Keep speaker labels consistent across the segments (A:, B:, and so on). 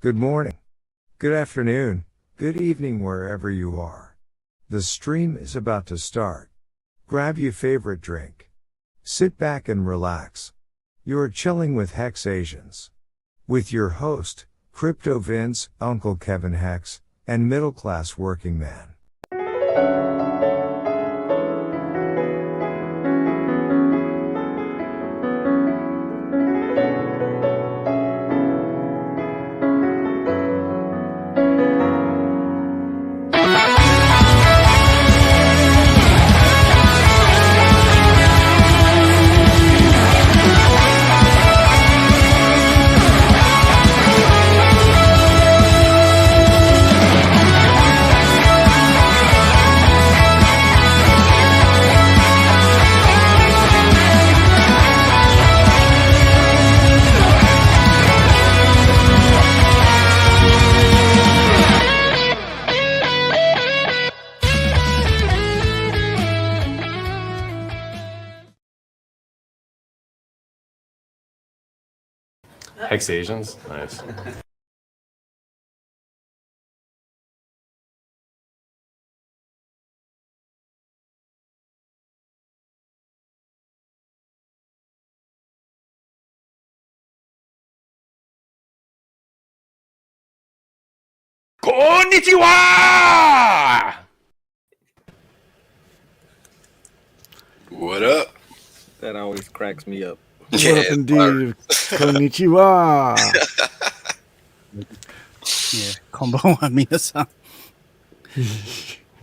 A: Good morning, good afternoon, good evening wherever you are. The stream is about to start. Grab your favorite drink. Sit back and relax. You're chilling with HexAsians. With your host, Crypto Vince, Uncle Kevin Hex, and Middle Class Working Man.
B: HexAsians? Nice. Konnichiwa!
C: What up?
D: That always cracks me up.
E: What up, indeed? Konnichiwa.
F: Yeah, konbanwa minasan.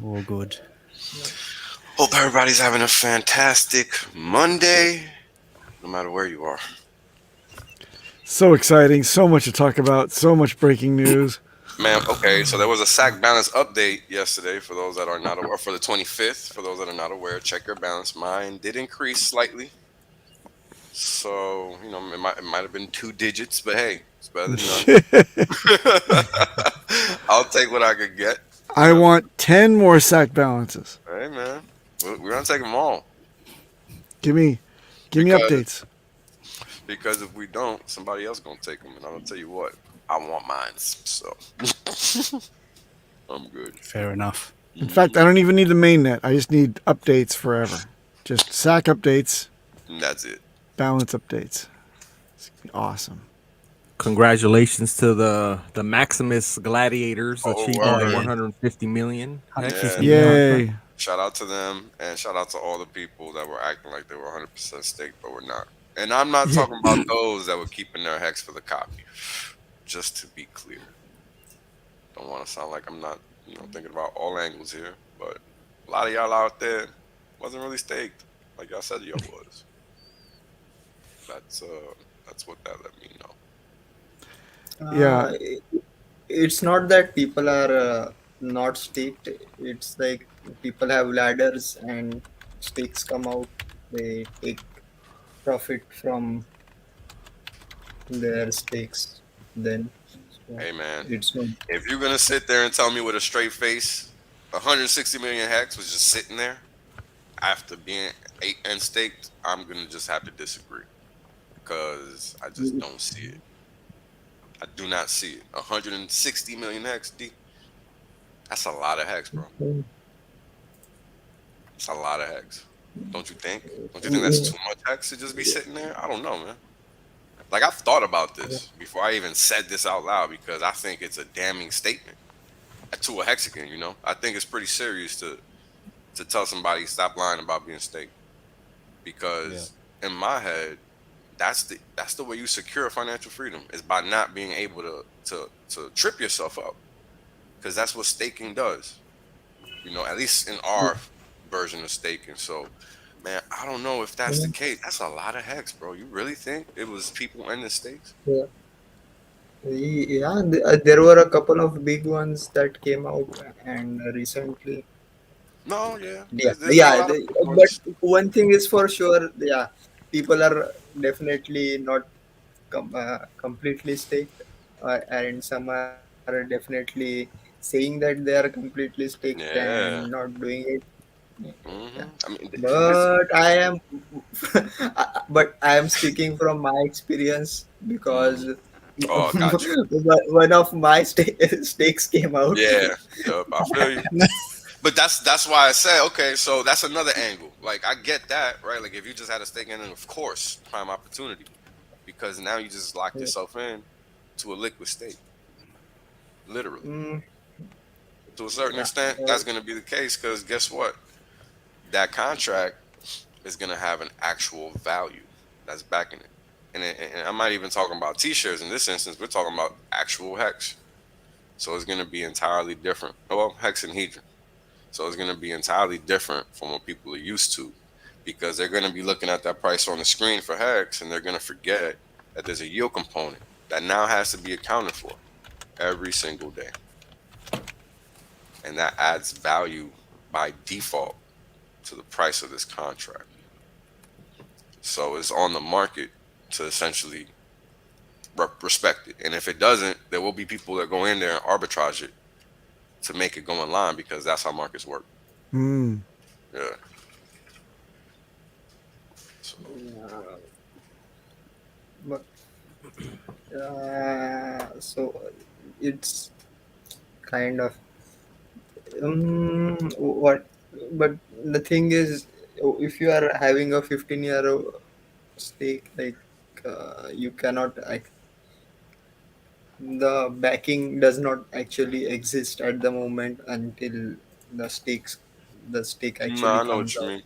F: All good.
C: Hope everybody's having a fantastic Monday, no matter where you are.
E: So exciting. So much to talk about. So much breaking news.
C: Man, okay, so there was a SAC balance update yesterday for those that are not aware, for the 25th. For those that are not aware, check your balance. Mine did increase slightly. So, you know, it might have been 2 digits, but hey, it's better than none. I'll take what I could get.
E: I want 10 more sack balances.
C: Hey, man, we're going to take them all.
E: Give me updates.
C: Because if we don't, somebody else going to take them. And I'm going to tell you what, I want mine. So, I'm good.
F: Fair enough.
E: In fact, I don't even need the mainnet. I just need updates forever. Just sack updates.
C: And that's it.
E: Balance updates. It's awesome.
D: Congratulations to the Maximus Gladiators achieving
C: word.
D: 150 million.
E: Yay.
C: Shout out to them, and shout out to all the people that were acting like they were 100% staked, but were not. And I'm not talking about those that were keeping their hex for the copy. Just to be clear. Don't want to sound like I'm not, thinking about all angles here, but a lot of y'all out there wasn't really staked, like y'all said y'all was. That's what that let me know.
E: Yeah.
G: It's not that people are not staked. It's like people have ladders and stakes come out. They take profit from their stakes. Then, so
C: Hey man,
G: it's not.
C: if you're gonna sit there and tell me with a straight face, 160 million hex was just sitting there after being staked, I'm gonna just have to disagree because I just don't see it. I do not see it. 160 million hex, D. That's a lot of hex, bro. It's a lot of hex. Don't you think? Don't you think that's too much hex to just be sitting there? I don't know, man. Like, I've thought about this before I even said this out loud because I think it's a damning statement to a Hexican, I think it's pretty serious to tell somebody stop lying about being staked. Because in my head, that's the way you secure financial freedom is by not being able to trip yourself up. Because that's what staking does. At least in our version of staking. So, man, I don't know if that's the case. That's a lot of hex, bro. You really think it was people in the stakes?
G: Yeah, there were a couple of big ones that came out and recently.
C: No, yeah.
G: Yeah,
C: There's a lot of
G: but
C: ones.
G: one thing is for sure. Yeah, people are definitely not completely staked, and some are definitely saying that they are completely staked
C: Yeah.
G: and not doing it.
C: I mean,
G: But I am speaking from my experience because
C: Oh, got you.
G: One of my stakes came out.
C: Yeah, yep, I feel you. But that's why I say, okay, so that's another angle. Like I get that, right? Like if you just had a stake in it, of course, prime opportunity. Because now you just locked yourself in to a liquid state. Literally.
G: Mm,
C: To a certain
G: yeah.
C: extent, that's gonna be the case because guess what? That contract is gonna have an actual value that's backing it. And I'm not even talking about t-shirts in this instance, we're talking about actual hex. So it's gonna be entirely different. Well, hex and hedron. So it's going to be entirely different from what people are used to because they're going to be looking at that price on the screen for Hex and they're going to forget that there's a yield component that now has to be accounted for every single day. And that adds value by default to the price of this contract. So it's on the market to essentially respect it. And if it doesn't, there will be people that go in there and arbitrage it to make it go in line because that's how markets work.
E: Mm.
C: Yeah. So,
G: But so it's kind of what. But the thing is, if you are having a 15-year stake, like you cannot the backing does not actually exist at the moment until the stakes the stake
C: no,
G: actually
C: I know what
G: comes
C: you
G: out.
C: mean.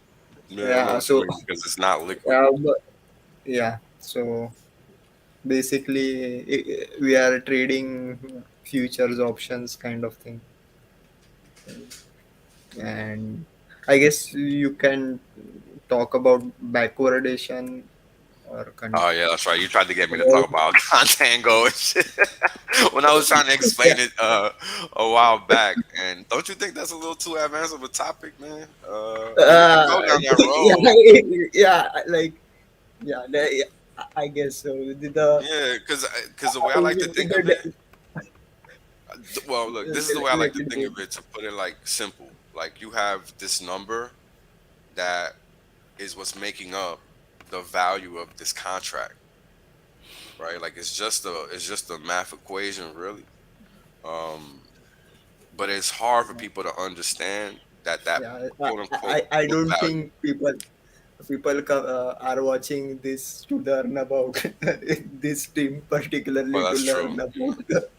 C: Yeah, I know
G: Yeah,
C: what you
G: so
C: mean because it's not liquid.
G: but yeah, so basically we are trading futures options kind of thing, and I guess you can talk about backwardation or
C: Oh yeah, that's right. You tried to get me to talk about contango and shit when I was trying to
G: yeah,
C: explain it a while back. And don't you think that's a little too advanced of a topic, man? I mean, we can go down that road.
G: yeah, yeah, like yeah, I guess so.
C: Yeah, because the way I like to think of it, well, look, this is the way I like
G: Let
C: to
G: it
C: think
G: be.
C: of it. To put it like simple, like you have this number that is what's making up the value of this contract, right? Like it's just a math equation, really. Um, but it's hard for people to understand that
G: Yeah,
C: quote unquote
G: I
C: book
G: don't
C: value.
G: think are watching this to learn about this team, particularly
C: Well,
G: to
C: that's true.
G: learn about the.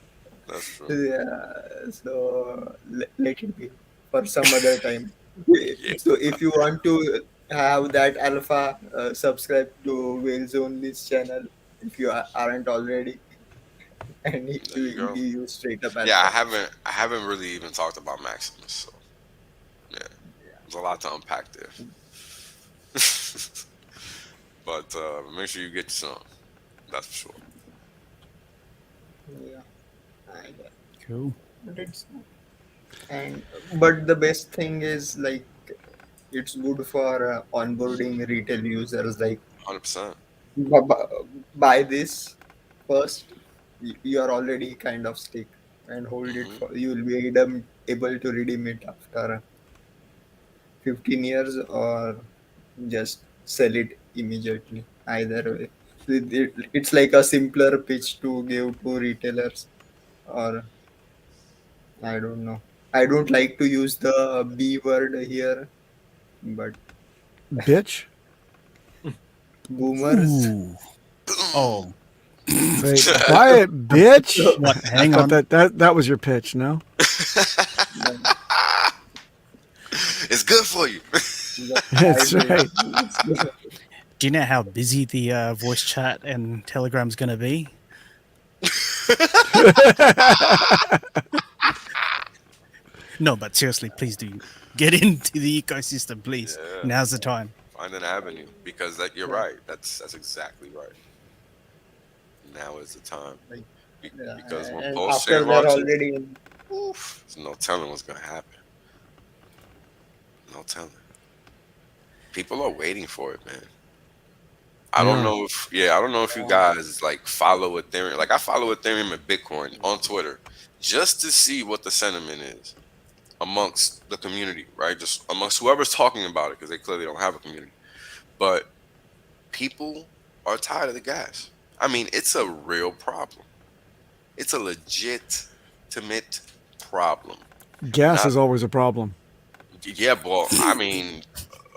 C: That's true.
G: Yeah, so let it be for some other time.
C: Yeah.
G: So if you want to have that alpha, subscribe to Wales Only's channel if you aren't already, and he
C: There
G: will
C: you go.
G: give you straight up
C: Yeah, I
G: alpha.
C: haven't really even talked about Maximus, so yeah, there's a lot to unpack there. But make sure you get some. That's for sure.
G: Yeah, I guess.
F: Cool.
G: But it's and but the best thing is like it's good for onboarding retail users. Like
C: 100%.
G: bu- bu- buy this first, you are already kind of stake and hold it
C: Hmm.
G: for you will be able to redeem it after 15 years or just sell it immediately. Either way, it's like a simpler pitch to give to retailers, or I don't know. I don't like to use the B word here, but
E: Bitch.
G: boomers.
F: Ooh. Oh,
E: Wait, buy it, bitch.
G: So,
F: what?
E: I
F: Hang
E: thought
F: on.
E: that was your pitch. No.
C: It's good for you.
E: That's right.
F: Do you know how busy the voice chat and Telegram's going to be? No, but seriously, please do get into the ecosystem, please.
C: Yeah,
F: Now's the time.
C: find an avenue because that you're
G: yeah,
C: right. That's exactly right. Now is the time
G: like,
C: because when
G: and
C: post chain
G: after they're
C: launches,
G: already in.
C: oof, there's no telling what's gonna happen. No telling. People are waiting for it, man. I
E: They
C: don't
E: are.
C: know I don't know if you guys like follow Ethereum. Like I follow Ethereum and Bitcoin on Twitter just to see what the sentiment is amongst the community, right? Just amongst whoever's talking about it, because they clearly don't have a community. But people are tired of the gas. I mean, it's a real problem. It's a legitimate problem.
E: Gas
C: Not
E: is always a problem.
C: yeah, but I mean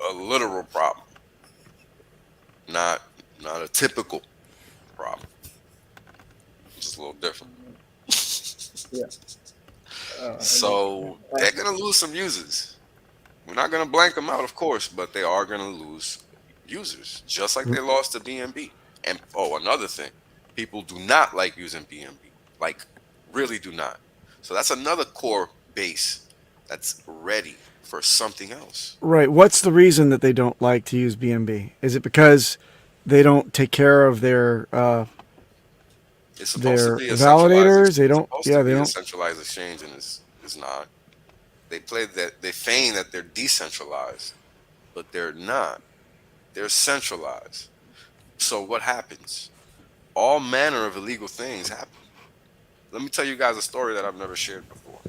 C: a literal problem, not not a typical problem. Just a little different.
G: Yeah. Like
C: So they're gonna lose some users. We're not gonna blank them out, of course, but they are gonna lose users, just like they lost to BNB. And oh, another thing, people do not like using BNB, like really do not. So that's another core base that's ready for something else.
E: Right. What's the reason that they don't like to use BNB? Is it because they don't take care of
C: It's supposed to
E: their
C: be a centralized.
E: validators? They
C: It's
E: don't.
C: supposed
E: Yeah,
C: to
E: they
C: be a
E: don't.
C: centralized exchange, and it's not. They play that. They feign that they're decentralized, but they're not. They're centralized. So what happens? All manner of illegal things happen. Let me tell you guys a story that I've never shared before.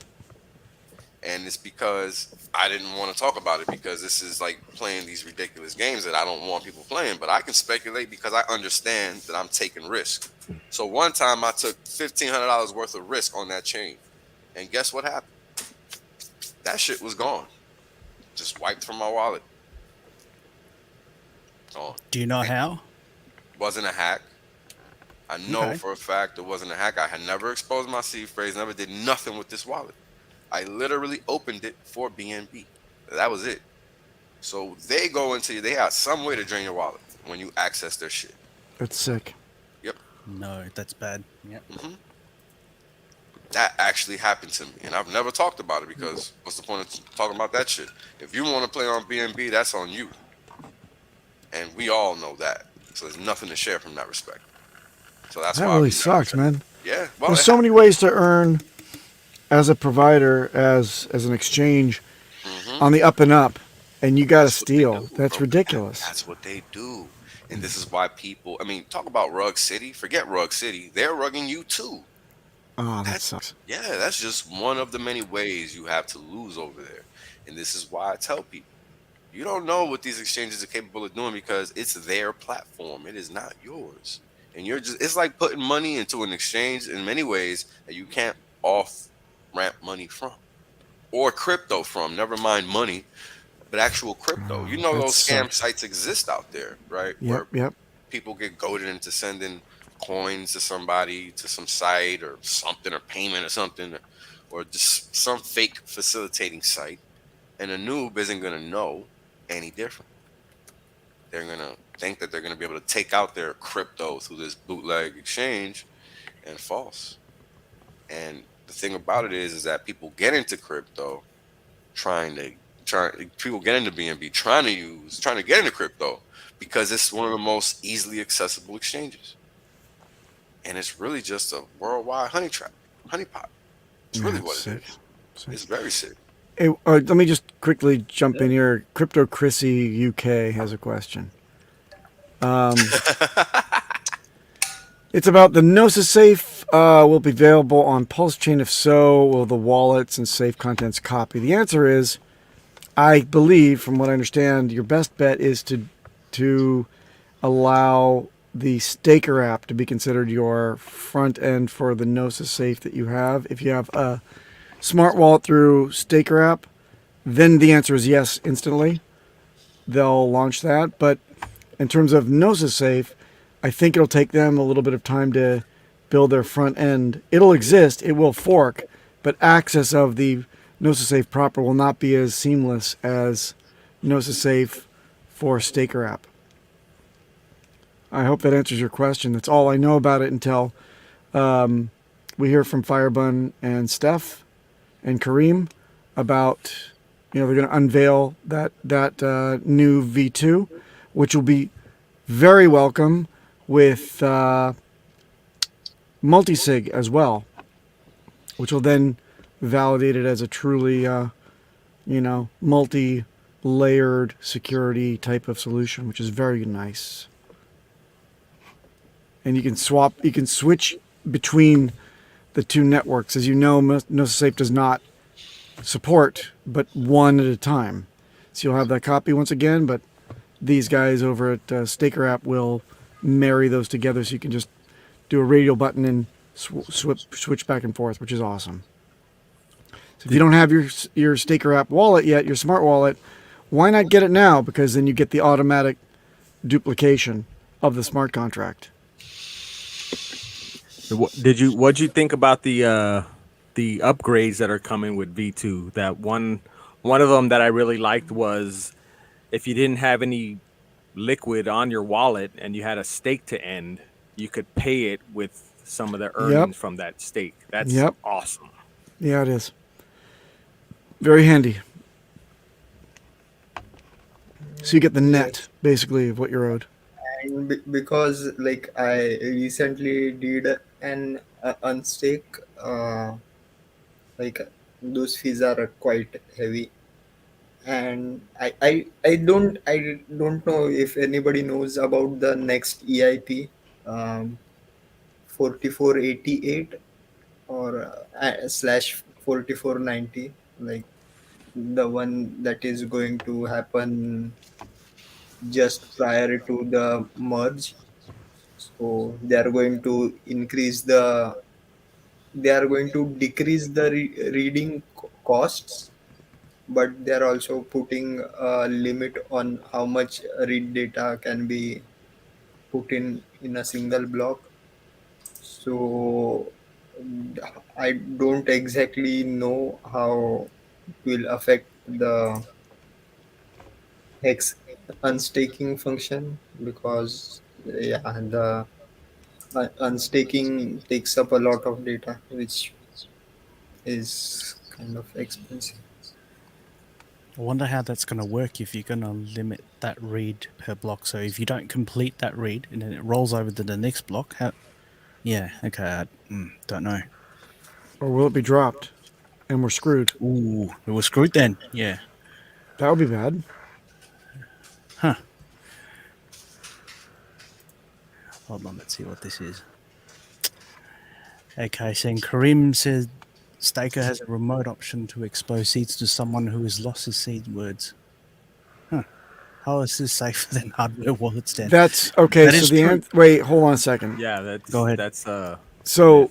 C: And it's because I didn't want to talk about it because this is like playing these ridiculous games that I don't want people playing, but I can speculate because I understand that I'm taking risk. So one time I took $1,500 worth of risk on that chain. And guess what happened? That shit was gone. Just wiped from my wallet. Gone.
F: Do you know how?
C: Wasn't a hack. I know
F: Okay.
C: for a fact it wasn't a hack. I had never exposed my seed phrase, never did nothing with this wallet. I literally opened it for BNB. That was it. So they go into they have some way to drain your wallet when you access their shit.
E: That's sick.
C: Yep.
F: No, that's bad. Yeah.
C: That actually happened to me. And I've never talked about it because what's the point of talking about that shit? If you want to play on BNB, that's on you. And we all know that. So there's nothing to share from that respect. So that's
E: That
C: why
E: really
C: we
E: sucks, man.
C: Yeah. Well,
E: There's so many ways to earn as a provider, as an exchange, on the up and up, and you got to
C: That's what they
E: steal.
C: do,
E: That's
C: bro.
E: ridiculous.
C: That's what they do. And this is why people, I mean, talk about Rug City. Forget Rug City. They're rugging you too.
E: Oh, that
C: That's,
E: sucks.
C: yeah, that's just one of the many ways you have to lose over there. And this is why I tell people, you don't know what these exchanges are capable of doing because it's their platform. It is not yours. And you're just, it's like putting money into an exchange in many ways that you can't off ramp money from or crypto from, never mind money, but actual crypto. You know,
E: that
C: those scam
E: sucks.
C: sites exist out there, right? Where
E: Yep.
C: people get goaded into sending coins to somebody, to some site or something, or payment or something, or just some fake facilitating site. And a noob isn't going to know any different. They're going to think that they're going to be able to take out their crypto through this bootleg exchange, and false. And the thing about it is that people get into crypto people get into BNB trying to get into crypto because it's one of the most easily accessible exchanges. And it's really just a worldwide honeypot. It's really what it is. It's very sick.
E: Hey, let me just quickly jump in here. Crypto Chrissy UK has a question. It's about the Gnosis safe will be available on Pulse Chain. If so, will the wallets and safe contents copy? The answer is, I believe, from what I understand, your best bet is to allow the Staker app to be considered your front end for the Gnosis safe that you have. If you have a smart wallet through Staker app, then the answer is yes instantly. They'll launch that. But in terms of Gnosis safe, I think it'll take them a little bit of time to build their front end. It'll exist, it will fork, but access of the Gnosis safe proper will not be as seamless as Gnosis safe for Staker app. I hope that answers your question. That's all I know about it until we hear from Firebun and Steph and Kareem about, they're going to unveil that new V2, which will be very welcome with multisig as well, which will then validate it as a truly, multi-layered security type of solution, which is very nice. And you can switch between the two networks. As you know, Gnosis Safe does not support but one at a time. So you'll have that copy once again, but these guys over at Staker app will marry those together so you can just do a radial button and switch back and forth, which is awesome. So if you don't have your Staker app wallet yet, your smart wallet, why not get it now? Because then you get the automatic duplication of the smart contract.
D: What'd you think about the upgrades that are coming with V2? That one of them that I really liked was if you didn't have any liquid on your wallet and you had a stake to end, you could pay it with some of the earnings from that stake. That's awesome.
E: Yeah, it is. Very handy. So you get the net, basically, of what you're owed.
G: And because like I recently did an unstake, like those fees are quite heavy, and I don't know if anybody knows about the next EIP, 4488 or slash 4490, like the one that is going to happen just prior to the merge. So they are going to decrease the reading costs, but they are also putting a limit on how much read data can be put in a single block. So I don't exactly know how it will affect the hex unstaking function, because the unstaking takes up a lot of data, which is kind of expensive.
F: I wonder how that's going to work if you're going to limit that read per block. So if you don't complete that read and then it rolls over to the next block, how? Yeah, okay, I don't know.
E: Or will it be dropped and we're screwed?
F: Ooh, we're screwed then. Yeah.
E: That would be bad.
F: Huh. Hold on, let's see what this is. Okay, so Karim says Staker has a remote option to expose seeds to someone who has lost his seed words. Huh. How is this safer than hardware wallets then?
E: That's okay.
F: That
E: So
F: is
E: the
F: true.
E: wait, hold on a second.
D: Yeah, that's
F: Go ahead.
D: That's
E: So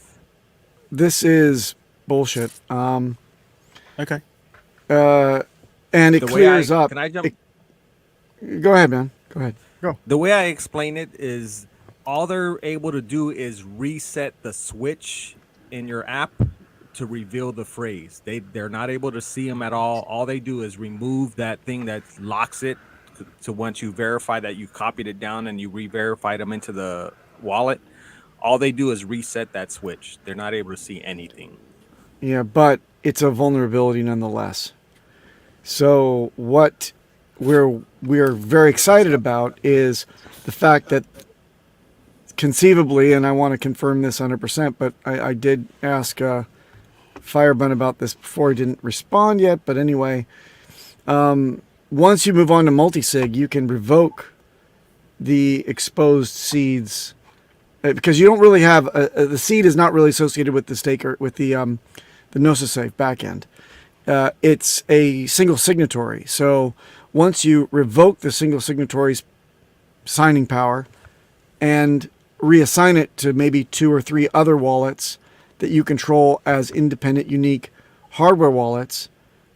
E: this is bullshit.
F: Okay.
E: And it
D: the way
E: clears up.
D: Can I jump?
E: Go ahead, man. Go ahead.
D: The way I explain it is all they're able to do is reset the switch in your app to reveal the phrase. They're not able to see them at all. All they do is remove that thing that locks it to once you verify that you copied it down and you re-verified them into the wallet. All they do is reset that switch. They're not able to see anything.
E: Yeah, but it's a vulnerability nonetheless. So what we're very excited about is the fact that conceivably, and I want to confirm this 100%, but I did ask Firebun about this before. He didn't respond yet, but anyway, once you move on to multisig, you can revoke the exposed seeds because you don't really have the seed is not really associated with the staker with the Gnosis Safe backend. It's a single signatory. So once you revoke the single signatory's signing power and reassign it to maybe 2 or 3 other wallets that you control as independent, unique hardware wallets,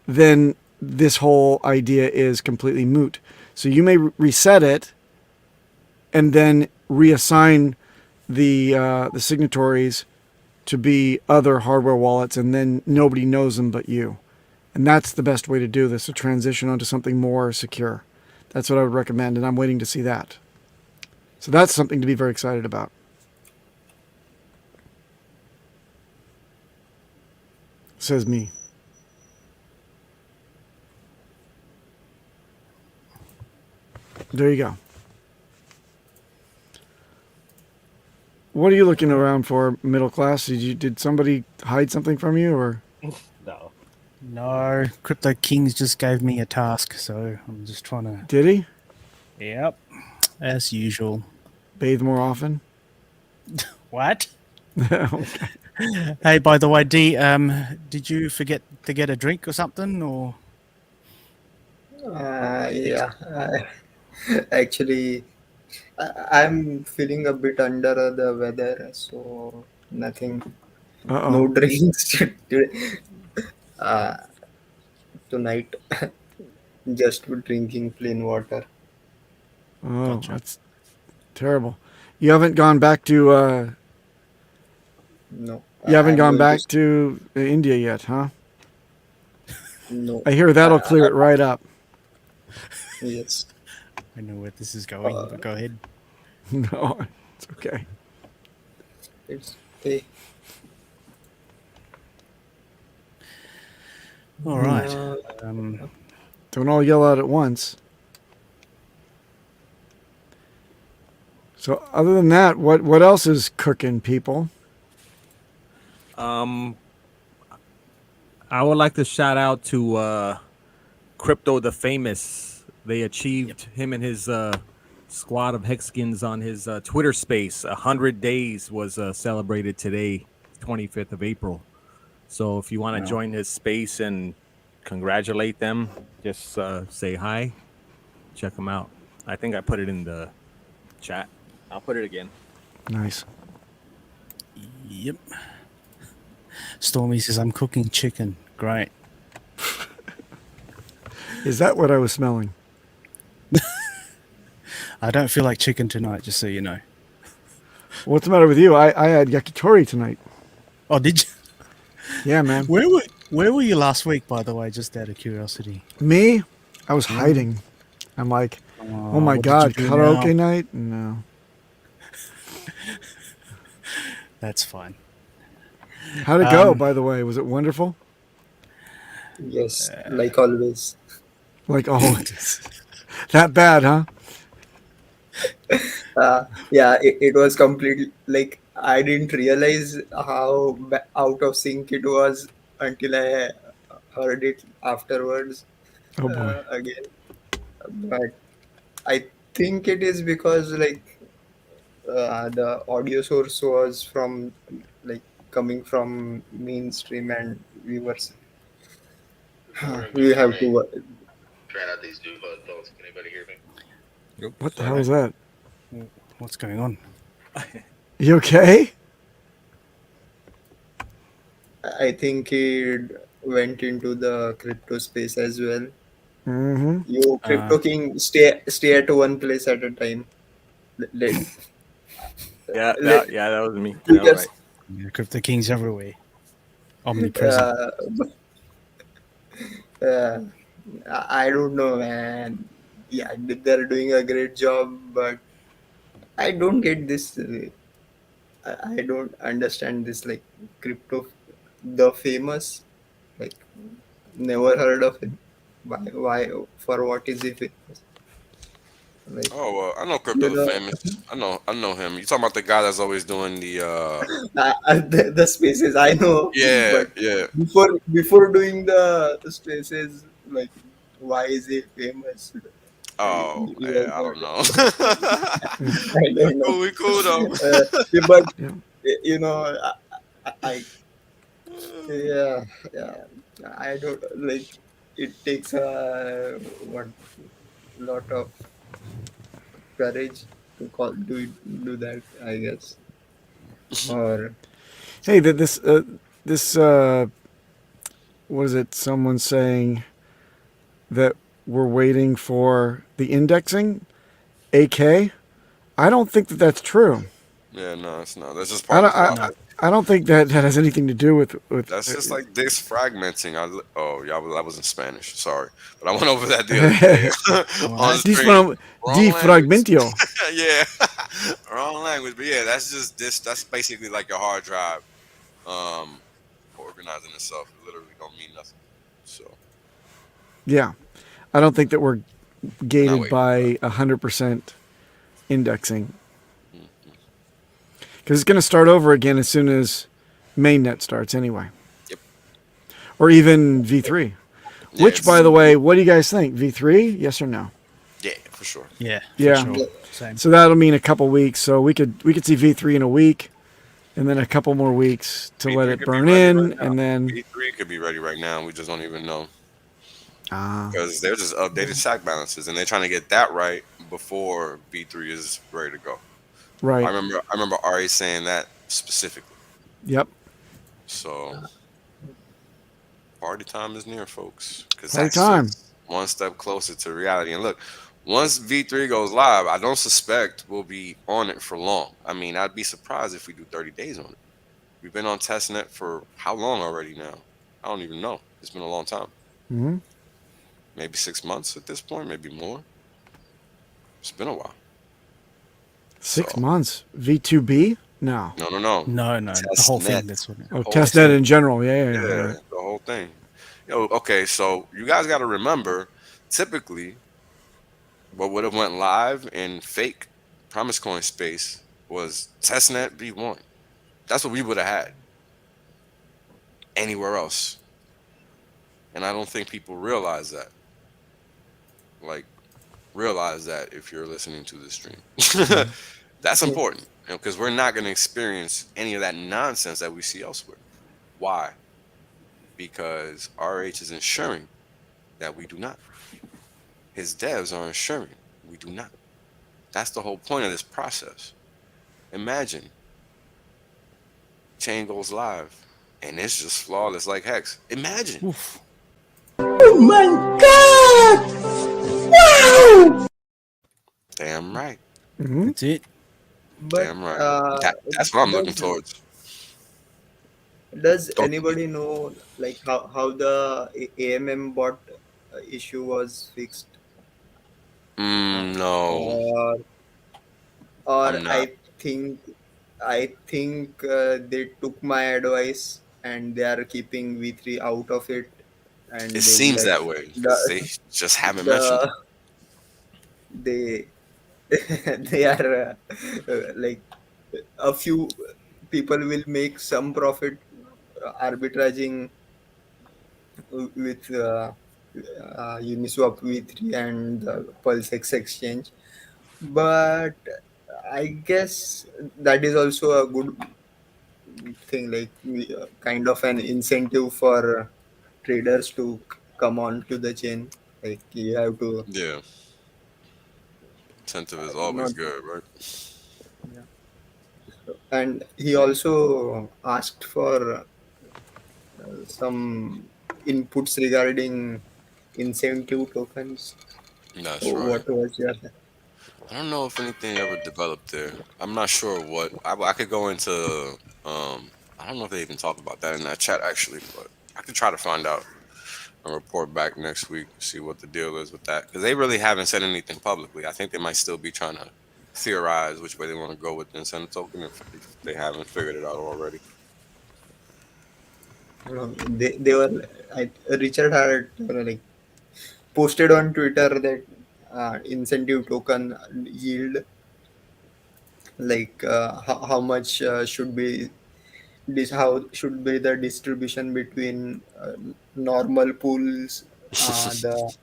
E: then this whole idea is completely moot. So you may reset it and then reassign the signatories to be other hardware wallets, and then nobody knows them but you. And that's the best way to do this, to transition onto something more secure. That's what I would recommend, and I'm waiting to see that. So that's something to be very excited about. Says me. There you go. What are you looking around for, middle class? Did somebody hide something from you, or?
F: No, Crypto Kings just gave me a task, so I'm just trying to...
E: Did he?
F: Yep, as usual.
E: Bathe more often?
F: What?
E: Okay.
F: Hey, by the way, D, did you forget to get a drink or something, or?
G: Yeah, actually, I'm feeling a bit under the weather, so Nothing.
E: Uh
G: No
E: oh.
G: drinks today. Uh, Tonight. Just drinking plain water.
E: Oh,
F: Gotcha.
E: that's terrible. You haven't gone back to
G: No,
E: you haven't
G: I'm
E: gone
G: going to.
E: back to India yet, huh?
G: No,
E: I hear that'll clear it right up.
G: yes.
F: I know where this is going, but go ahead.
E: No, it's okay.
G: It's okay.
F: All right.
G: Uh,
E: Don't all yell out at once. So other than that, what else is cooking, people?
D: I would like to shout out to Crypto the Famous. They achieved him and his squad of Hexkins on his Twitter space. 100 days was celebrated today, 25th of April. So if you want to join his space and congratulate them, just say hi, check them out. I think I put it in the chat. I'll put it again.
E: Nice.
F: Yep. Stormy says, I'm cooking chicken. Great.
E: Is that what I was smelling?
F: I don't feel like chicken tonight, just so you know.
E: What's the matter with you? I had yakitori tonight.
F: Oh, did you?
E: Yeah, man.
F: Where were you last week, by the way, just out of curiosity?
E: Me? I was hiding. I'm like, oh my
F: what did
E: God,
F: you do
E: karaoke
F: now?
E: night? No.
F: That's fine.
E: How'd it go, by the way? Was it wonderful?
G: yes, like always.
E: Like always. That bad, huh?
G: Yeah, it was completely like I didn't realize how out of sync it was until I heard it afterwards
E: Oh boy.
G: again. But I think it is because like the audio source was from like coming from mainstream and we were we have to
B: Trying out these new headphones. Can anybody hear me?
E: What the hell is that?
F: What's going on?
E: You okay?
G: I think it went into the crypto space as well.
E: Mm-hmm.
G: You crypto king stay at one place at a time. Let, let,
D: That was me.
G: you
D: That was
G: just,
D: right.
F: Yeah, Crypto King's everywhere. Omnipresent.
G: uh, I don't know, man. Yeah, they're doing a great job, but I don't get this. I don't understand this. Like crypto, the famous, like never heard of it. Why? For what is he famous? Like
C: Oh well, I know Crypto
G: you
C: the
G: know,
C: Famous. I know him. You talking about the guy that's always doing the
G: the spaces I know,
C: yeah,
G: but
C: yeah.
G: before doing the spaces, like why is he famous?
C: Oh,
G: You
C: yeah, I don't know.
G: I don't know.
C: We cool though.
G: Yeah, but
E: Yeah.
G: you know, I yeah, yeah, I don't like. It takes a what lot of courage to do that, I guess. Or
E: Hey, this what is it? Someone saying that we're waiting for the indexing, AK. I don't think that that's true.
C: Yeah, no, it's not. That's just
E: I
C: part of
E: don't.
C: the
E: I, I don't think that has anything to do with.
C: That's just like disfragmenting. Oh, yeah, that was in Spanish. Sorry, but I went over that the other day on stream. Wrong language.
E: Defragmentio.
C: Yeah, wrong language. But yeah, that's just this. That's basically like your hard drive, organizing itself. It literally don't mean nothing. So
E: Yeah, I don't think that we're
C: not
E: gated
C: waiting
E: by 100% indexing because it's going to start over again as soon as mainnet starts anyway.
C: Yep.
E: Or even V3.
C: Yeah,
E: Which, by the way, what do you guys think? V3? Yes or no?
C: yeah, for sure.
F: Yeah.
E: Yeah.
F: For sure. Same.
E: So that'll mean a couple weeks. So we could see V3 in a week, and then a couple more weeks to let
C: V3
E: it
C: could be
E: burn
C: ready
E: in,
C: right now.
E: and then
C: V3 could be ready right now. We just don't even know
E: ah,
C: because they're just updated stack balances, and they're trying to get that right before V3 is ready to go.
E: right.
C: I remember Ari saying that specifically.
E: Yep.
C: So party time is near, folks, because
E: Party
C: that's
E: time.
C: just one step closer to reality. And look, once V3 goes live, I don't suspect we'll be on it for long. I mean, I'd be surprised if we do 30 days on it. We've been on testnet for how long already now? I don't even know. It's been a long time.
E: Hmm.
C: Maybe 6 months at this point, maybe more. It's been a while.
E: 6
C: So,
E: months. V2B? No.
C: no.
F: No, no, the whole
C: Testnet.
F: thing. That's what.
E: Oh,
C: Whole
E: testnet
C: thing.
E: in general. Yeah.
C: Yeah,
E: Right.
C: the whole thing. Okay, so you guys got to remember, typically, what would have went live in fake Promise Coin space was testnet V1. That's what we would have had anywhere else. And I don't think people realize that. Like, realize that if you're listening to this stream. That's
G: Yes.
C: important, because we're not going to experience any of that nonsense that we see elsewhere. Why? Because RH is ensuring that we do not. His devs are ensuring we do not. That's the whole point of this process. Imagine chain goes live and it's just flawless like Hex. Imagine.
F: Oof.
C: Damn right.
F: That's it.
G: But
C: Damn right. That's what I'm looking towards.
G: does
C: Don't-
G: anybody know like how the AMM bot issue was fixed?
C: No,
G: Or or
C: I'm not.
G: I think they took my advice and they are keeping V3 out of it,
C: It
G: and they
C: seems
G: let
C: that way
G: the
C: because they just haven't mentioned it.
G: the they they are like a few people will make some profit arbitraging with Uniswap V3 and the Pulse X exchange, but I guess that is also a good thing, like kind of an incentive for traders to come on to the chain. Like you have to
C: Yeah, incentive is always
G: not,
C: good, right?
G: yeah. And he also asked for some inputs regarding incentive tokens.
C: That's right.
G: What was your
C: I don't know if anything ever developed there. I'm not sure what. I could go into. I don't know if they even talk about that in that chat actually, but I could try to find out and report back next week, see what the deal is with that, because they really haven't said anything publicly. I think they might still be trying to theorize which way they want to go with the incentive token if they haven't figured it out already.
G: they were Richard had like posted on Twitter that incentive token yield, like how much should be this, how should be the distribution between normal pools, the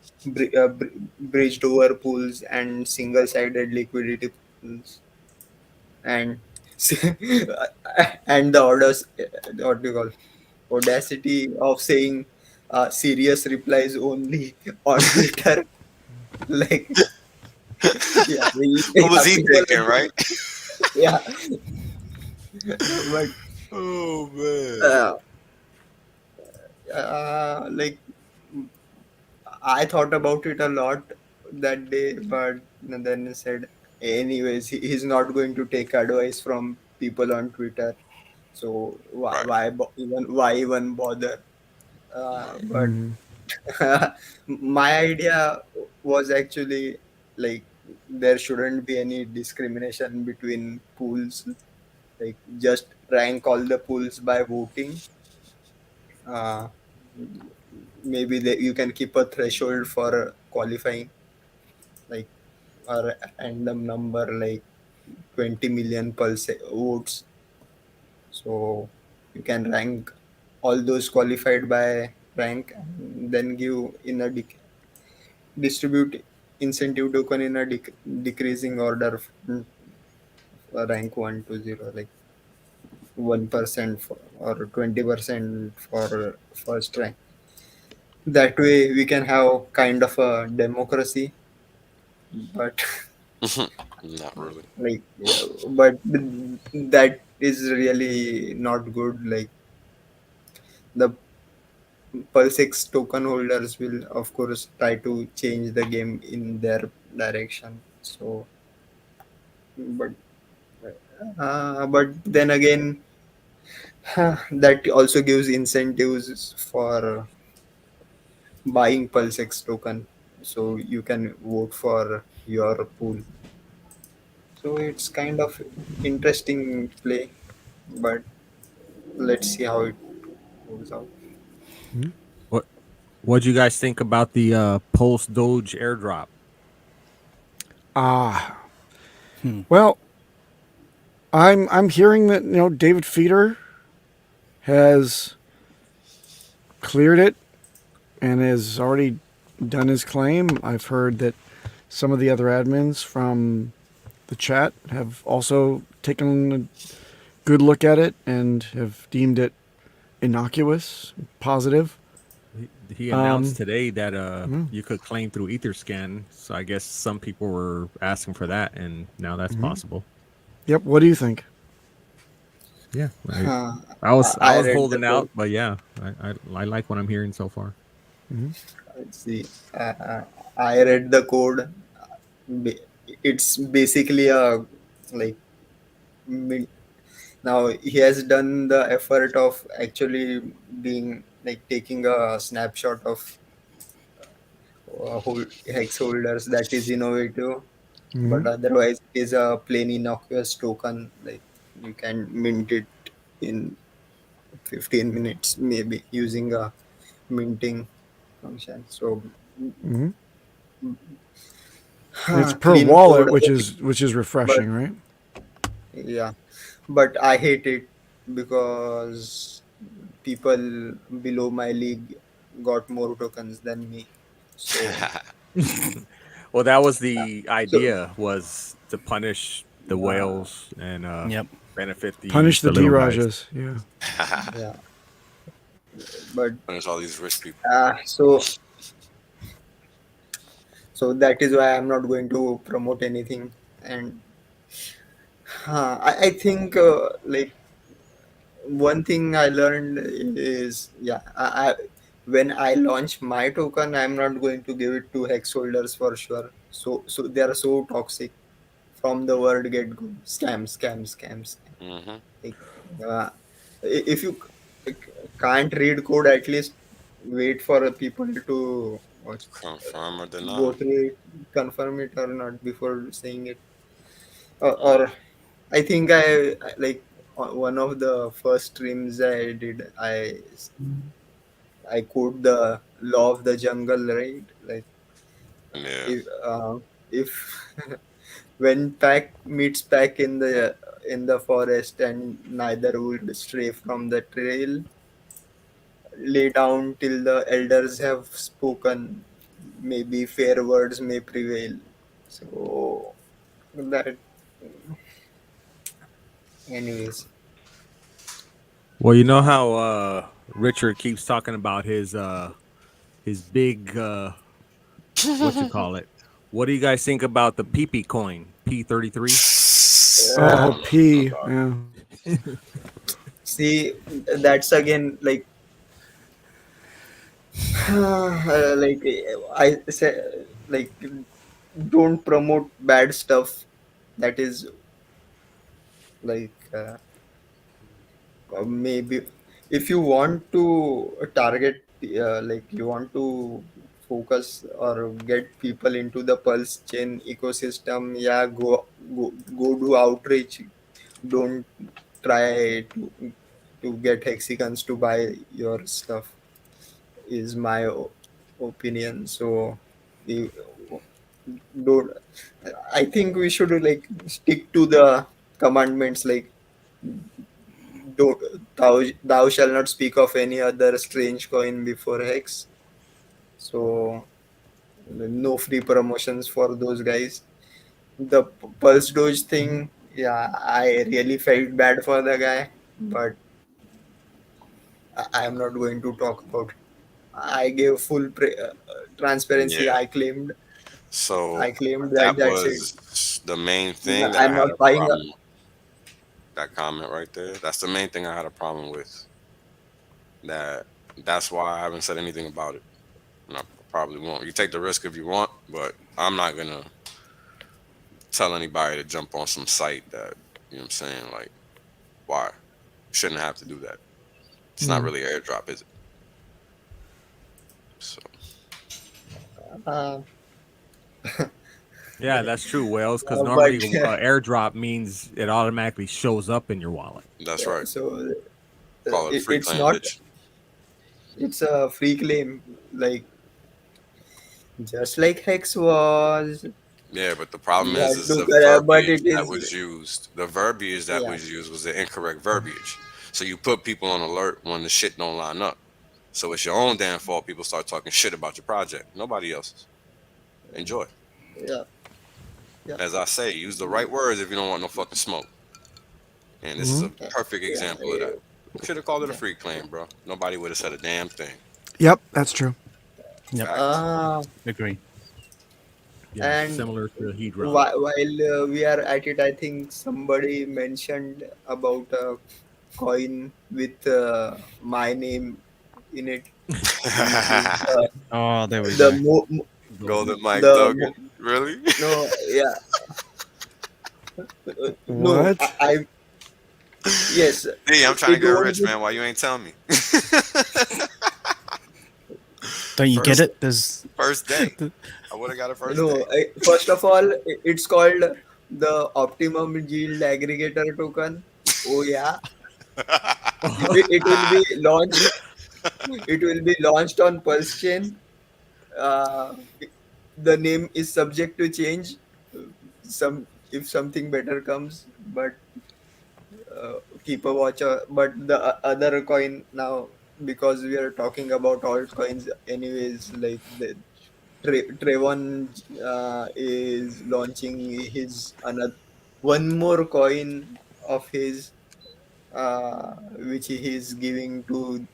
G: bridged over pools and single sided liquidity pools, and and the orders, what do you call, audacity of saying serious replies only on Twitter. Like, yeah,
C: What was
G: yeah,
C: he
G: people
C: thinking, right?
G: yeah. But
C: Oh man.
G: uh, like I thought about it a lot that day, but then he said, anyways, he's not going to take advice from people on Twitter. So
C: Right.
G: why even bother?
C: Right.
G: But my idea was actually like there shouldn't be any discrimination between pools. Like just rank all the pools by voting. Uh, Maybe you can keep a threshold for qualifying, like a random number like 20 million pulse votes. So you can rank all those qualified by rank and then give in a distribute incentive token in a decreasing order from rank 1 to 0, like 1% or 20% for first rank. That way we can have kind of a democracy, but
C: Not really.
G: Like, yeah, but that is really not good. Like the Pulse X token holders will, of course, try to change the game in their direction. So, but but then again, that also gives incentives for buying Pulse X token, so you can vote for your pool. So it's kind of interesting play, but let's see how it goes out.
D: What What do you guys think about the Pulse Doge airdrop?
E: Ah, well, I'm hearing that David Feeder has cleared it and has already done his claim. I've heard that some of the other admins from the chat have also taken a good look at it and have deemed it innocuous, positive.
D: He announced today that you could claim through Etherscan. So I guess some people were asking for that, and now that's possible.
E: Yep. What do you think?
D: Yeah,
G: Uh,
D: I
G: I
D: was
G: read the
D: holding
G: code.
D: out, but yeah, I like what I'm hearing so far.
G: Let's see. I read the code. Ba- It's basically a like min- now he has done the effort of actually being like taking a snapshot of hex holders. That is innovative, but otherwise it is a plain innocuous token. Like you can mint it in 15 minutes maybe using a minting function. So
E: And it's per
G: clean
E: wallet,
G: code,
E: which is
G: but
E: refreshing, right?
G: yeah, but I hate it because people below my league got more tokens than me. So,
D: Well, that was
G: uh,
D: the
G: so
D: idea, was to punish the
G: uh,
D: whales and
F: Yep.
D: benefit
E: Punish the
D: the
E: D
D: little guys.
E: Rajas. Yeah.
G: yeah, but
C: There's all these rich people.
G: so that is why I'm not going to promote anything. And I think one thing I learned is when I launch my token, I'm not going to give it to hex holders for sure. So they are so toxic from the word get go. Scam, scam, scam, scam.
C: Hmm.
G: Like, uh, if you can't read code, at least wait for people to
C: Confirm or deny.
G: go through it, confirm it or not before saying it. Or
C: Mm.
G: I think like one of the first streams I did, I quote the law of the jungle, right? Like
C: Yeah.
G: if when pack meets pack in the forest and neither would stray from the trail, lay down till the elders have spoken. Maybe fair words may prevail. So that, anyways.
D: Well, you know how Richard keeps talking about his big what you call it. What do you guys think about the PP coin, P33?
E: Oh,
G: Uh,
E: P. Yeah.
G: See, that's again like like I say, like don't promote bad stuff. That is like maybe if you want to target like you want to focus or get people into the pulse chain ecosystem, yeah, go do outreach. Don't try to get hexicans to buy your stuff, is my opinion. So you don't, I think we should like stick to the commandments, like don't, thou shall not speak of any other strange coin before hex. So no free promotions for those guys. The pulse doge thing, yeah, I really felt bad for the guy, but I am not going to talk about it. I gave full transparency.
C: Yeah.
G: I claimed
C: So
G: that.
C: that
G: That's it.
C: was the main thing that I
G: I'm
C: had
G: not
C: a
G: buying a.
C: problem. That comment right there. That's the main thing I had a problem with. That that's why I haven't said anything about it. And I probably won't. You take the risk if you want, but I'm not gonna tell anybody to jump on some site that you know what I'm saying. Like, why? Shouldn't have to do that. It's not really airdrop, is it? So
G: Uh,
D: Yeah, that's true, Wales. Because
G: but
D: normally airdrop means it automatically shows up in your wallet.
C: that's right.
G: so
C: Call it a free
G: it's
C: claim,
G: not.
C: bitch.
G: It's a free claim, like just like Hex was.
C: Yeah, but the problem
G: You have
C: is
G: to
C: the
G: correct, but
C: verbiage
G: it
C: that
G: is.
C: was used. The verbiage that
G: Yeah.
C: was used was the incorrect verbiage. So you put people on alert when the shit don't line up. So it's your own damn fault. People start talking shit about your project. Nobody else's. Enjoy.
G: Yeah. Yeah.
C: As I say, use the right words if you don't want no fucking smoke. And this is a perfect
G: Yeah.
C: example of that. Should have called it a free claim, bro. Nobody would have said a damn thing.
E: Yep, that's true.
F: Yep.
C: Facts.
F: Agree.
D: Yeah,
G: And
D: similar to Hedron.
G: while we are at it, I think somebody mentioned about a coin with my name in it, which is
F: Oh, there we
G: the
F: go.
C: Golden Mike
G: the
C: Duggan. Really?
G: no, yeah, no,
E: What?
G: I yes,
C: Hey, I'm trying to
G: it
C: get
G: won't
C: rich,
G: be.
C: man. Why you ain't telling me?
F: Don't you get
C: First,
F: it? There's
C: first day. I would have got a first
G: No,
C: day.
G: first of all, it's called the optimum yield aggregator token. Oh yeah, it will be launched. It will be launched on Pulse chain. Uh, the name is subject to change. Some if something better comes, but keep a watch. But the other coin now, because we are talking about altcoins, anyways. Like the Trevon is launching his another one more coin of his, which he is giving to,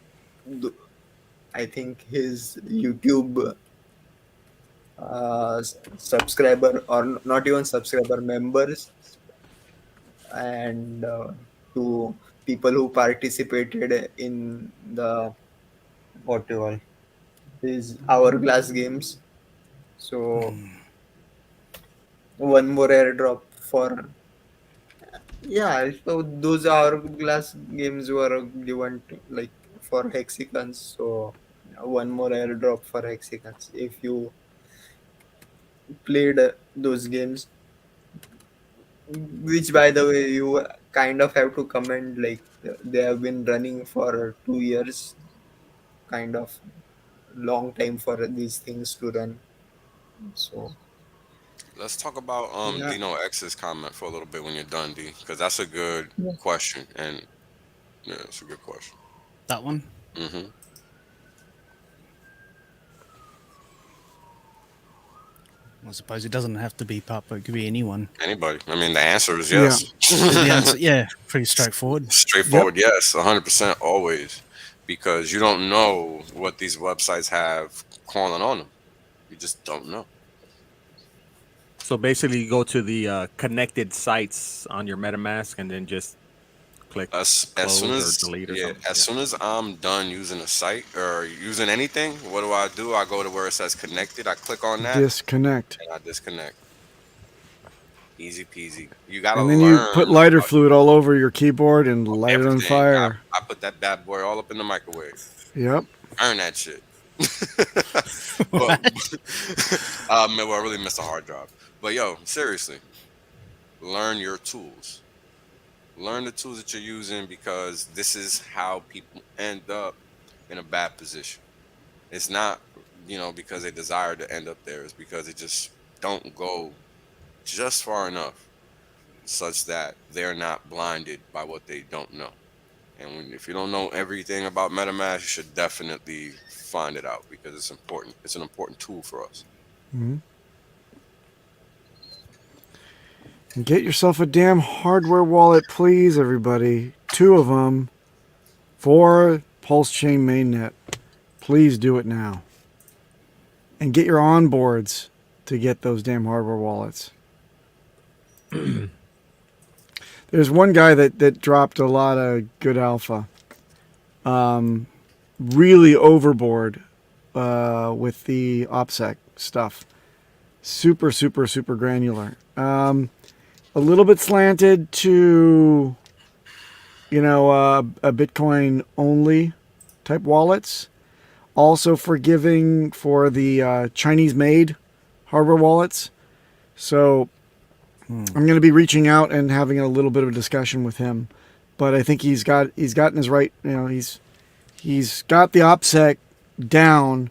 G: I think his YouTube subscriber, or not even subscriber, members, and to people who participated in the what you call his hourglass games. So one more airdrop for. Yeah, so those hourglass games were given to, like, for hexagons. So one more airdrop for hexagons if you played those games. Which, by the way, you kind of have to comment. Like they have been running for 2 years, kind of long time for these things to run. So
C: Let's talk about
G: yeah,
C: Dino X's comment for a little bit when you're done, D, because that's a good question, and yeah, it's a good question.
F: that one.
C: hmm
F: I suppose it doesn't have to be Papa. It could be anyone.
C: Anybody? I mean, the answer is
E: Yeah.
C: yes.
F: The answer, yeah, pretty straightforward.
C: Straightforward, yes, 100% always, because you don't know what these websites have calling on them. You just don't know.
D: So basically, you go to the connected sites on your MetaMask and then just click
C: As soon
D: close or
C: as
D: delete or
C: yeah,
D: something.
C: as soon as I'm done using a site or using anything, what do? I go to where it says connected. I click on that
E: Disconnect.
C: and I disconnect. Easy peasy. You gotta
E: And then you put
C: learn
E: lighter fluid all over your keyboard and light it on
C: everything.
E: fire.
C: I put that bad boy all up in the microwave.
E: Yep.
C: Earn that shit. But well, I really missed a hard drive. But yo, seriously, learn your tools. Learn the tools that you're using, because this is how people end up in a bad position. It's not, because they desire to end up there. It's because they just don't go just far enough such that they're not blinded by what they don't know. And if you don't know everything about MetaMask, you should definitely find it out, because it's important. It's an important tool for us.
E: And get yourself a damn hardware wallet, please, everybody. 2 of them for Pulse Chain Mainnet. Please do it now. And get your onboards to get those damn hardware wallets. There's one guy that dropped a lot of good alpha. Really overboard with the OPSEC stuff. Super, super, super granular. A little bit slanted to, a Bitcoin only type wallets. Also forgiving for the Chinese made hardware wallets. So I'm going to be reaching out and having a little bit of a discussion with him. But I think he's gotten his right, he's got the OPSEC down,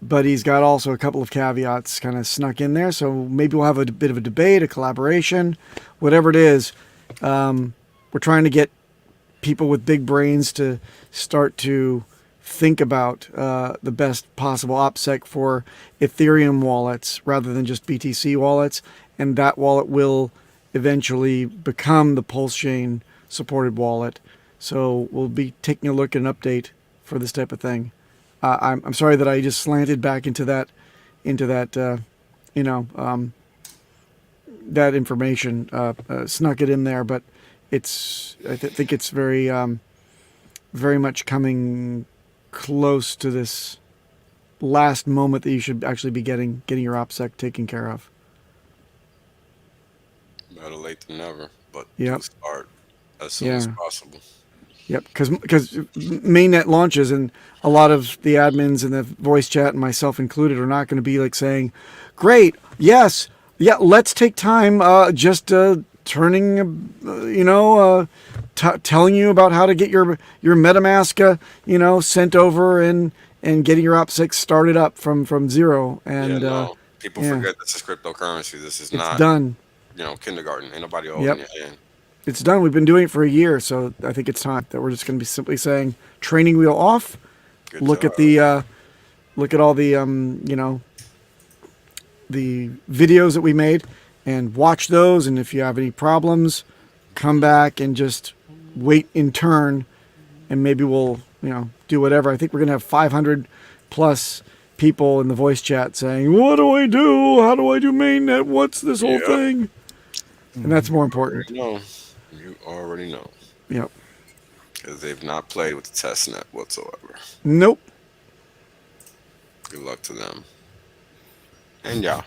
E: but he's got also a couple of caveats kind of snuck in there. So maybe we'll have a bit of a debate, a collaboration, whatever it is. We're trying to get people with big brains to start to think about the best possible OPSEC for Ethereum wallets rather than just BTC wallets. And that wallet will eventually become the Pulse Chain supported wallet. So we'll be taking a look at an update for this type of thing. I'm sorry that I just slanted back into that that information, snuck it in there, but I think it's very much coming close to this last moment that you should actually be getting your OPSEC taken care of.
C: Better late than never, but
E: Yep.
C: start as soon as possible.
E: Yep, because mainnet launches, and a lot of the admins and the voice chat, and myself included, are not going to be like saying, "Great, yes, yeah, let's take time, turning, telling you about how to get your MetaMask, sent over and getting your OPSEC started up from zero." And
C: people forget this is cryptocurrency. This is not
E: done.
C: Kindergarten. Ain't nobody holding your hand.
E: It's done. We've been doing it for a year, so I think it's time that we're just going to be simply saying training wheel off.
C: Good
E: look
C: job.
E: at the look at all the the videos that we made and watch those. And if you have any problems, come back and just wait in turn, and maybe we'll do whatever. I think we're going to have 500 plus people in the voice chat saying, "What do I do? How do I do mainnet? What's this whole thing?" And that's more important.
C: You already know.
E: Yep.
C: Because they've not played with the testnet whatsoever.
E: Nope.
C: Good luck to them. And y'all.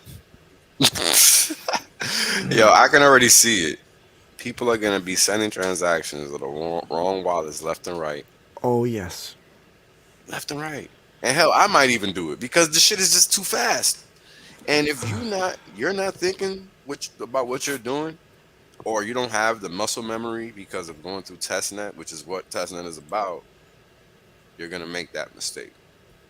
C: Yo, I can already see it. People are going to be sending transactions to the wrong wallets left and right.
E: Oh, yes.
C: Left and right. And hell, I might even do it because the shit is just too fast. And if you're not thinking about what you're doing, or you don't have the muscle memory because of going through testnet, which is what testnet is about, you're going to make that mistake.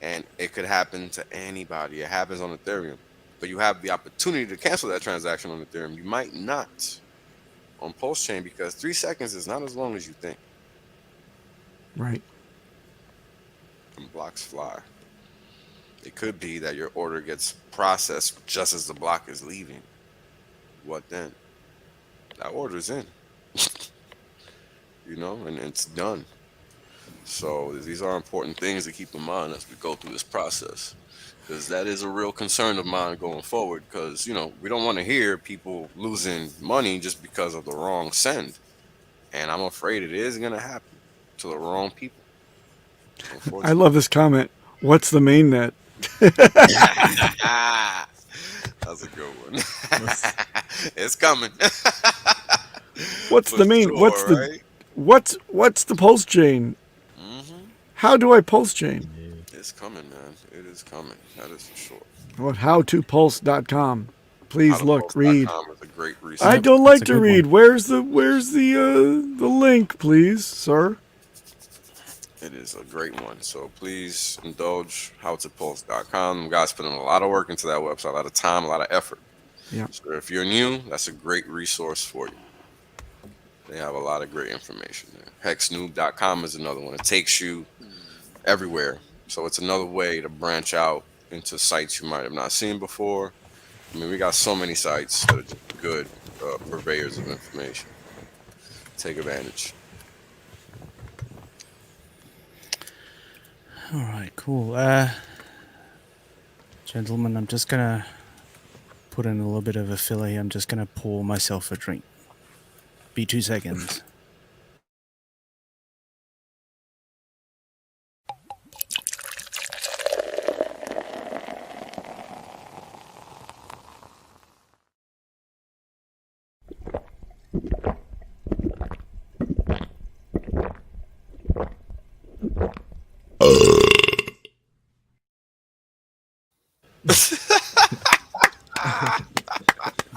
C: And it could happen to anybody. It happens on Ethereum. But you have the opportunity to cancel that transaction on Ethereum. You might not on Pulse Chain because 3 seconds is not as long as you think.
E: Right.
C: And blocks fly. It could be that your order gets processed just as the block is leaving. What then? That order's in. And it's done. So these are important things to keep in mind as we go through this process. Because that is a real concern of mine going forward. Because, we don't want to hear people losing money just because of the wrong send. And I'm afraid it is going to happen to the wrong people.
E: I love this comment. What's the mainnet?
C: That's a good one. It's coming.
E: What's the main?
C: Sure,
E: what's the
C: right?
E: what's the pulse chain? How do I pulse chain?
C: It's coming, man. It is coming. That is for sure.
E: What? howtopulse.com. Please look, read.
C: Is a great resource.
E: I don't like to read. Where's the link, please, sir?
C: It is a great one. So please indulge howtopulse.com. Guys put in a lot of work into that website, a lot of time, a lot of effort.
E: Yeah.
C: So if you're new, that's a great resource for you. They have a lot of great information there. Hexnoob.com is another one. It takes you everywhere. So it's another way to branch out into sites you might have not seen before. I mean, we got so many sites that are just good purveyors of information. Take advantage.
F: All right, cool. Gentlemen, I'm just gonna put in a little bit of a filler here. I'm just going to pour myself a drink. Be 2 seconds.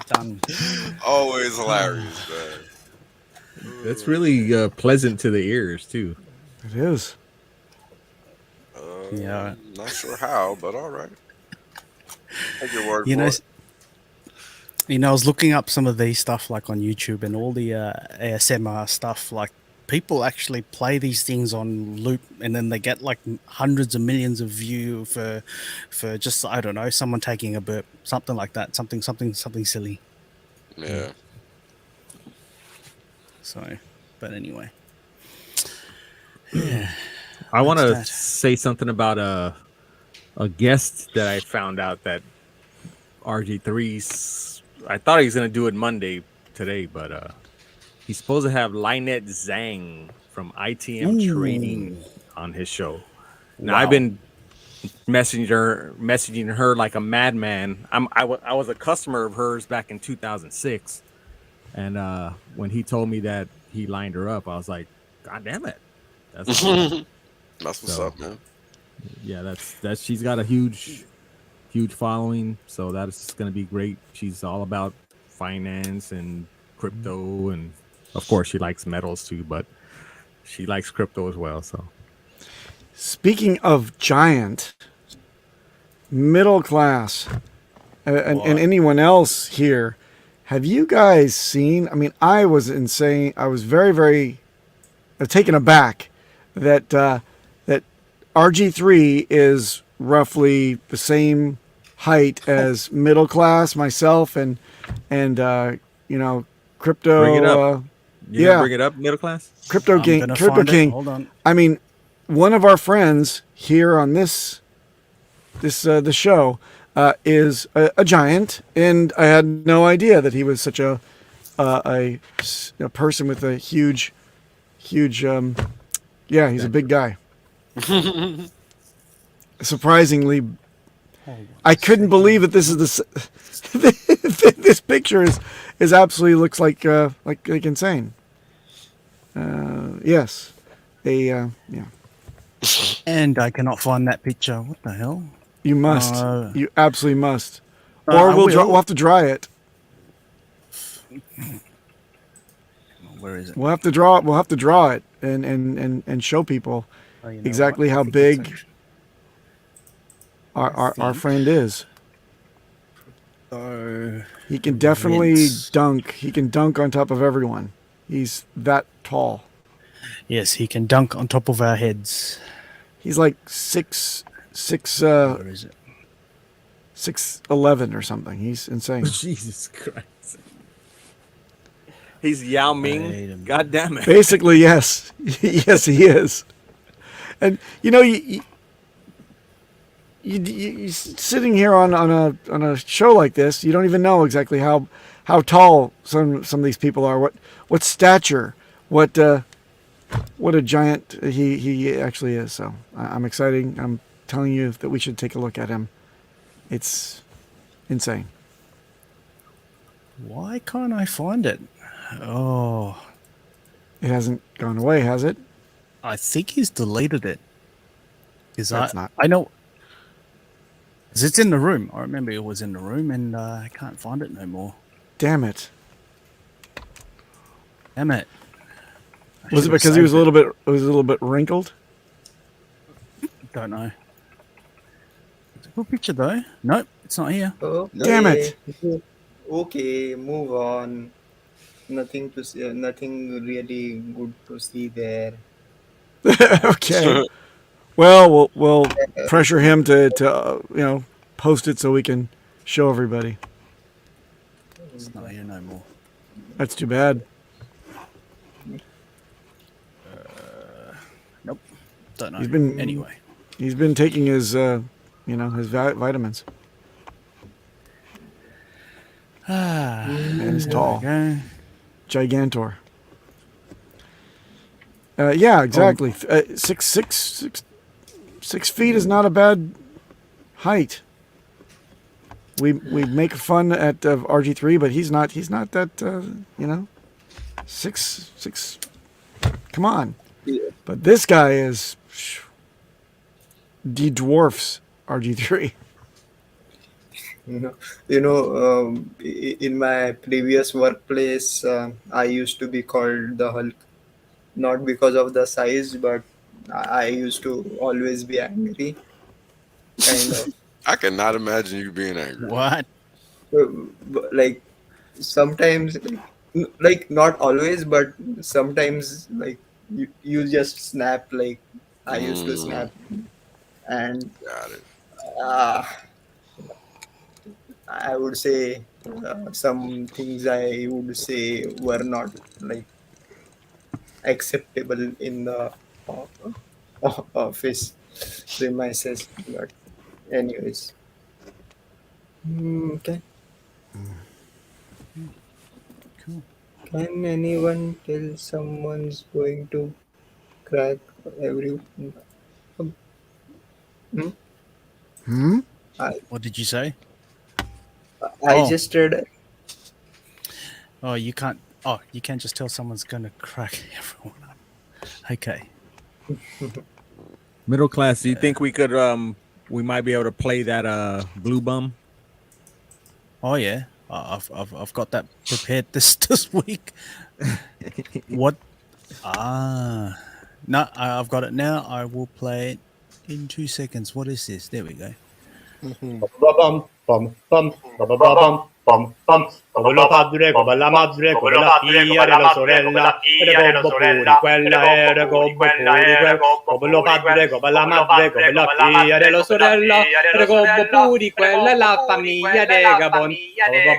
F: Done.
C: Always hilarious, man.
D: That's really pleasant to the ears too.
E: It is.
F: Yeah.
C: Not sure how, but all right. Take your word
F: You
C: for
F: know,
C: it.
F: I was looking up some of these stuff like on YouTube and all the ASMR stuff. Like people actually play these things on loop, and then they get like hundreds of millions of view for just, I don't know, someone taking a burp, something like that, something silly.
C: Yeah.
F: So, but anyway, yeah.
D: I want to
F: That's that.
D: say something about a guest that I found out that RG3's. I thought he was gonna do it Monday today, but he's supposed to have Lynette Zhang from ITM Trading on his show. Now I've been messaging her like a madman. I was a customer of hers back in 2006, and when he told me that he lined her up, I was like, God damn it, that's awesome.
C: That's what's
D: So,
C: up, man.
D: Yeah, that's she's got a huge following, so that's gonna be great. She's all about finance and crypto, and of course she likes metals too, but she likes crypto as well. So
E: Speaking of giant, middle class, and anyone else here, have you guys seen? I mean, I was insane. I was very, very taken aback that that RG3 is roughly the same height as middle class, myself, and you know, crypto.
D: bring it up.
E: Yeah,
D: Bring it up, middle class.
E: Crypto King.
F: gonna
E: Crypto
F: find it.
E: King.
F: Hold on.
E: I mean, one of our friends here on the show is a giant, and I had no idea that he was such a person with a huge. Yeah, he's a big guy. Surprisingly, I couldn't believe that this is this picture is absolutely looks like insane. Yes, yeah.
F: And I cannot find that picture. What the hell?
E: You must. You absolutely must. Or
F: I will.
E: we'll have to dry it.
F: Where is it?
E: We'll have to draw it. We'll have to draw it and show people
F: Oh, you know
E: exactly
F: what? I
E: how
F: think it's
E: big
F: actually-
E: our friend is.
F: So
E: He can definitely
F: Vince.
E: dunk. He can dunk on top of everyone. He's that tall.
F: yes, he can dunk on top of our heads.
E: He's like 6'11"
F: Where is it?
E: or something. He's insane.
D: Jesus Christ. He's Yao
F: Wait a
D: Ming.
F: minute.
D: God damn it.
E: Basically, yes. Yes, he is. And you know, you sitting here on a show like this, you don't even know exactly how tall some of these people are. What stature? What a giant he actually is. So I'm excited. I'm telling you that we should take a look at him. It's insane.
F: Why can't I find it? Oh,
E: It hasn't gone away, has it?
F: I think he's deleted it.
E: That's not.
F: I know. 'Cause it's in the room. I remember it was in the room, and I can't find it no more.
E: Damn it.
F: Damn it. I
E: Was it
F: should've
E: because he was
F: saved
E: a little bit wrinkled?
F: Don't know. It's a good picture though. Nope, it's not here.
G: Okay.
E: Damn it.
G: Okay, move on. Nothing to see. Nothing really good to see there.
E: Okay. Well, we'll pressure him to post it so we can show everybody.
F: It's not here no more.
E: That's too bad.
F: Nope. Don't know.
E: He's been-
F: Anyway.
E: He's been taking his vitamins. And he's
F: There
E: tall.
F: we go.
E: Gigantor. Yeah, exactly. 6 feet is not a bad height. We make fun at RG3, but he's not that six. Come on.
G: Yeah.
E: But this guy is dwarfs RG3.
G: In my previous workplace, I used to be called the Hulk, not because of the size, but I used to always be angry, kind of.
C: I cannot imagine you being angry.
F: What?
G: Like sometimes, like not always, but sometimes, like you just snap. Like I used to snap, and
C: Got it.
G: uh, I would say some things I would say were not like acceptable in the office premises. But anyways, okay.
F: Cool.
G: Can anyone tell someone's going to crack every? Hmm? I
F: What did you say?
G: I
F: Oh.
G: just read.
F: Oh, you can't. Oh, you can't just tell someone's gonna crack everyone up. Okay.
D: Middle class. Do you think we could we might be able to play that blue bum?
F: Oh yeah. I've got that prepared this week. What? No, I've got it now. I will play it in 2 seconds. What is this? There we go.
H: Bum bum bum bum bum bum bum. Come lo padre, come la madre, come la figlia della sorella, e gobbo puri, quella era gobbo puri, come lo padre, come la madre, come la figlia della sorella, e gobbo puri, quella è la famiglia de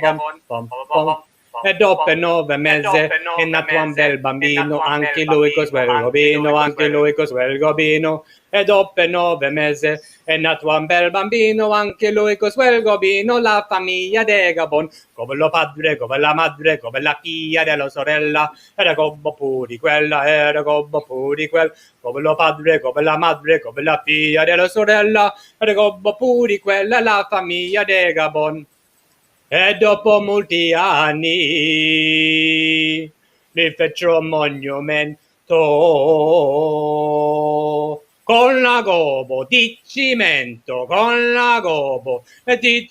H: Gabon. Bum bum. E dopo 9 mesi è nato un bel bambino, anche lui cos'è il gobino, anche lui cos'è il gobino. E dopo 9 mesi è nato un bel bambino, anche lui cos'è il gobino, la famiglia de Gabon. Come lo padre, come la madre, come la figlia della sorella, era gobbo puri quella, era gobbo puri quel. Come lo padre, come la madre, come la figlia della sorella, era gobbo puri quella, la famiglia de Gabon. E dopo molti anni mi fecero un monumento con la gobo di cimento, con la gobo di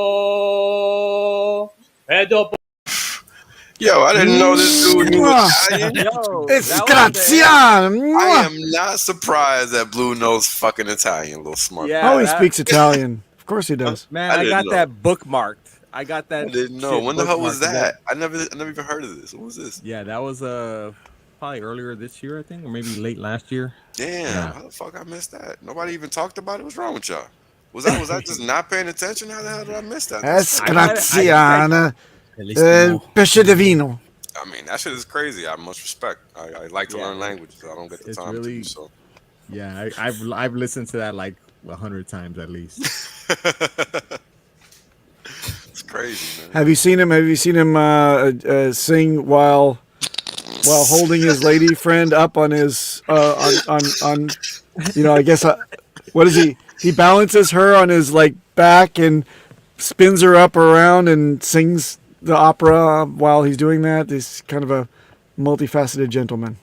H: cimento. E dopo
C: Yo, I didn't know this dude knew Italian.
D: Yo,
E: It's Graziano.
C: I am not surprised that Blue knows fucking Italian, little smart.
D: Yeah.
E: Oh, he
D: that-
E: speaks Italian. Of course he does.
D: Man,
C: I
D: I
C: didn't
D: got
C: know.
D: that bookmarked. I got that.
C: I didn't know.
D: shit
C: When the hell was
D: bookmarked.
C: that? I never even heard of this. What was this?
D: Yeah, that was probably earlier this year, I think, or maybe late last year.
C: Damn,
D: Yeah.
C: how the fuck I missed that? Nobody even talked about it. What's wrong with y'all? Was I just not paying attention? How the hell did I miss that?
E: Es
D: I-
E: Graziano.
F: at least more.
E: Pesce di vino.
C: I mean, that shit is crazy. I have much respect. I like to
D: Yeah,
C: learn languages. I don't get the
D: it's
C: time
D: really-
C: to. So
D: Yeah, I've listened to that like 100 times at least.
C: it's crazy, man.
E: Have you seen him? Have you seen him sing while holding his lady friend up on his on I guess what is he? He balances her on his like back and spins her up around and sings the opera while he's doing that. He's kind of a multifaceted gentleman.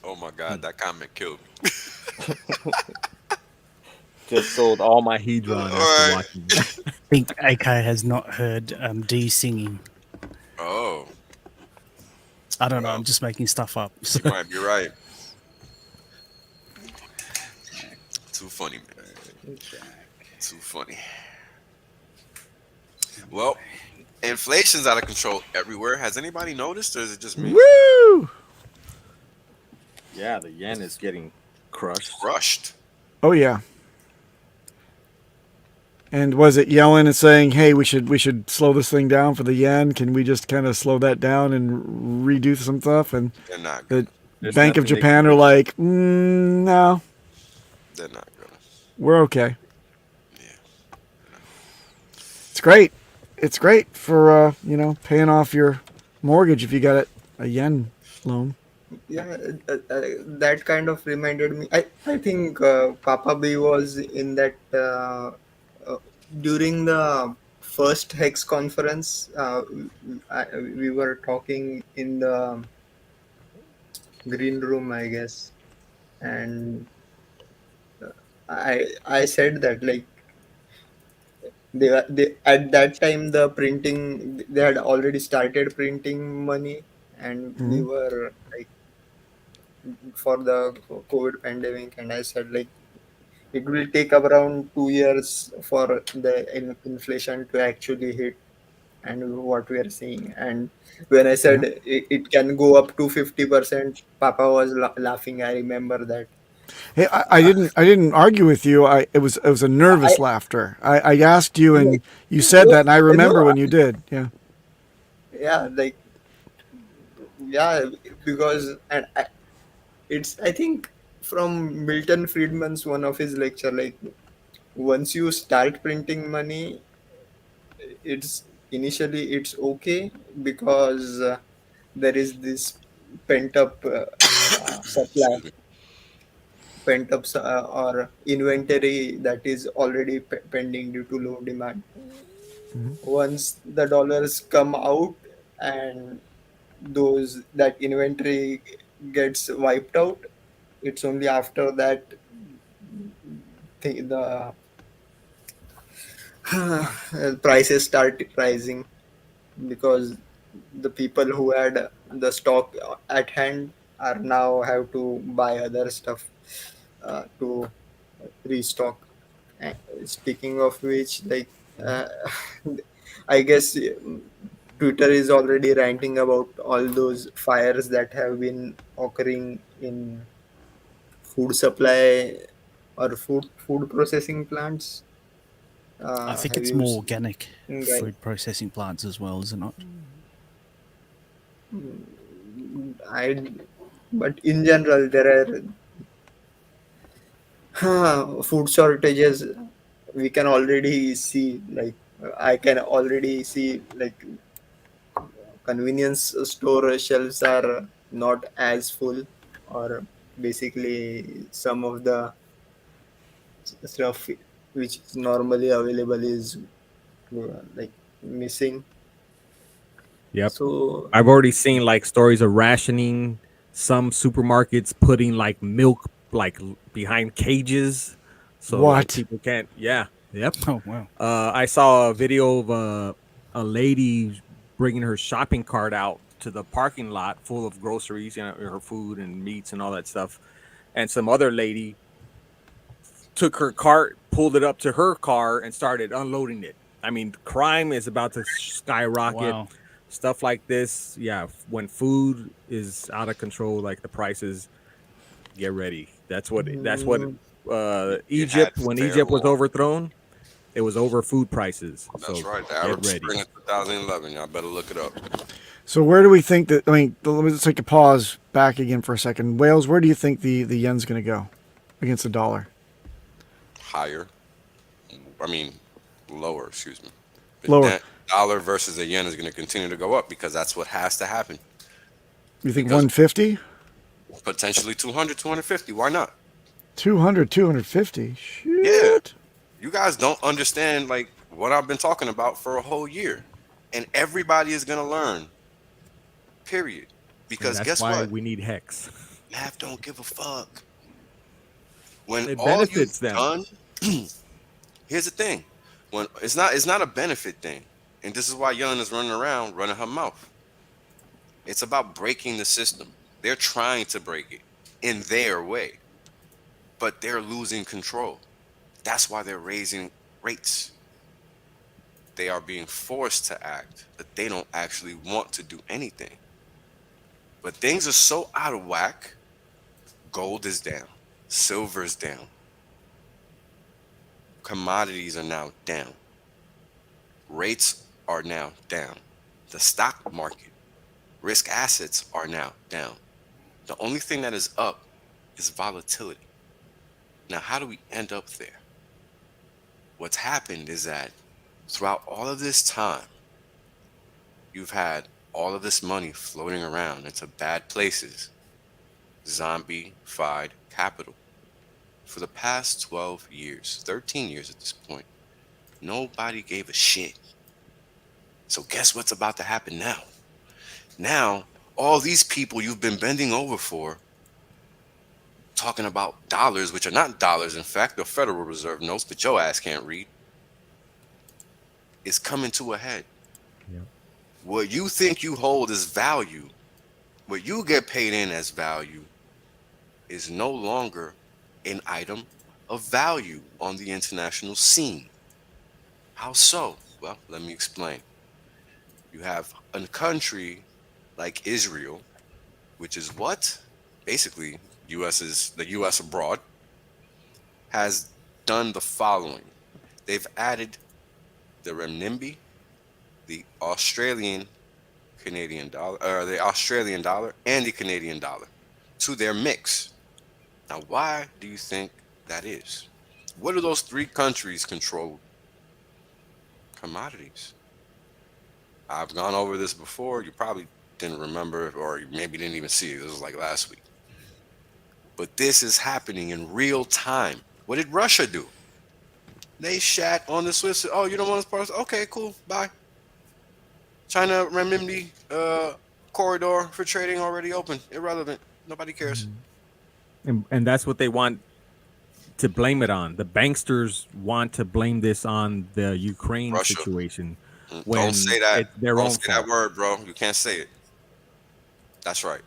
C: Oh my god, that comment killed me.
D: Just sold all my Hedron after
C: Alright.
D: watching that.
F: I think AK has not heard D singing.
C: Oh,
F: I don't know. I'm just making stuff up. So,
C: you might be right. Too funny, man. Too funny. Well, inflation's out of control everywhere. Has anybody noticed, or is it just me?
E: Woo!
D: Yeah, the yen is getting crushed.
C: Crushed.
E: Oh yeah. And was it yelling and saying, "Hey, we should slow this thing down for the yen? Can we just kind of slow that down and redo some stuff?" And
C: They're not.
E: the
D: There's
E: Bank of
D: nothing they
E: Japan
D: can
E: are
D: do.
E: like, "No,
C: They're not gonna.
E: we're okay."
C: Yeah.
E: It's great. it's great for paying off your mortgage if you got a yen loan.
G: Yeah, that kind of reminded me. I think Papa B was in that uh, during the first Hex conference. We were talking in the green room, I guess, and I said that like they at that time the printing they had already started printing money, and we
E: Mhm.
G: were like for the COVID pandemic, and I said like it will take around 2 years for the inflation to actually hit and what we are seeing. And when I said
E: Yeah.
G: it can go up to 50%, Papa was laughing. I remember that.
E: Hey, I didn't argue with you. It was a
G: I,
E: nervous laughter. I asked you and you said that, and I
G: no,
E: remember when you did. Yeah.
G: yeah, like yeah, because it's I think from Milton Friedman's one of his lecture, like once you start printing money, it's initially it's okay because there is this pent up supply,
C: Excuse me.
G: or inventory that is already pending due to low demand.
E: Mhm.
G: Once the dollars come out and those that inventory gets wiped out, it's only after that the prices start rising, because the people who had the stock at hand are now have to buy other stuff to restock. Uh, Speaking of which, like I guess Twitter is already ranting about all those fires that have been occurring in food supply or food processing plants.
F: I think
G: Have
F: it's
G: you
F: more
G: seen,
F: organic
G: guys?
F: food processing plants as well, is it not?
G: I but in general there are food shortages. We can already see like I can already see like convenience store shelves are not as full, or basically some of the stuff which is normally available is like missing.
D: Yep.
G: So
D: I've already seen like stories of rationing, some supermarkets putting like milk like behind cages so like
E: What?
D: people can't. Yeah. Yep.
F: Oh wow.
D: I saw a video of a lady bringing her shopping cart out to the parking lot full of groceries, her food and meats and all that stuff. And some other lady took her cart, pulled it up to her car, and started unloading it. I mean, crime is about to skyrocket.
F: Wow.
D: Stuff like this, yeah. When food is out of control, like the prices, get ready. That's what
G: mm,
C: It had
D: Egypt, when
C: fair
D: Egypt was
C: warning.
D: overthrown, it was over food prices.
C: That's
D: So
C: right. The
D: get
C: Arab
D: ready.
C: Spring of 2011. Y'all better look it up.
E: So where do we think that? I mean, let's take a pause back again for a second. Wales, where do you think the yen's going to go against the dollar?
C: Higher. I mean, lower. Excuse me. The
E: Lower.
C: dollar versus the yen is going to continue to go up because that's what has to happen.
E: You think
C: Because
E: 150?
C: potentially 200, 250. Why not?
E: 200, 250?
C: Yeah.
E: Shit.
C: You guys don't understand like what I've been talking about for a whole year. And everybody is going to learn. Period.
D: And
C: Because
D: that's
C: guess
D: why
C: what?
D: we need Hex.
C: Nav don't give a fuck. When
D: It
C: all you've
D: benefits them.
C: done, here's the thing. When it's not a benefit thing. And this is why Yellen is running around running her mouth. It's about breaking the system. They're trying to break it in their way, but they're losing control. That's why they're raising rates. They are being forced to act, but they don't actually want to do anything. But things are so out of whack. Gold is down, silver's down, commodities are now down, rates are now down, the stock market, risk assets are now down. The only thing that is up is volatility. Now, how do we end up there? What's happened is that throughout all of this time, you've had all of this money floating around into bad places, zombie-fied capital. For the past 12 years, 13 years at this point, nobody gave a shit. So guess what's about to happen now? Now, all these people you've been bending over for, talking about dollars, which are not dollars, in fact, the Federal Reserve notes, but your ass can't read, is coming to a head.
D: Yeah.
C: What you think you hold as value, what you get paid in as value, is no longer an item of value on the international scene. How so? Well, let me explain. You have a country like Israel, which is what? Basically, the US abroad, has done the following. They've added the renminbi, the Australian dollar, and the Canadian dollar to their mix. Now, why do you think that is? What do those three countries control? Commodities. I've gone over this before. You probably didn't remember, or maybe didn't even see it. This was like last week. But this is happening in real time. What did Russia do? They shat on the Swiss. Oh, you don't want us part? Okay, cool. Bye. China renminbi corridor for trading already open. Irrelevant. Nobody cares.
D: And that's what they want to blame it on. The banksters want to blame this on the Ukraine
C: Russia.
D: Situation.
C: Don't say that.
D: It's their
C: Don't
D: own
C: say
D: fault.
C: that word, bro. You can't say it. That's right.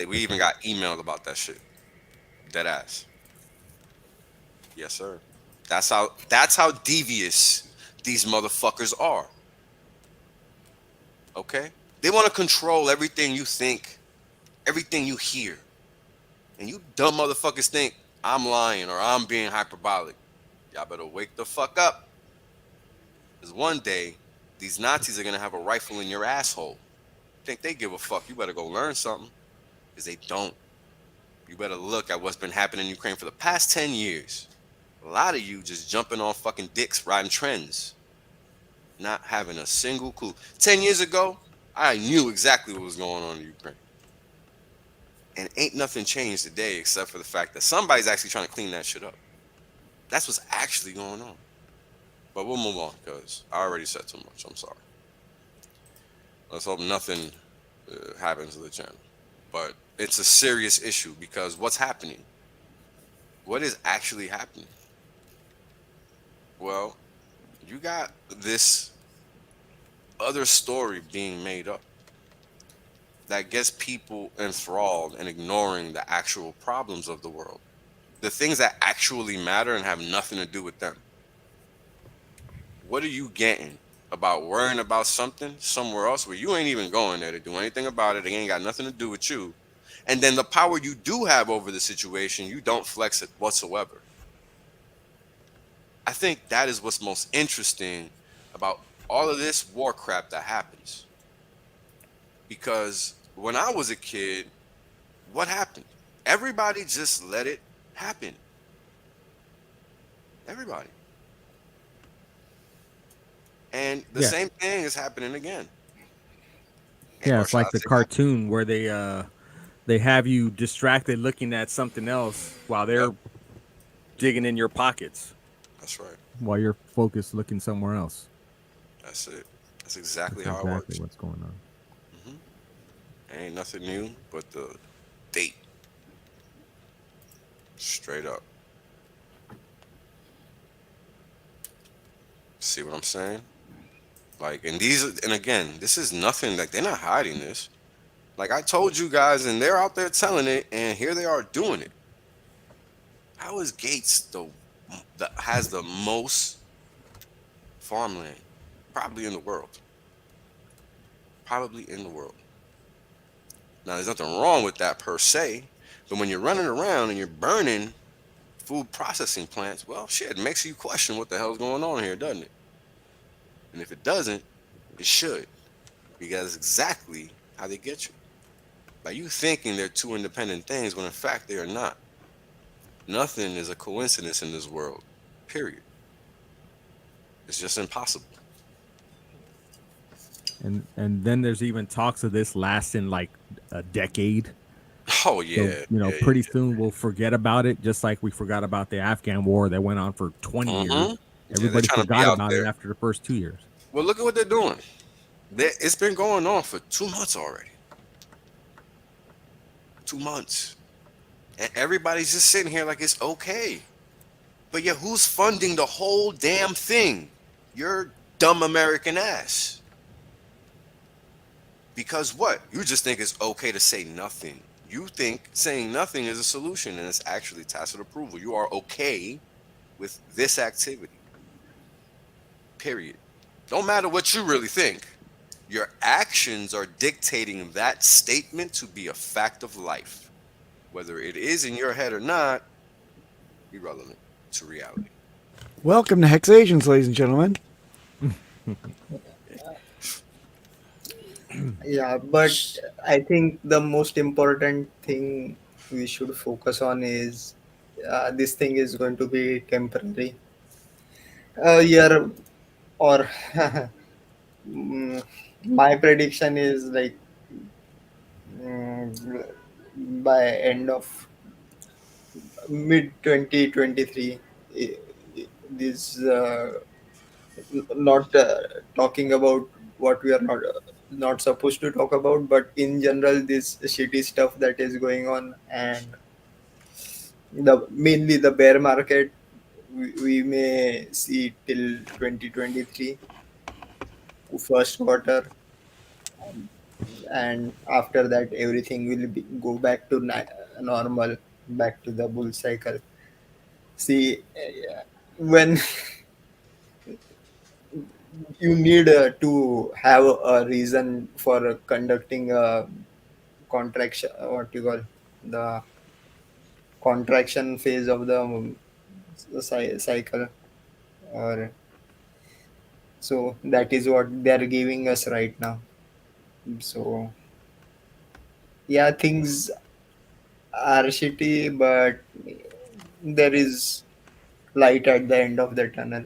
C: We even got emailed about that shit. Dead ass. Yes, sir. That's how devious these motherfuckers are. Okay? They want to control everything you think, everything you hear. And you dumb motherfuckers think I'm lying or I'm being hyperbolic. Y'all better wake the fuck up. Because one day, these Nazis are going to have a rifle in your asshole. Think they give a fuck? You better go learn something. Because they don't. You better look at what's been happening in Ukraine for the past 10 years. A lot of you just jumping on fucking dicks, riding trends. Not having a single clue. 10 years ago, I knew exactly what was going on in Ukraine. And ain't nothing changed today except for the fact that somebody's actually trying to clean that shit up. That's what's actually going on. But we'll move on because I already said too much. I'm sorry. Let's hope nothing happens to the channel. But it's a serious issue because what's happening? What is actually happening? Well, you got this other story being made up that gets people enthralled and ignoring the actual problems of the world. The things that actually matter and have nothing to do with them. What are you getting about worrying about something somewhere else where you ain't even going there to do anything about it? It ain't got nothing to do with you. And then the power you do have over the situation, you don't flex it whatsoever. I think that is what's most interesting about all of this war crap that happens. Because when I was a kid, what happened? Everybody just let it happen. Everybody. And the same thing is happening again.
D: Yeah, it's like the cartoon where they have you distracted looking at something else while they're digging in your pockets.
C: That's right.
D: While you're focused looking somewhere else.
C: That's it. That's exactly how it works.
D: Exactly what's going on.
C: Ain't nothing new but the date. Straight up. See what I'm saying? Like, and again, this is nothing, like, they're not hiding this. Like, I told you guys, and they're out there telling it, and here they are doing it. How is Gates has the most farmland? Probably in the world. Probably in the world. Now, there's nothing wrong with that per se, but when you're running around and you're burning food processing plants, well, shit, it makes you question what the hell's going on here, doesn't it? And if it doesn't, it should, because that's exactly how they get you. By you thinking they're two independent things when in fact they are not. Nothing is a coincidence in this world, period. It's just impossible.
D: And then there's even talks of this lasting like a decade.
C: Oh
D: So,
C: yeah.
D: pretty soon we'll forget about it, just like we forgot about the Afghan war that went on for 20 years.
C: they're
D: Everybody
C: trying to be
D: forgot
C: out
D: about
C: there.
D: it after the first 2 years.
C: Well, look at what they're doing. It's been going on for 2 months already. 2 months. And everybody's just sitting here like it's okay. But yeah, who's funding the whole damn thing? Your dumb American ass. Because what? You just think it's okay to say nothing. You think saying nothing is a solution, and it's actually tacit approval. You are okay with this activity. Period. Don't matter what you really think. Your actions are dictating that statement to be a fact of life. Whether it is in your head or not, irrelevant to reality.
E: Welcome to HexAsians, ladies and gentlemen.
G: Yeah, but I think the most important thing we should focus on is this thing is going to be temporary. A year or mm, my prediction is like by end of mid 2023, this not talking about what we are not supposed to talk about, but in general this shitty stuff that is going on, and mainly the bear market we may see till 2023 first quarter, and after that everything will go back to normal, back to the bull cycle. See, when you need to have a reason for conducting a contraction, what you call the contraction phase of the cycle, or so that is what they are giving us right now. So yeah, things are shitty, but there is light at the end of the tunnel.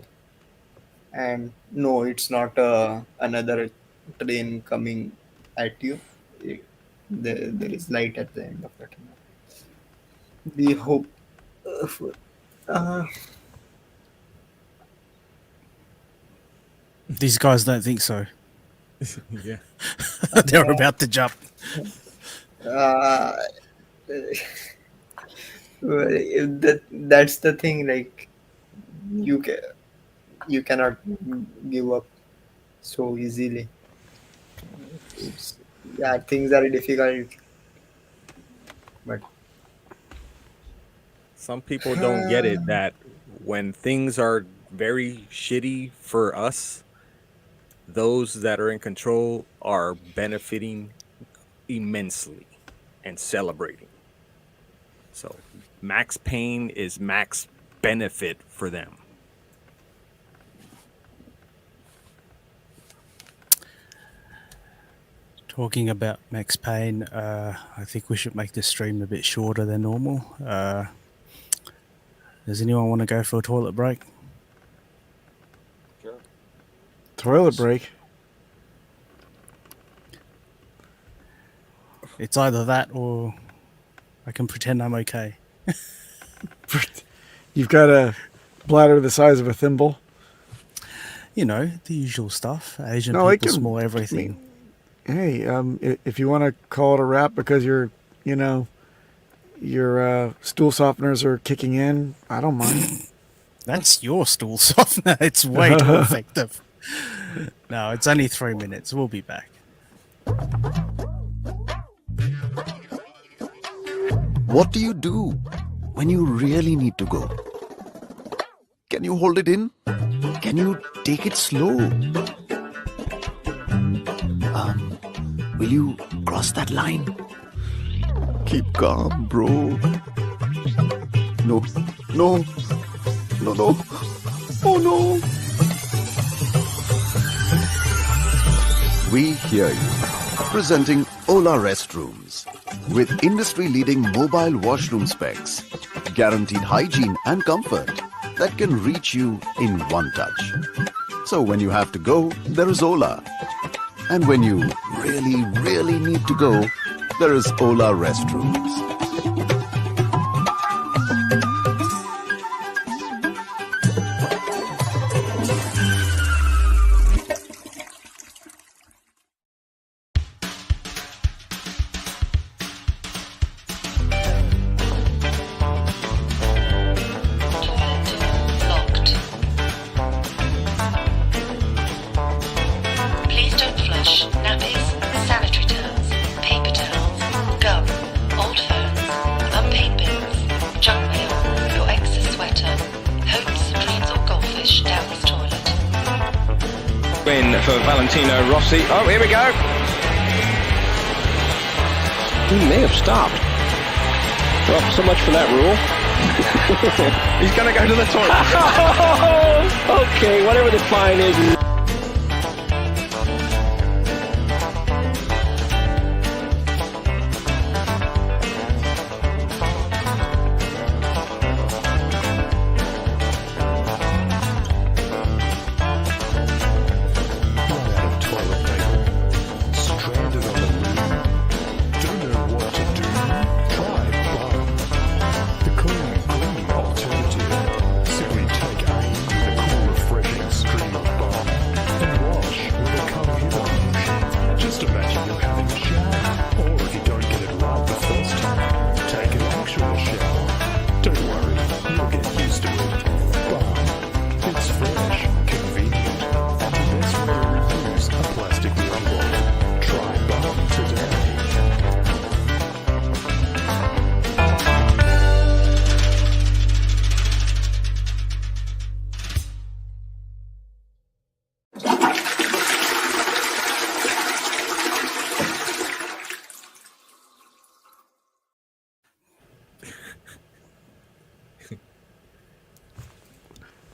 G: And no, it's not another train coming at you. There is light at the end of the tunnel. We hope. Uh,
F: These guys don't think so.
D: Yeah.
F: They're about to jump.
G: uh, that's the thing. Like you cannot give up so easily. Yeah, things are difficult, but
D: Some people don't get it that when things are very shitty for us, those that are in control are benefiting immensely and celebrating. So max pain is max benefit for them.
F: Talking about Max Payne, I think we should make the stream a bit shorter than normal. Does anyone want to go for a toilet break?
C: Sure.
E: Toilet break.
F: It's either that or I can pretend I'm okay.
E: You've got a bladder the size of a thimble.
F: You know, the usual stuff. Asian
E: No, I
F: people
E: can-
F: smell everything.
E: Hey, if you want to call it a wrap because your stool softeners are kicking in, I don't mind.
F: That's your stool softener. It's way more effective. No, it's only 3 minutes. We'll be back.
I: What do you do when you really need to go? Can you hold it in? Can you take it slow? Will you cross that line? Keep calm, bro. No. Oh no. We hear you. Presenting Ola Restrooms. With industry-leading mobile washroom specs, guaranteed hygiene and comfort that can reach you in one touch. So when you have to go, there is Ola. And when you really, really need to go, there is Ola Restrooms.
J: Locked. Please don't flush nappies, sanitary towels, paper towels, gum, old phones, unpaid bills, junk mail, your ex's sweater, hopes, dreams or goldfish down this toilet.
K: Win for Valentino Rossi. Oh, here we go. He may have stopped. Well, so much for that rule. He's going to go to the toilet. Okay, whatever the fine is.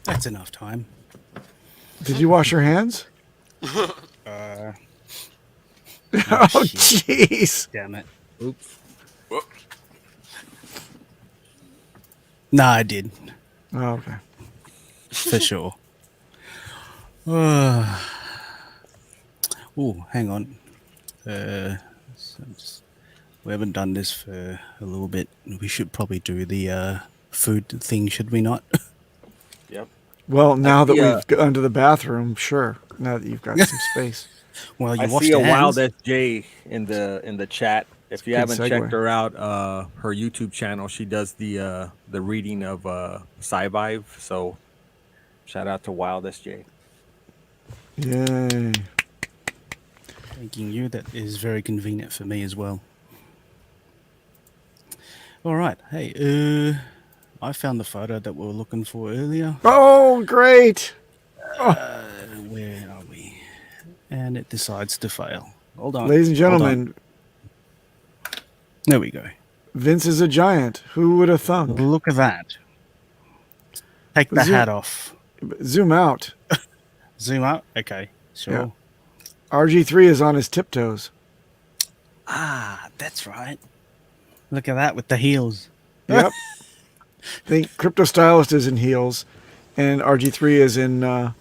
F: That's enough time.
E: Did you wash your hands?
F: Oh,
E: Oh,
F: shit.
E: jeez.
F: Damn it.
D: Oops.
C: Whoop.
F: No, I did.
E: Oh, okay.
F: For sure. Oh, hang on. We haven't done this for a little bit. We should probably do the food thing, should we not?
D: Yep.
E: Well, now that
D: Yeah.
E: we've gone to the bathroom, sure. Now that you've got some space.
F: Well, you
D: I
F: washed
D: see
F: your
D: a
F: hands.
D: wild SJ in the chat. If you
E: Good
D: haven't
E: segue.
D: checked her out, her YouTube channel, she does the reading of Sci-Vive. So shout out to Wild SJ.
E: Yay.
F: Thanking you. That is very convenient for me as well. All right. Hey, I found the photo that we were looking for earlier.
E: Oh, great.
F: Where are we? And it decides to fail. Hold on.
E: Ladies and
F: Hold on.
E: gentlemen,
F: There we go.
E: Vince is a giant. Who would have thunk?
F: Look at that. Take the
E: Zoom-
F: hat off.
E: Zoom out.
F: Zoom out. Okay. Sure.
E: Yeah. RG3 is on his tiptoes.
F: Ah, that's right. Look at that with the heels.
E: Yep. I think Crypto Stylist is in heels, and RG3 is in,
F: Man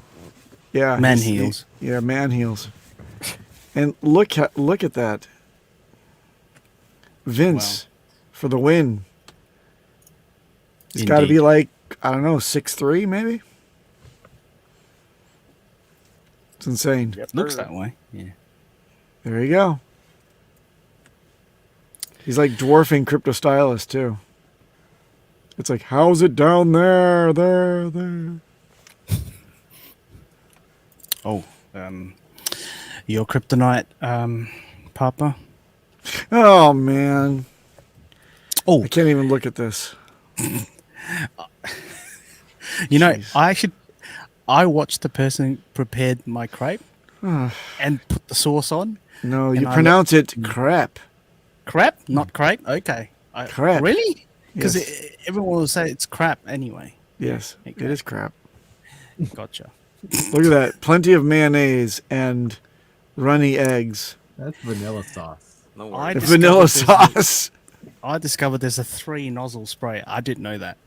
F: heels.
E: Yeah, man heels. And look at that. Vince for the win. It's got to
F: Indeed.
E: be like, I don't know, 6'3", maybe? It's insane.
F: Looks that way. Yeah.
E: There you go. He's like dwarfing Crypto Stylist, too. It's like, how's it down there, there?
F: Oh, your kryptonite, Papa.
E: Oh, man.
F: Oh,
E: I can't even look at this.
F: you know,
E: Jeez.
F: I watched the person prepared my crepe and put the sauce on.
E: No,
F: And
E: you
F: I
E: pronounce it crap.
F: Crap, not crepe. Okay.
E: Crap.
F: Really? Because
E: Yes.
F: everyone will say it's crap anyway.
E: Yes, it is crap.
F: Gotcha.
E: Look at that. Plenty of mayonnaise and runny eggs.
D: That's vanilla sauce. No
F: I
D: worries.
E: And vanilla
F: discovered there's
E: sauce.
F: I discovered there's a 3 nozzle spray. I didn't know that.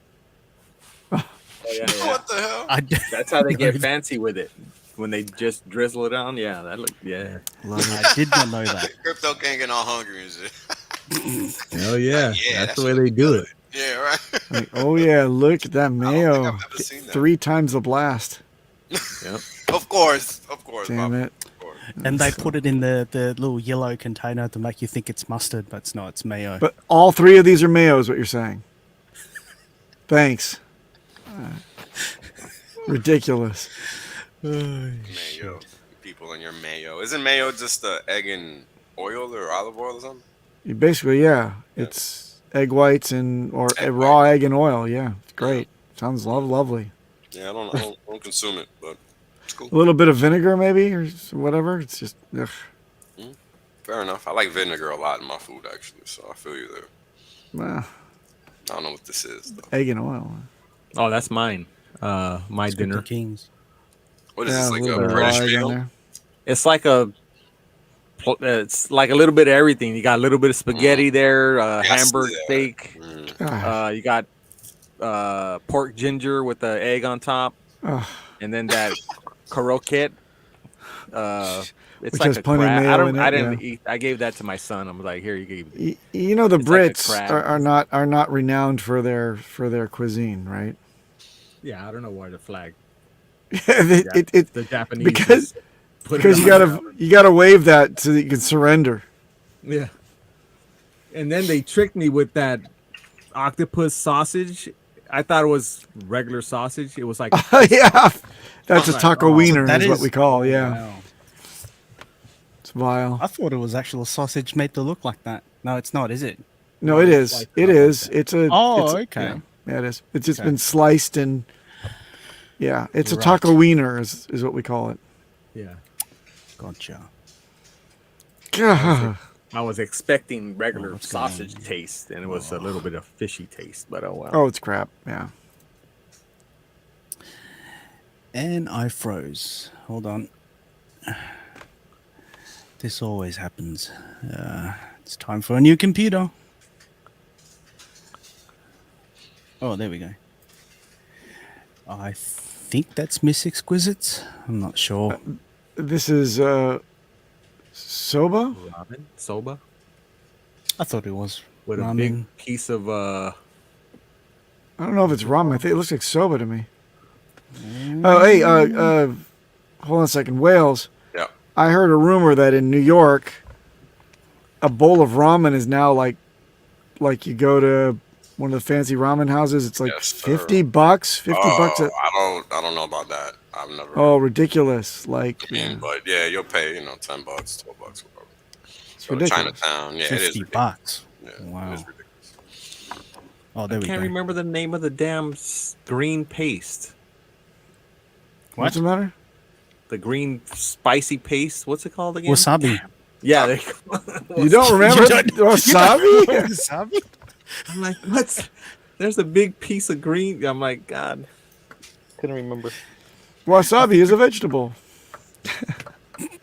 D: Oh, yeah, yeah.
C: What the hell?
F: I d-
D: That's how they get fancy with it. when they just drizzle it on. Yeah, that looked
F: I did not know that.
C: Crypto can't get all hungry and shit.
D: Hell yeah,
C: Yeah,
D: that's the way they do it.
C: Yeah, right.
E: Like, oh yeah, look at that
C: I don't
E: mayo.
C: think I've ever seen that.
E: 3 times the blast.
D: Yep.
C: Of course.
E: Damn
C: Bob.
E: it.
C: Of course.
F: And they put it in the little yellow container to make you think it's mustard, but it's not. It's mayo.
E: But all 3 of these are mayo is what you're saying. Thanks. Ridiculous.
C: Mayo. People in your mayo. Isn't mayo just egg and oil or olive oil or something?
E: Basically, yeah. It's egg whites or
C: Egg
E: raw egg and oil. Yeah, it's great. Sounds lovely.
C: Yeah, I don't consume it, but it's cool.
E: A little bit of vinegar, maybe, or whatever. It's just, ugh.
C: Fair enough. I like vinegar a lot in my food, actually, so I feel you there.
E: Well,
C: I don't know what this is, though.
E: egg and oil.
D: Oh, that's mine. My dinner.
F: Kings.
C: What is
E: Yeah,
C: this, like
E: little
C: a
E: bit of
C: British
E: raw egg in
C: meal?
E: there.
D: It's like a little bit of everything. You got a little bit of spaghetti there, hamburger steak. You got pork ginger with the egg on top, and then that croquette. It's
E: Which
D: like
E: has
D: a
E: plenty of
D: crab.
E: mayo in it,
D: I didn't
E: yeah.
D: eat. I gave that to my son. I'm like, here, you gave.
E: You know, the
D: It's like a
E: Brits
D: crab.
E: are not renowned for their cuisine, right?
D: Yeah, I don't know why the flag.
E: It's
D: the Japanese
E: because
D: put it
E: you gotta wave that so that you can surrender.
D: Yeah. And then they tricked me with that octopus sausage. I thought it was regular sausage. It was like
E: Yeah, that's a taco wiener.
F: that
E: Is what
F: is-
E: we call. Yeah,
F: Wow.
E: it's vile.
F: I thought it was actual sausage made to look like that. No, it's not, is it?
E: No, it is. It is. It's a.
F: Oh,
E: it's
F: okay.
E: Yeah, it is. It's just
F: Okay.
E: been sliced and. Yeah, it's a
F: Right.
E: taco wiener is what we call it.
D: Yeah.
F: Gotcha.
E: Gah.
D: I was expecting regular
F: what's going on?
D: sausage taste, and it was a little bit of fishy taste. But oh well.
E: Oh, it's crap. Yeah.
F: And I froze. Hold on. This always happens. It's time for a new computer. Oh, there we go. I think that's Miss Exquisites. I'm not sure.
E: This is soba.
D: Ramen, soba
F: I thought it was
D: with a
F: ramen.
D: big piece of
E: I don't know if it's ramen. I think it looks like soba to me. Oh, hey, hold on a second. Wales.
C: Yeah.
E: I heard a rumor that in New York, a bowl of ramen is now like you go to one of the fancy ramen houses. It's like
C: Yes, sir.
E: $50. $50.
C: I don't know about that. I've never.
E: Oh, ridiculous! Like,
C: I mean, but yeah, you'll pay $10, $12, whatever.
E: it's
C: Go to
E: ridiculous.
C: Chinatown. Yeah, it is
F: $50.
C: ridiculous. Yeah,
F: Wow.
C: it is ridiculous.
F: Oh, there
D: I
F: we
D: can't
F: go.
D: remember the name of the damn green paste.
E: What's the matter?
D: The green spicy paste. What's it called again?
F: Wasabi.
D: Yeah.
E: You don't remember wasabi?
F: Wasabi?
D: I'm like, what's? There's a big piece of green. I'm like, God, couldn't remember.
E: Wasabi is a vegetable.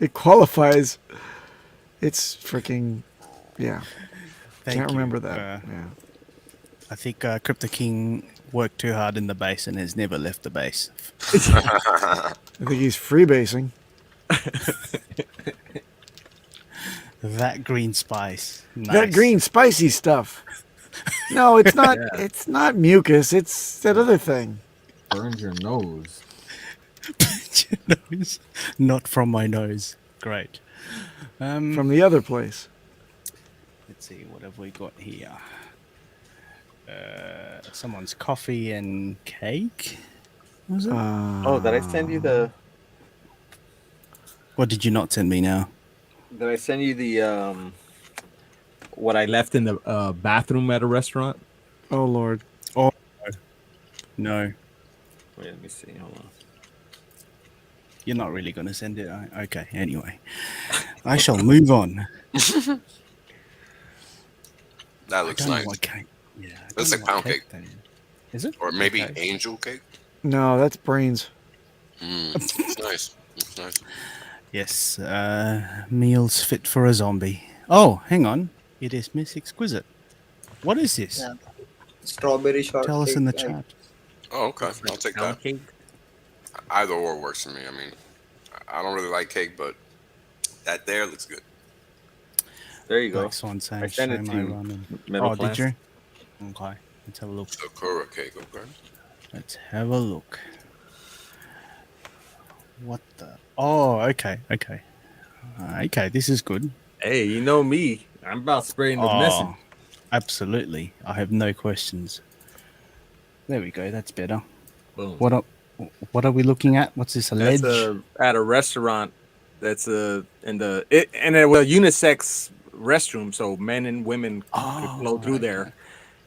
E: It qualifies. It's freaking, yeah.
F: Thank
E: Can't
F: you.
E: remember that. Yeah.
F: I think Crypto King worked too hard in the base and has never left the base.
E: I think he's freebasing.
F: That green spice. Nice.
E: That green spicy stuff. No, it's not.
D: Yeah.
E: It's not mucus. It's that other thing.
D: Burns your nose.
F: Nose. Not from my nose. Great.
E: From the other place.
F: Let's see, what have we got here? Someone's coffee and cake. Was it?
D: Oh, did I send you the?
F: What did you not send me now?
D: Did I send you the what I left in the bathroom at a restaurant?
E: Oh Lord.
F: Oh no,
D: Wait, let me see. Hold on.
F: you're not really going to send it. Okay, anyway, I shall move on.
C: That
F: I
C: looks
F: don't know
C: nice.
F: what cake. Yeah, I
C: Looks
F: don't
C: like
F: know
C: pound
F: what
C: cake.
F: that is it?
C: Or maybe
F: Okay.
C: angel cake.
E: No, that's brains.
C: It's nice. It's nice.
F: Yes, meals fit for a zombie. Oh, hang on. It is Miss Exquisite. What is this?
G: Yeah. Strawberry shortcake.
F: Tell us in the
G: I-
F: chat.
C: Oh, okay. I'll take
D: Pound
C: that.
D: cake.
C: Either or works for me. I mean, I don't really like cake, but that there looks good.
D: There you go.
F: Black Swan saying,
D: I sent
F: show
D: it to
F: my
D: you.
F: ramen.
D: Middle
F: Oh,
D: class.
F: did you? Okay, let's have a look.
C: Sakura cake, okay.
F: Let's have a look. What the? Oh, okay. Okay, this is good.
D: Hey, you know me. I'm about spreading the message.
F: Absolutely. I have no questions. There we go. That's better.
D: Boom.
F: What are we looking at? What's this? A ledge?
D: That's at a restaurant. That's in it was a unisex restroom, so men and women could flow through there.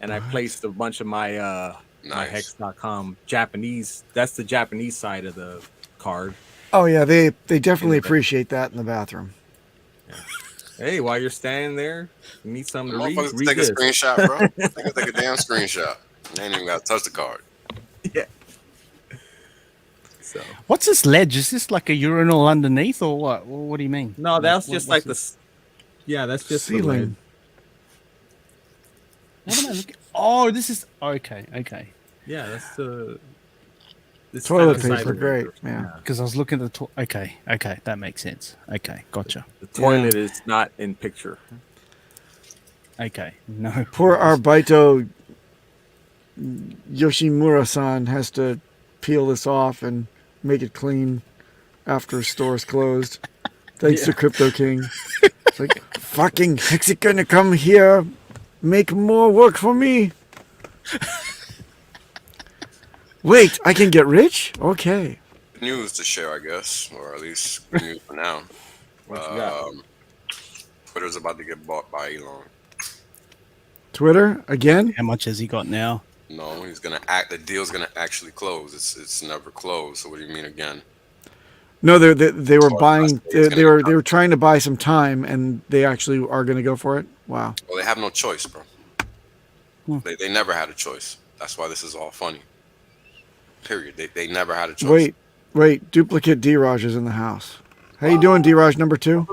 D: And I placed a bunch of my my Hex.com Japanese. That's the Japanese side of the card.
E: Oh yeah, they definitely appreciate that in the bathroom.
D: Hey, while you're standing there, you need something to read.
C: Motherfuckers
D: Read
C: take
D: this.
C: a screenshot, bro. They can take a damn screenshot. They ain't even got to touch the card.
D: Yeah. So
F: What's this ledge? Is this like a urinal underneath, or what? What do you mean?
D: no, that's just like
F: what's
D: the. Yeah, that's just
E: Ceiling.
F: What am I looking? Oh, this is okay.
D: Yeah, that's the. This
E: Toilet
D: kind of
E: paper,
D: side
E: great.
D: of it.
E: Yeah.
F: Because I was looking at the okay, that makes sense. Okay, gotcha.
D: The toilet is not in picture.
F: Okay, no.
E: Poor Arbaito Yoshimura-san has to peel this off and make it clean after store's closed. Thanks to Crypto King. It's like, fucking Hexit gonna come here, make more work for me. Wait, I can get rich? Okay.
C: News to share, I guess, or at least good news for now.
D: What you got?
C: Twitter's about to get bought by Elon.
E: Twitter again?
F: How much has he got now?
C: No, he's gonna the deal's gonna actually close. It's never closed. So what do you mean again?
E: No, they were buying. They were trying to buy some time, and they actually are going to go for it. Wow.
C: Well, they have no choice, bro. They never had a choice. That's why this is all funny. Period. They never had a choice.
E: Wait. Duplicate D-Raj is in the house. How you doing, D-Raj number 2?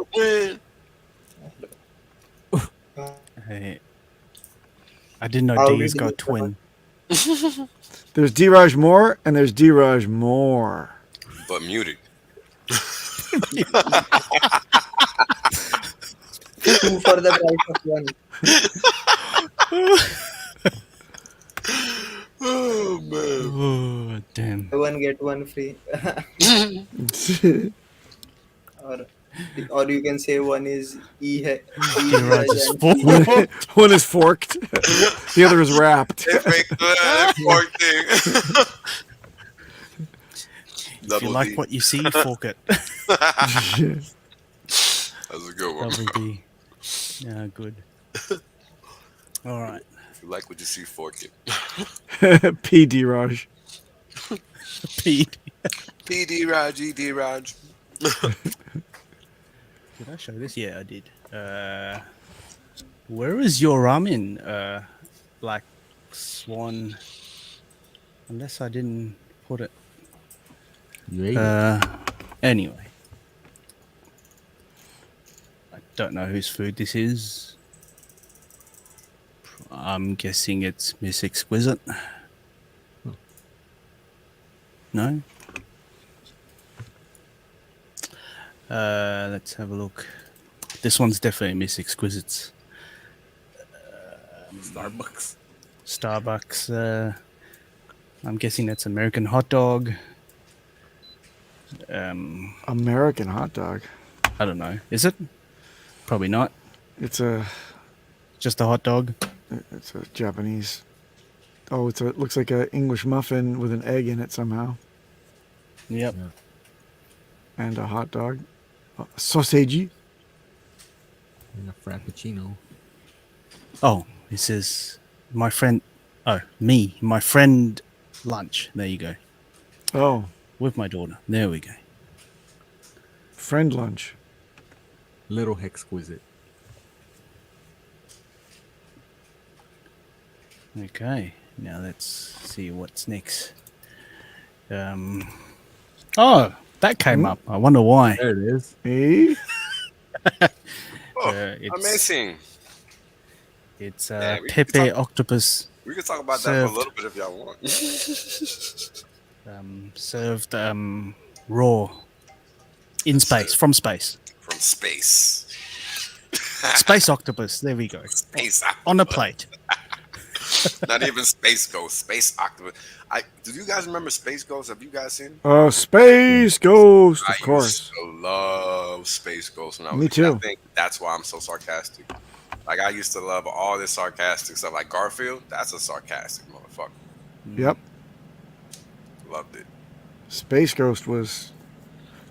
F: Hey, I didn't know D's got a twin.
E: There's D-Raj more, and there's D-Raj more.
C: But muted.
G: 2 for the price of 1.
C: Oh man.
F: Oh damn.
G: One get one free. Or you can say one is
E: One is forked. The other is wrapped.
F: If you like what you see, fork it.
C: That's a good one.
F: WD. Yeah, good. All right.
C: If you like what you see, fork it.
E: PD Raj.
C: PD Raj, ED Raj.
F: Did I show this? Yeah, I did. Where is your ramen, Black Swan? Unless I didn't put it.
D: You ate it.
F: Anyway. I don't know whose food this is. I'm guessing it's Miss Exquisite. No? Let's have a look. This one's definitely Miss Exquisite's. Starbucks. I'm guessing that's American hot dog.
E: American hot dog.
F: I don't know. Is it? Probably not.
E: It's
F: just a hot dog.
E: It's a Japanese. Oh, it looks like an English muffin with an egg in it somehow.
F: Yep.
D: Yeah.
E: And a hot dog. Sausage.
D: And a frappuccino.
F: Oh, it says my friend. Oh, me. My friend lunch. There you go.
E: Oh.
F: With my daughter. There we go.
E: Friend lunch.
D: Little exquisite.
F: Okay. Now let's see what's next. Oh, that came up. I wonder why.
D: There it is.
E: Hey.
C: Amazing.
F: It's
C: Yeah,
F: Pepe Octopus.
C: We can talk about that for a little bit if y'all want.
F: Served raw. In space, from space.
C: From space.
F: Space octopus. There we go.
C: Space
F: on a
C: octopus.
F: plate.
C: Not even Space Ghost. Space octopus. Do you guys remember Space Ghost? Have you guys seen it?
E: Oh, Space Ghost, of
C: I
E: course.
C: used to love Space Ghost when I was
E: Me
C: a kid. I
E: too.
C: think that's why I'm so sarcastic. Like, I used to love all this sarcastic stuff. Like Garfield, that's a sarcastic motherfucker.
E: Yep.
C: Loved it.
E: Space Ghost was...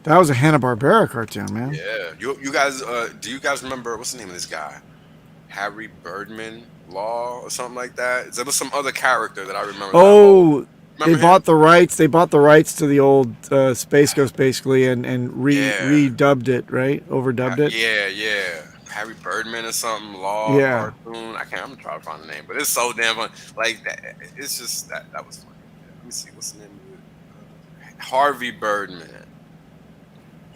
E: That was a Hanna-Barbera cartoon, man.
C: Yeah. You guys, do you guys remember, what's the name of this guy? Harry Birdman Law or something like that? There was some other character that I remember.
E: Oh, they
C: Remember
E: bought the rights. They bought the rights to the old Space Ghost, basically, and redubbed it, right? Overdubbed it.
C: Yeah. Harry Birdman or something. Law
E: Yeah.
C: cartoon. I'm gonna try to find the name, but it's so damn fun. Like that. It's just that was funny. Let me see. What's the name of it? Harvey Birdman.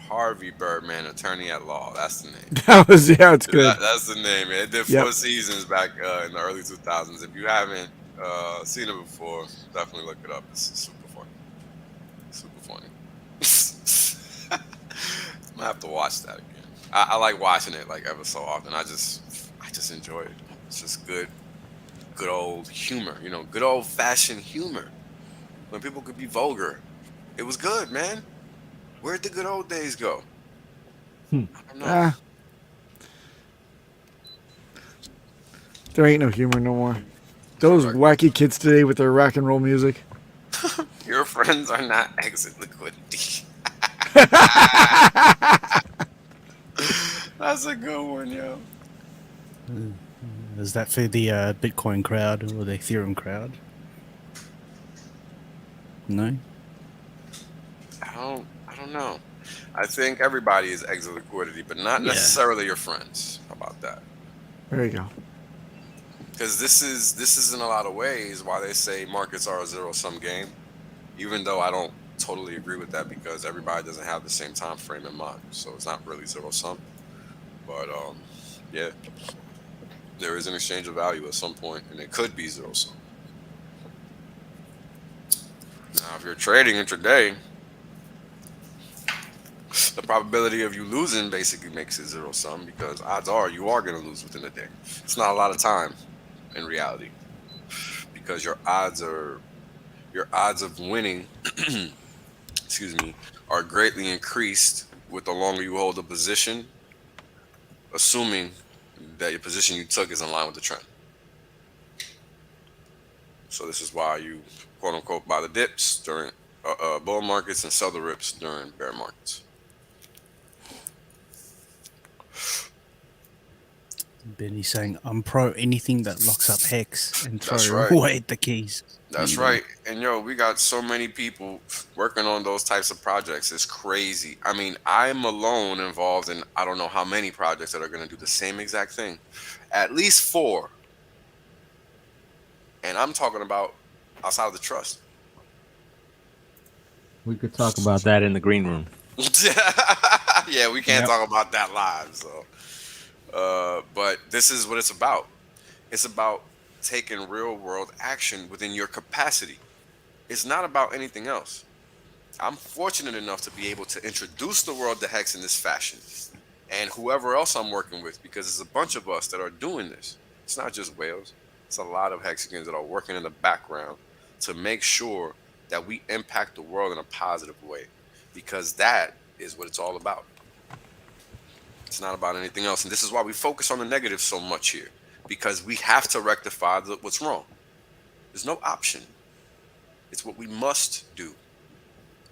C: Harvey Birdman, attorney at law. That's the name.
E: That was, yeah, it's good.
C: That's the name, man. It did 4 seasons back in the early 2000s. If you haven't seen it before, definitely look it up. It's super funny. Super funny. I'm gonna have to watch that again. I like watching it like ever so often. I just enjoy it. It's just good old humor. You know, good old fashioned humor. When people could be vulgar, it was good, man. Where'd the good old days go? I don't know.
E: There ain't no humor no more. Those wacky kids today with their rock and roll music.
C: Your friends are not exit liquidity. That's a good one, yo.
F: Is that for the Bitcoin crowd or the Ethereum crowd? No?
C: I don't know. I think everybody is exit liquidity, but not necessarily your friends. How about that?
E: There you go.
C: Because this is in a lot of ways why they say markets are a zero-sum game, even though I don't totally agree with that because everybody doesn't have the same time frame in mind. So it's not really zero-sum. But yeah, there is an exchange of value at some point, and it could be zero-sum. Now, if you're trading intraday, the probability of you losing basically makes it zero-sum because odds are you are going to lose within a day. It's not a lot of time in reality because your odds of winning excuse me, are greatly increased with the longer you hold a position, assuming that your position you took is in line with the trend. So this is why you quote unquote buy the dips during bull markets and sell the rips during bear markets.
F: Benny's saying, I'm pro anything that locks up Hex and
C: That's
F: throw
C: right.
F: away the keys.
C: That's right. And yo, we got so many people working on those types of projects. It's crazy. I mean, I'm alone involved in I don't know how many projects that are going to do the same exact thing. At least 4. And I'm talking about outside of the trust.
D: We could talk about that in the green room.
C: Yeah, we can't talk about that live. So, but this is what it's about. It's about taking real world action within your capacity. It's not about anything else. I'm fortunate enough to be able to introduce the world to Hex in this fashion, and whoever else I'm working with, because there's a bunch of us that are doing this. It's not just whales. It's a lot of HexAsians that are working in the background to make sure that we impact the world in a positive way, because that is what it's all about. It's not about anything else. And this is why we focus on the negative so much here, because we have to rectify what's wrong. There's no option. It's what we must do.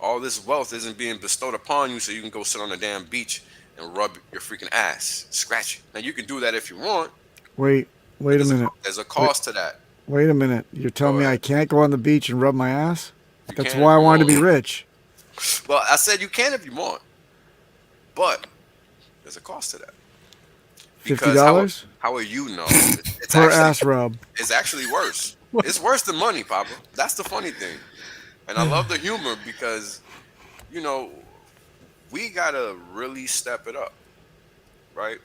C: All this wealth isn't being bestowed upon you so you can go sit on the damn beach and rub your freaking ass, scratch it. Now, you can do that if you want.
E: Wait a minute.
C: There's a cost to that.
E: Wait a minute. You're telling me I can't go on the beach and rub my ass? That's
C: can
E: why I
C: if you
E: wanted to
C: want.
E: be rich.
C: Well, I said you can if you want, but there's a cost to that. Because
E: $50
C: how will you know? It's
E: per
C: actually,
E: ass rub.
C: It's actually worse. It's worse than money, Papa. That's the funny thing. And I love the humor because, you know, we got to really step it up, right?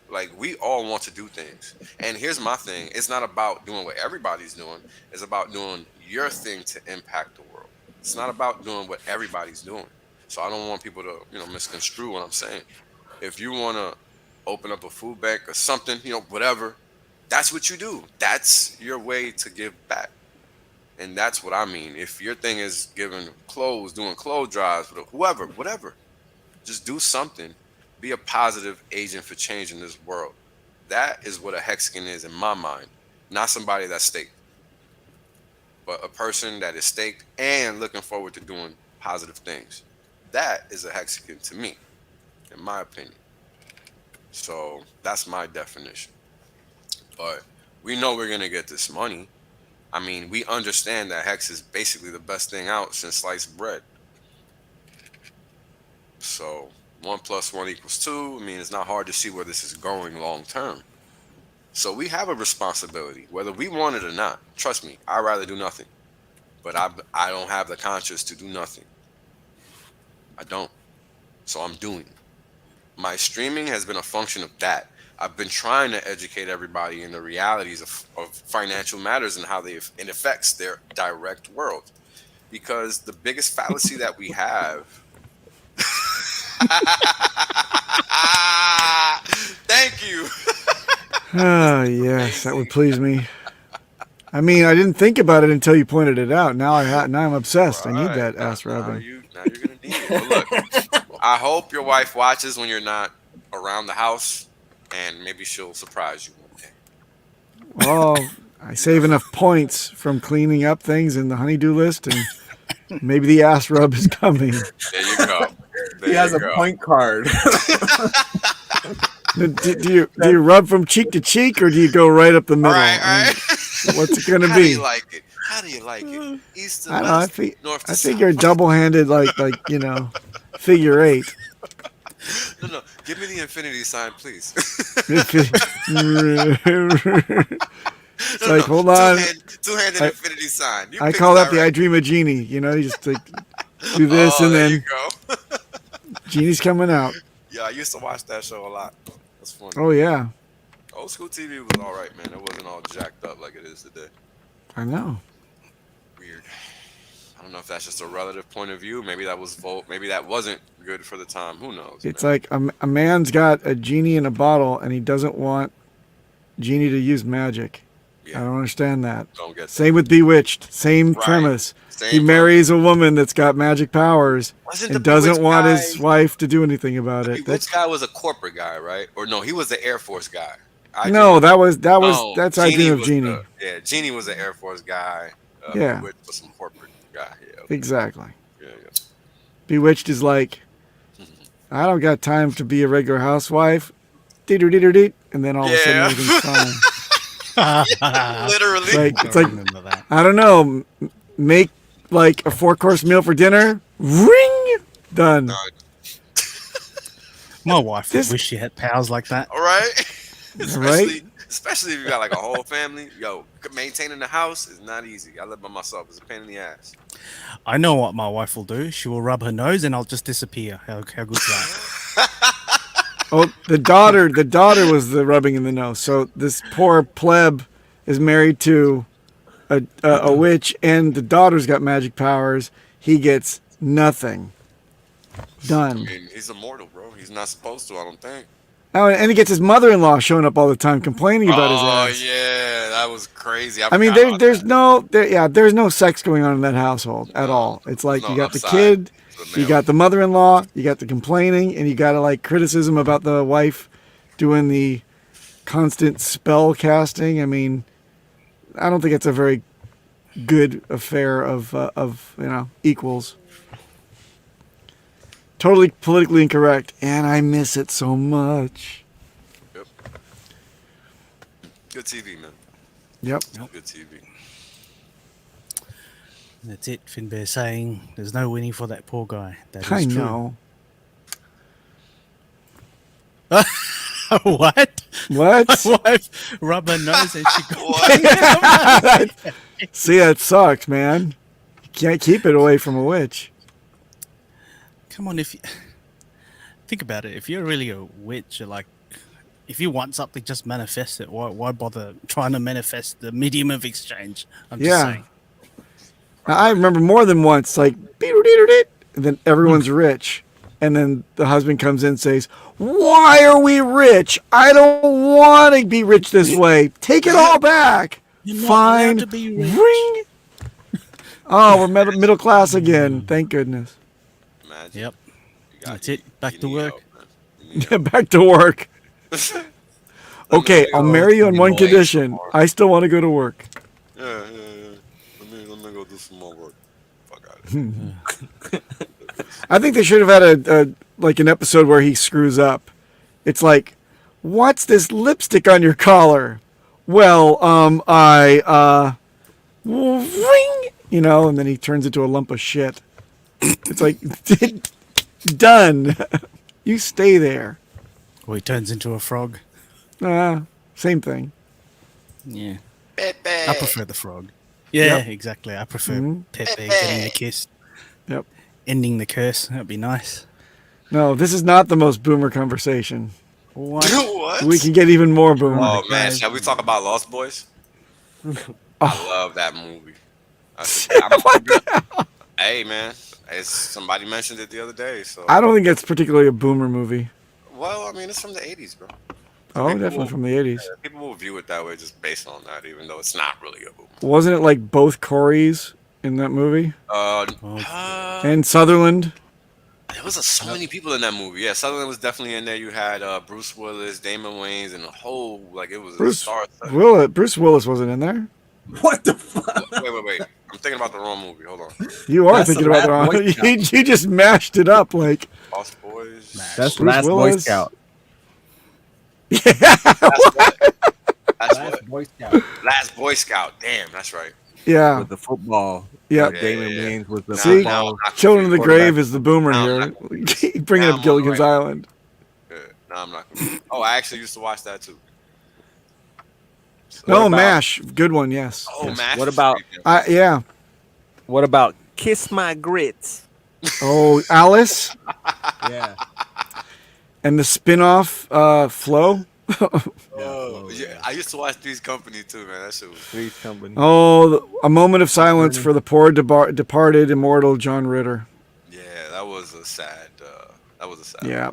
C: Like, we all want to do things. And here's my thing. It's not about doing what everybody's doing. It's about doing your thing to impact the world. It's not about doing what everybody's doing. So I don't want people to, misconstrue what I'm saying. If you want to open up a food bank or something, whatever, that's what you do. That's your way to give back. And that's what I mean. If your thing is giving clothes, doing clothes drives, whoever, whatever, just do something. Be a positive agent for change in this world. That is what a Hexagon is in my mind. Not somebody that's staked, but a person that is staked and looking forward to doing positive things. That is a Hexagon to me, in my opinion. So that's my definition. But we know we're going to get this money. I mean, we understand that Hex is basically the best thing out since sliced bread. So 1 + 1 = 2. I mean, it's not hard to see where this is going long term. So we have a responsibility, whether we want it or not. Trust me, I'd rather do nothing. But I don't have the conscience to do nothing. I don't. So I'm doing. My streaming has been a function of that. I've been trying to educate everybody in the realities of financial matters and how it affects their direct world. Because the biggest fallacy that we have. Thank you.
E: Oh, yes, that would please me. I mean, I didn't think about it until you pointed it out. Now I'm obsessed.
C: Right.
E: I need that ass rubbing.
C: Now you're gonna need it. But look, I hope your wife watches when you're not around the house, and maybe she'll surprise you one day.
E: Well, I save enough points from cleaning up things in the honeydew list, and maybe the ass rub is coming.
C: There you go.
L: He has a point card.
E: Do you rub from cheek to cheek, or do you go right up the middle? I mean, what's it gonna be?
C: How do you like it? How do you like it? East to
E: I don't know.
C: west, north to
E: I
C: south.
E: figure double-handed, like figure 8.
C: No. Give me the infinity sign, please.
E: It's like, hold on.
C: Two-handed infinity sign.
E: I call that the I Dream of Genie. You just like do this, and
C: there
E: then
C: you go.
E: Genie's coming out.
C: Yeah, I used to watch that show a lot. That's funny.
E: Oh yeah.
C: Old school TV was all right, man. It wasn't all jacked up like it is today.
E: I know.
C: Weird. I don't know if that's just a relative point of view. Maybe that was maybe that wasn't good for the time. Who knows?
E: It's like a man's got a genie in a bottle, and he doesn't want Genie to use magic.
C: Yeah.
E: I don't understand that.
C: Don't get that.
E: Same with Bewitched. Same premise. He marries a woman that's got magic powers and doesn't want his wife to do anything about it.
C: This guy was a corporate guy, right? Or no, he was the Air Force guy.
E: That's I Dream of Genie.
C: Genie was an Air Force guy.
E: Bewitched
C: was some corporate guy. Yeah, okay.
E: Exactly.
C: Yeah.
E: Bewitched is like, I don't got time to be a regular housewife. Deet, and then all of a sudden everything's fine.
C: Literally.
E: It's like I don't know. Make like a 4-course meal for dinner. Ring. Done.
F: My wife would wish she had powers like that.
C: All right.
E: Right?
C: Especially if you got like a whole family. Yo, maintaining the house is not easy. I live by myself. It's a pain in the ass.
F: I know what my wife will do. She will rub her nose and I'll just disappear. How good's that?
E: Oh, the daughter was the rubbing in the nose. So this poor pleb is married to a witch, and the daughter's got magic powers. He gets nothing. Done.
C: I mean, he's immortal, bro. He's not supposed to, I don't think.
E: Oh, and he gets his mother-in-law showing up all the time, complaining about his ass.
C: Oh yeah, that was crazy.
E: I mean, there's no sex going on in that household at all. It's like you got the kid, you got the mother-in-law, you got the complaining, and you got like criticism about the wife doing the constant spell casting. I mean, I don't think it's a very good affair of equals. Totally politically incorrect, and I miss it so much.
C: Yep. Good TV, man.
E: Yep.
C: Good TV.
F: That's it. Finbear saying there's no winning for that poor guy. That is
E: I
F: true.
E: know.
F: What?
E: What?
F: My wife rub her nose and she goes.
E: See, that sucks, man. You can't keep it away from a witch.
F: Come on, if you think about it, if you're really a witch, you're like, if you want something, just manifest it. Why bother trying to manifest the medium of exchange? I'm just saying.
E: I remember more than once, like, and then everyone's rich. And then the husband comes in and says, "Why are we rich? I don't want to be rich this way. Take it all back." Fine. Ring. Oh, we're middle class again. Thank goodness.
C: Imagine.
F: Yep. That's it. Back to work.
E: Yeah, back to work. Okay, I'll marry you on one condition. I still want to go to work.
C: Yeah. Let me go do some more work. Fuck out of here.
E: I think they should have had an episode where he screws up. It's like, what's this lipstick on your collar? Well, ring, and then he turns into a lump of shit. It's like, done. You stay there.
F: Or he turns into a frog.
E: Same thing.
F: Yeah. I prefer the frog. Yeah, exactly. I prefer Pepe getting a kiss.
E: Yep.
F: Ending the curse. That'd be nice.
E: No, this is not the most boomer conversation.
C: What?
E: We can get even more boomer.
C: Oh man, shall we talk about Lost Boys? I love that movie.
E: What the hell?
C: Hey man, somebody mentioned it the other day. So
E: I don't think it's particularly a boomer movie.
C: Well, I mean, it's from the 80s, bro.
E: Oh, definitely from the 80s.
C: People will view it that way just based on that, even though it's not really a boomer.
E: Wasn't it like both Corys in that movie? And Sutherland?
C: There was so many people in that movie. Yeah, Sutherland was definitely in there. You had Bruce Willis, Damon Wayans, and the whole, it was a star.
E: Bruce Willis wasn't in there.
D: What the fuck?
C: Wait. I'm thinking about the wrong movie. Hold on.
E: You are thinking about the wrong movie. You just mashed it up like.
C: Lost Boys.
D: That's
E: Bruce
D: Last
E: Willis.
D: Boy Scout.
C: Last
D: Boy Scout.
C: Last Boy Scout. Damn, that's right.
E: Yeah.
D: With the football.
E: Yeah.
D: Damon Wayans was the
E: See,
D: football.
E: Children of the Grave is the boomer here. Bringing up Gilligan's Island.
C: No, I'm not. Oh, I actually used to watch that too.
E: No, MASH. Good one, yes.
C: Oh,
E: yes.
C: MASH.
D: What about?
E: Yeah.
D: What about Kiss My Grits?
E: Oh, Alice.
D: Yeah.
E: And the spin-off Flo.
C: Yeah, I used to watch Three's Company too, man. That shit was
D: Three's Company.
E: Oh, a moment of silence for the poor departed immortal John Ritter.
C: Yeah, that was a sad.
E: Yeah.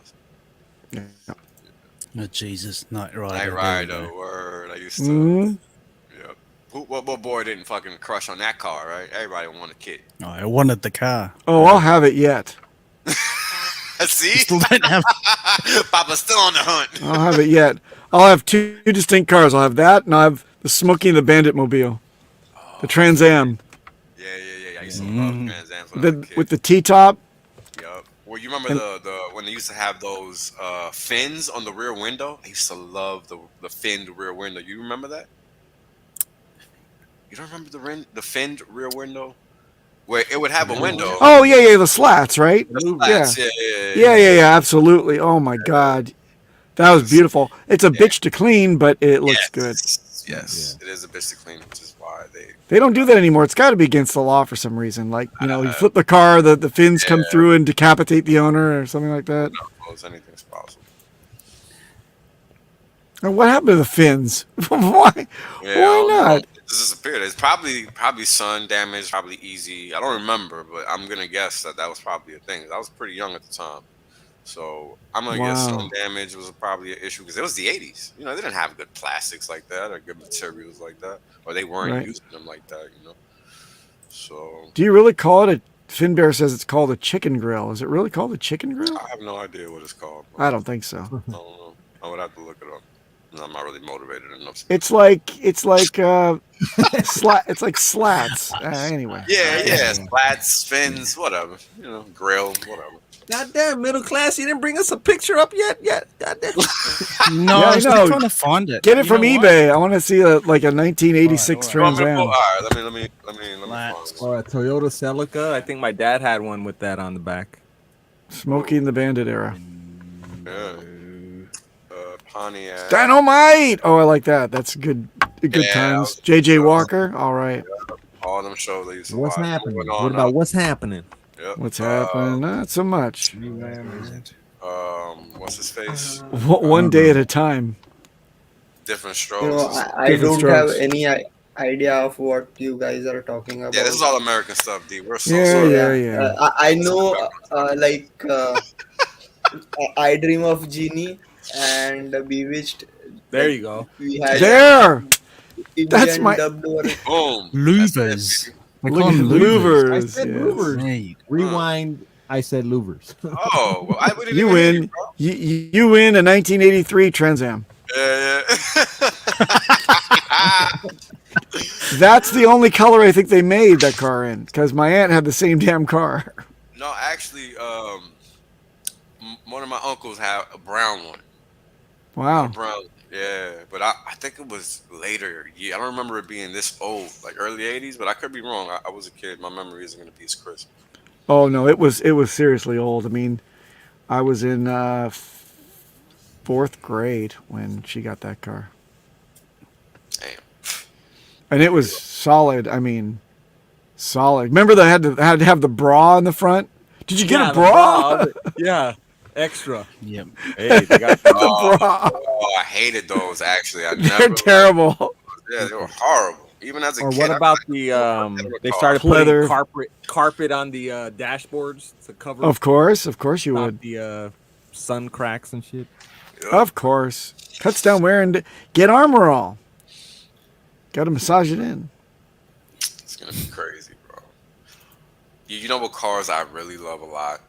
F: Oh, Jesus, Knight Rider.
C: Knight Rider, word. I used to. Yep. What boy didn't fucking crush on that car, right? Everybody wanted a kid.
F: Oh, I wanted the car.
E: Oh, I'll have it yet.
C: See?
F: Still don't have.
C: Papa's still on the hunt.
E: I'll have it yet. I'll have two distinct cars. I'll have that, and I'll have the Smokey and the Bandit Mobile. The Trans Am.
C: Yeah. I used to love Trans Ams when I was a kid.
E: With the T-top.
C: Yup. Well, you remember the when they used to have those fins on the rear window? I used to love the finned rear window. You remember that? You don't remember the finned rear window? Where it would have a window.
E: Oh, yeah, the slats, right?
C: The slats,
E: Yeah, absolutely. Oh, my God. That was beautiful. It's a bitch to clean, but it looks good.
C: Yes, it is a bitch to clean, which is why
E: they don't do that anymore. It's got to be against the law for some reason. Like, you flip the car, the fins come through and decapitate the owner or something like that.
C: Anything's possible.
E: And what happened to the fins? Why not?
C: It disappeared. It's probably sun damage, probably easy. I don't remember, but I'm gonna guess that was probably a thing. I was pretty young at the time, so I'm gonna guess sun damage was probably an issue because it was the '80s. They didn't have good plastics like that or good materials like that, or they weren't using them like that. So. Do
E: you really call it a? Finbear says it's called a chicken grill. Is it really called a chicken grill?
C: I have no idea what it's called.
E: I don't think so.
C: I don't know. I would have to look it up. I'm not really motivated enough.
E: It's like it's like slats. Anyway.
C: Yeah. Slats, fins, whatever. Grill, whatever.
D: Goddamn, middle class, you didn't bring us a picture up yet. Goddamn.
F: No, I'm still trying to find it.
E: Get it from eBay. I want to see a 1986 Trans Am.
C: All right, let me find
D: Or a Toyota Celica. I think my dad had one with that on the back.
E: Smokey and the Bandit era.
C: Yeah. Pontiac.
E: Dynamite. Oh, I like that. That's good times. JJ Walker. All right.
C: All them shows they used to
D: What's
C: watch.
D: happening? What about what's happening?
C: Yep.
E: What's happening? Not so much.
C: What's his face?
E: One day at a time.
C: Different strokes.
G: I don't have any idea of what you guys are talking
C: Yeah, this is
G: about.
C: all American stuff, D. We're so
E: Yeah,
C: sorry.
E: yeah,
G: Yeah,
E: yeah.
G: I know. I Dream of Genie and Bewitched.
D: There
G: Like
D: you go.
G: we had
E: There. That's
G: Indian
E: my
G: dubbed over.
C: Boom. That's it,
F: Louvers.
C: baby.
F: They
E: look
F: call
E: at
F: them louvers.
D: I
E: louvers.
D: said
E: Yes.
D: louvers.
F: There you go.
D: Rewind. I said louvers.
C: Oh, well, I wouldn't
E: You
C: even hear you,
E: win.
C: bro.
E: You win a 1983 Trans Am.
C: Yeah, yeah.
E: That's the only color I think they made that car in, because my aunt had the same damn car.
C: No, actually, one of my uncles had a brown one.
E: Wow.
C: Brown, yeah, but I think it was later. Yeah, I don't remember it being this old, like early '80s. But I could be wrong. I was a kid. My memory isn't going to be as crisp.
E: Oh no, it was seriously old. I mean, I was in fourth grade when she got that car,
C: Damn.
E: and it was solid. I mean, solid. Remember they had to have the bra in the front. Did you get a
D: the
E: bra?
D: Yeah, extra.
F: Yep.
D: Hey, they got
E: The bra.
C: Oh, I hated those. Actually, I
E: They're
C: never.
E: terrible.
C: Yeah, they were horrible. Even as a
D: Or
C: kid.
D: what
C: I
D: about
C: was
D: the
C: like,
D: they started
E: Pleather.
D: putting carpet on the dashboards to cover
E: Of course you
D: stop
E: would.
D: the sun cracks and shit.
E: Of course, cuts down wear and get armor all. Got to massage it in.
C: It's gonna be crazy, bro. You know what cars I really love a lot?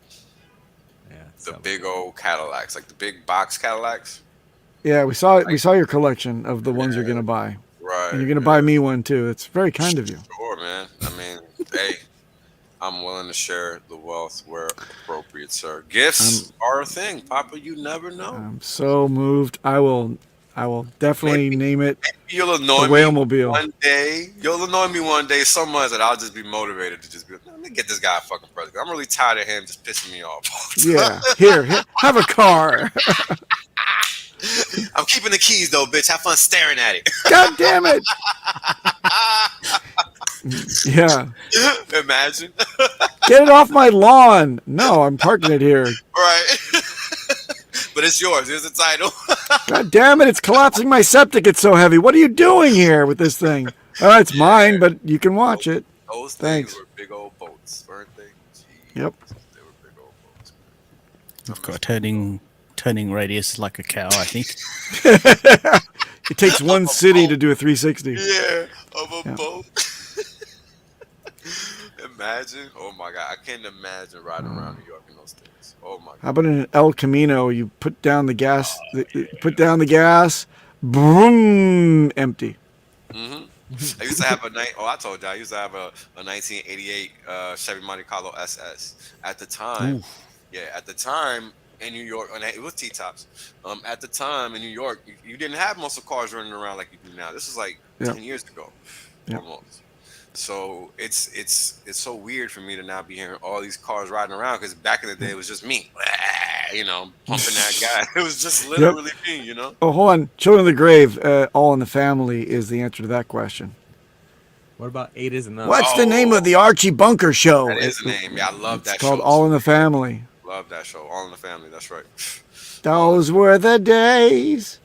D: Yeah,
C: The big old Cadillacs, like the big box Cadillacs.
E: Yeah, we saw it. We saw your collection of the ones you're gonna buy.
C: Right.
E: And you're gonna buy me one too. It's very kind of you.
C: Sure, man. I mean, hey, I'm willing to share the wealth where appropriate, sir. Gifts are a thing, Papa. You never know.
E: I'm so moved. I will definitely name it
C: You'll annoy
E: the
C: me
E: Whale-mobile.
C: one day. You'll annoy me one day so much that I'll just be motivated to just be like, let me get this guy a fucking present. I'm really tired of him just pissing me off.
E: Yeah, here, have a car.
C: I'm keeping the keys though, bitch. Have fun staring at it.
E: God damn it. Yeah.
C: Imagine.
E: Get it off my lawn. No, I'm parking it here.
C: Right. But it's yours. Here's the title.
E: God damn it, it's collapsing my septic. It's so heavy. What are you doing here with this thing? Oh, it's mine, but you can watch it.
C: Those
E: Thanks.
C: things were big old boats, weren't they? Jeez.
E: Yep.
C: They were big old boats.
F: I've got a turning radius like a cow, I think.
E: It takes one city to do a 360.
C: Yeah, of a
E: Yeah.
C: boat. Imagine. Oh my God. I can't imagine riding around New York in those things. Oh my God.
E: How about in an El Camino? You put down the gas, boom, empty.
C: Mm-hmm. I used to have I told you, I used to have a 1988 Chevy Monte Carlo SS. At the time, at the time in New York, and it was T-tops. At the time in New York, you didn't have muscle cars running around like you do now. This was like 10 years ago, almost. So it's so weird for me to now be hearing all these cars riding around, because back in the day it was just me, you know, pumping that guy. It was just literally me, you know.
E: Oh, hold on. Children of the Grave, All in the Family is the answer to that question.
D: What about 8 is enough?
E: What's the name of the Archie Bunker show?
C: That is the name. Yeah, I love that
E: It's
C: show.
E: called All in the Family.
C: Love that show. All in the Family. That's right.
E: Those were the days.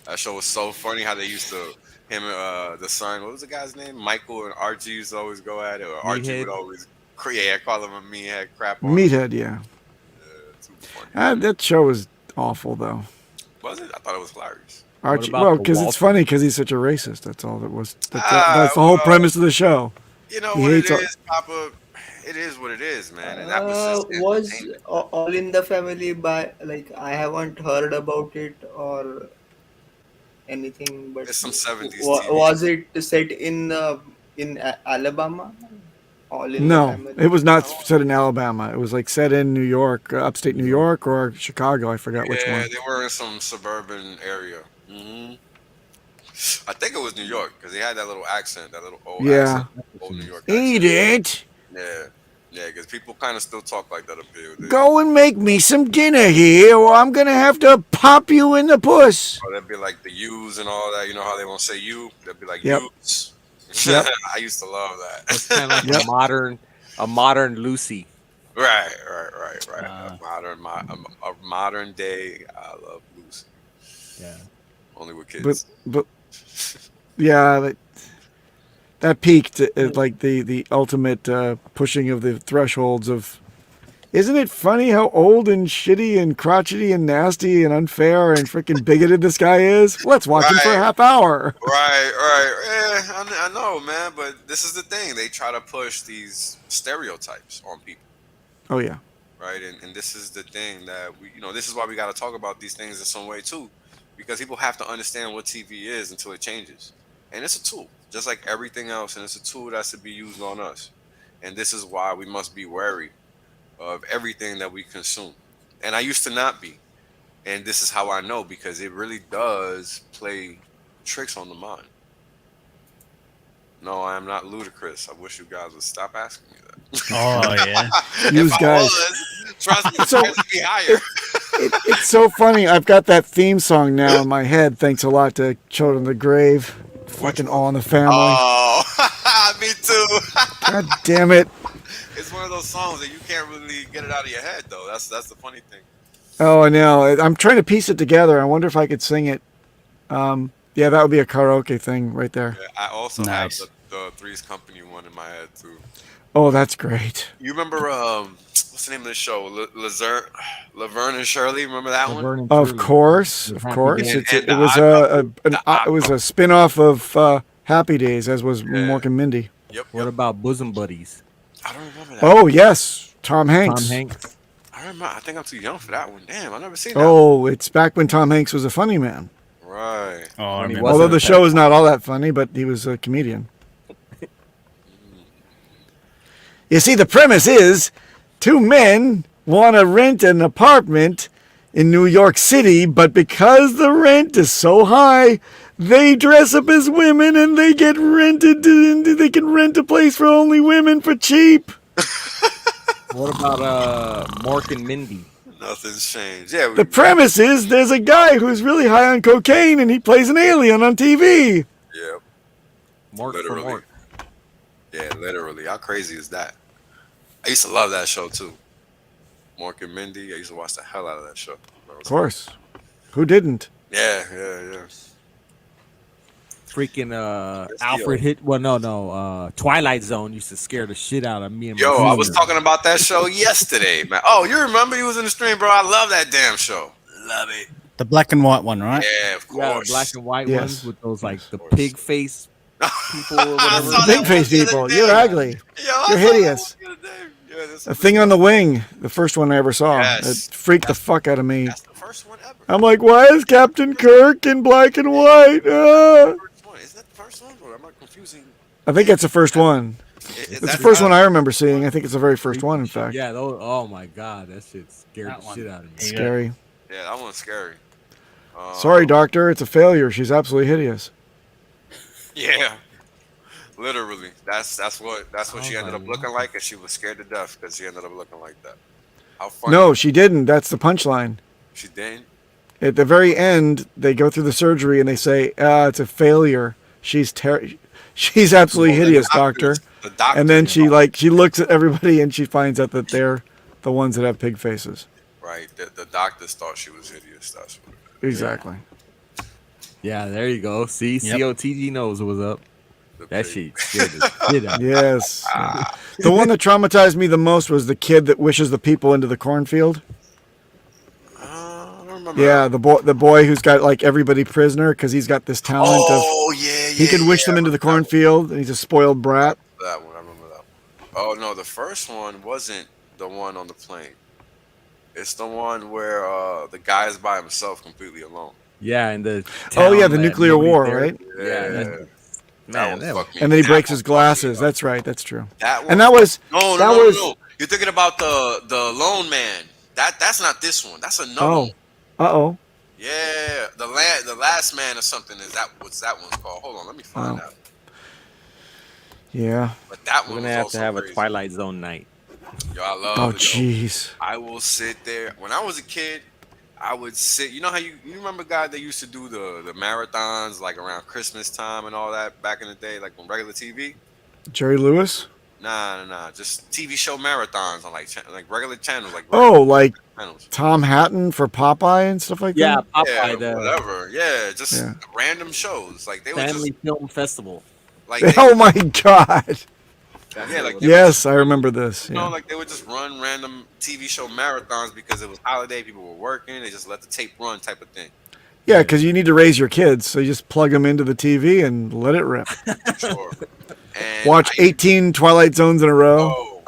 C: That show was so funny how they used to him the son. What was the guy's name? Michael and Archie used to always go at it. Or Archie would always create. I call him a meathead crap. On
E: Meathead, yeah.
C: Too funny.
E: That show was awful, though.
C: Was it? I thought it was hilarious.
E: Archie, well, because it's funny because he's such a racist. That's all that was. That's the whole premise of the show.
C: You know what it is, Papa? It is what it is, man. And that was just
G: All in the Family by, like, I haven't heard about it or anything, but
C: it's some 70s
G: was it set in Alabama? All in the
E: No,
G: Family?
E: it was not set in Alabama. It was like set in New York, upstate New York, or Chicago. I forgot which one.
C: Yeah, they were in some suburban area. Mm-hmm. I think it was New York, because he had that little accent, that little old accent, old New York accent.
E: Eat it.
C: Yeah, because people kind of still talk like that up here.
E: Go and make me some dinner here, or I'm gonna have to pop you in the puss.
C: Or they'd be like the yous and all that. You know how they won't say you? They'd be like
E: Yep.
C: yous.
E: Yep.
C: I used to love that.
D: It's kind of like a modern Lucy.
C: Right. A modern day. I love Lucy.
D: Yeah.
C: Only with kids.
E: But yeah, that peaked at like the ultimate pushing of the thresholds of. Isn't it funny how old and shitty and crotchety and nasty and unfair and freaking bigoted this guy is? Let's watch him for a half hour.
C: Right. Yeah, I know, man. But this is the thing. They try to push these stereotypes on people.
E: Oh, yeah.
C: Right. And this is the thing that this is why we got to talk about these things in some way, too. Because people have to understand what TV is until it changes. And it's a tool, just like everything else. And it's a tool that's to be used on us. And this is why we must be wary of everything that we consume. And I used to not be. And this is how I know, because it really does play tricks on the mind. No, I am not ludicrous. I wish you guys would stop asking me that.
F: Oh, yeah.
E: Use guys.
C: Trust me, so, it be higher.
E: It's so funny. I've got that theme song now in my head. Thanks a lot to Children of the Grave. Fucking All in the Family.
C: Oh, me too.
E: God damn it.
C: It's one of those songs that you can't really get it out of your head, though. That's the funny thing.
E: Oh, I know. I'm trying to piece it together. I wonder if I could sing it. Yeah, that would be a karaoke thing right there.
C: Yeah, I also have the Three's Company one in my head, too.
E: Oh, that's great.
C: You remember, what's the name of the show? Laverne and Shirley. Remember that one?
E: Of course. It was a spin-off of Happy Days, as was Mork and Mindy.
C: Yep.
D: What about Bosom Buddies?
C: I don't remember that.
E: Oh, yes. Tom Hanks.
C: I remember. I think I'm too young for that one. Damn, I never seen that.
E: Oh, it's back when Tom Hanks was a funny man.
C: Right.
F: Oh, I remember.
E: Although the show is not all that funny, but he was a comedian. You see, the premise is two men want to rent an apartment in New York City, but because the rent is so high, they dress up as women and they get rented. They can rent a place for only women for cheap.
D: What about Mork and Mindy?
C: Nothing's changed. Yeah.
E: The premise is there's a guy who's really high on cocaine and he plays an alien on TV.
C: Yeah.
D: Mork
C: literally.
D: for Mork.
C: Yeah, literally. How crazy is that? I used to love that show too. Mork and Mindy. I used to watch the hell out of that show.
E: Of course. Who didn't?
C: Yeah.
D: Freaking Alfred hit. Well, no. Twilight Zone used to scare the shit out of me and my
C: Yo, I
D: sister.
C: was talking about that show yesterday, man. Oh, you remember you was in the stream, bro? I love that damn show. Love it.
F: The black and white one, right?
C: Yeah, of
D: Yeah, the
C: course.
D: black and white
E: Yes.
D: ones with those like the pig face people or whatever.
E: Big face people. You're ugly.
C: Yo,
E: You're hideous. A Thing on the Wing, the first one I ever saw.
C: Yes.
E: It freaked the fuck out of me.
C: That's the first one ever.
E: I'm like, why is Captain Kirk in black and white?
C: Isn't that the first one? Or am I confusing?
E: I think that's the first one.
C: Is
E: It's the
C: that-
E: first one I remember seeing. I think it's the very first one, in fact.
D: Yeah, those, oh my god, that shit scared the shit out of me.
E: Scary.
C: Yeah, that one's scary.
E: Sorry, doctor. It's a failure. She's absolutely hideous.
C: Yeah. Literally. That's what she ended up looking like, and she was scared to death because she ended up looking like that. How funny.
E: No, she didn't. That's the punchline.
C: She didn't?
E: At the very end, they go through the surgery and they say, it's a failure. She's absolutely hideous, doctor.
C: The doctor.
E: And then she looks at everybody and she finds out that they're the ones that have pig faces.
C: Right. The doctors thought she was hideous. That's what it
E: Exactly.
D: Yeah, there you go. See,
F: Yep.
D: COTG knows what's up.
C: is.
D: That shit scared the shit out of me.
E: Yes. The one that traumatized me the most was the kid that wishes the people into the cornfield.
C: I don't remember.
E: Yeah, the boy who's got like everybody prisoner because he's got this talent
C: Oh,
E: of
C: yeah.
E: he can wish them into the cornfield and he's a spoiled brat.
C: That one. I remember that one. Oh, no. The first one wasn't the one on the plane. It's the one where the guy is by himself completely alone.
D: Yeah, and the
E: Oh yeah,
D: town
E: the
D: that
E: nuclear
D: nobody's
E: war,
D: there.
E: right?
D: Yeah, man, that was,
E: And then he breaks his glasses. That's right. That's true.
C: That one,
E: And that was
C: no. You're thinking about the lone man. That's not this one. That's another
E: Oh.
C: one.
E: Uh-oh.
C: Yeah, the last man or something is that. What's that one's called? Hold on, let me find out.
E: Yeah.
C: But that
D: we're
C: one
D: gonna
C: was
D: have to
C: also
D: have a
C: crazy.
D: Twilight Zone night.
C: Yo, I love.
E: Oh
C: it, yo.
E: jeez.
C: I will sit there. When I was a kid, I would sit. You know how you remember guys that used to do the marathons like around Christmas time and all that back in the day, like on regular TV.
E: Jerry Lewis?
C: Nah. Just TV show marathons on like regular channels, like
E: Like
C: channels.
E: Tom Hatton for Popeye and stuff like
D: Yeah,
E: that?
D: Popeye,
C: Yeah, whatever. Yeah, just random shows. Like they would
D: Family
C: just
D: Film Festival.
C: Like,
E: Oh my God.
C: yeah, like
E: Yes, I remember this.
C: You know,
E: Yeah.
C: like they would just run random TV show marathons because it was holiday, people were working, they just let the tape run type of thing.
E: Yeah, because you need to raise your kids, so you just plug them into the TV and let it rip.
C: Sure. And
E: Watch 18 Twilight Zones in a row.
C: Oh,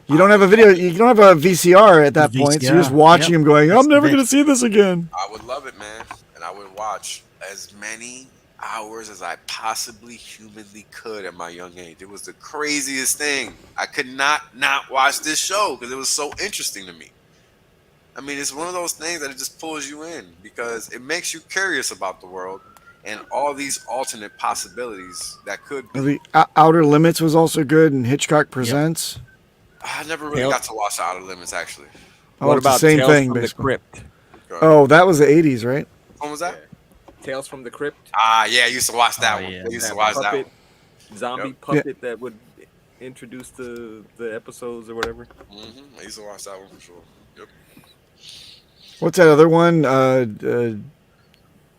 E: you don't have a video. You don't have a VCR at that point, so you're just
F: VCR,
E: watching
F: yep.
E: them going,
F: That's
E: I'm never
F: the
E: going to see this again.
C: I would love it, man. And I would watch as many hours as I possibly humanly could at my young age. It was the craziest thing. I could not watch this show because it was so interesting to me. I mean, it's one of those things that it just pulls you in because it makes you curious about the world and all these alternate possibilities that could be.
E: The Outer Limits was also good, and Hitchcock Presents.
C: I never really got to watch Outer Limits, actually.
E: Oh,
D: What
E: it's the
D: about
E: same
D: Tales
E: thing,
D: from the
E: basically.
D: Crypt?
E: Oh, that was the 80s, right?
C: When was that?
D: Tales from the Crypt.
C: Yeah, I used to watch that one.
F: yeah.
C: I used to watch that one.
D: Zombie puppet that would introduce the episodes or whatever.
C: I used to watch that one for sure. Yep.
E: What's that other one?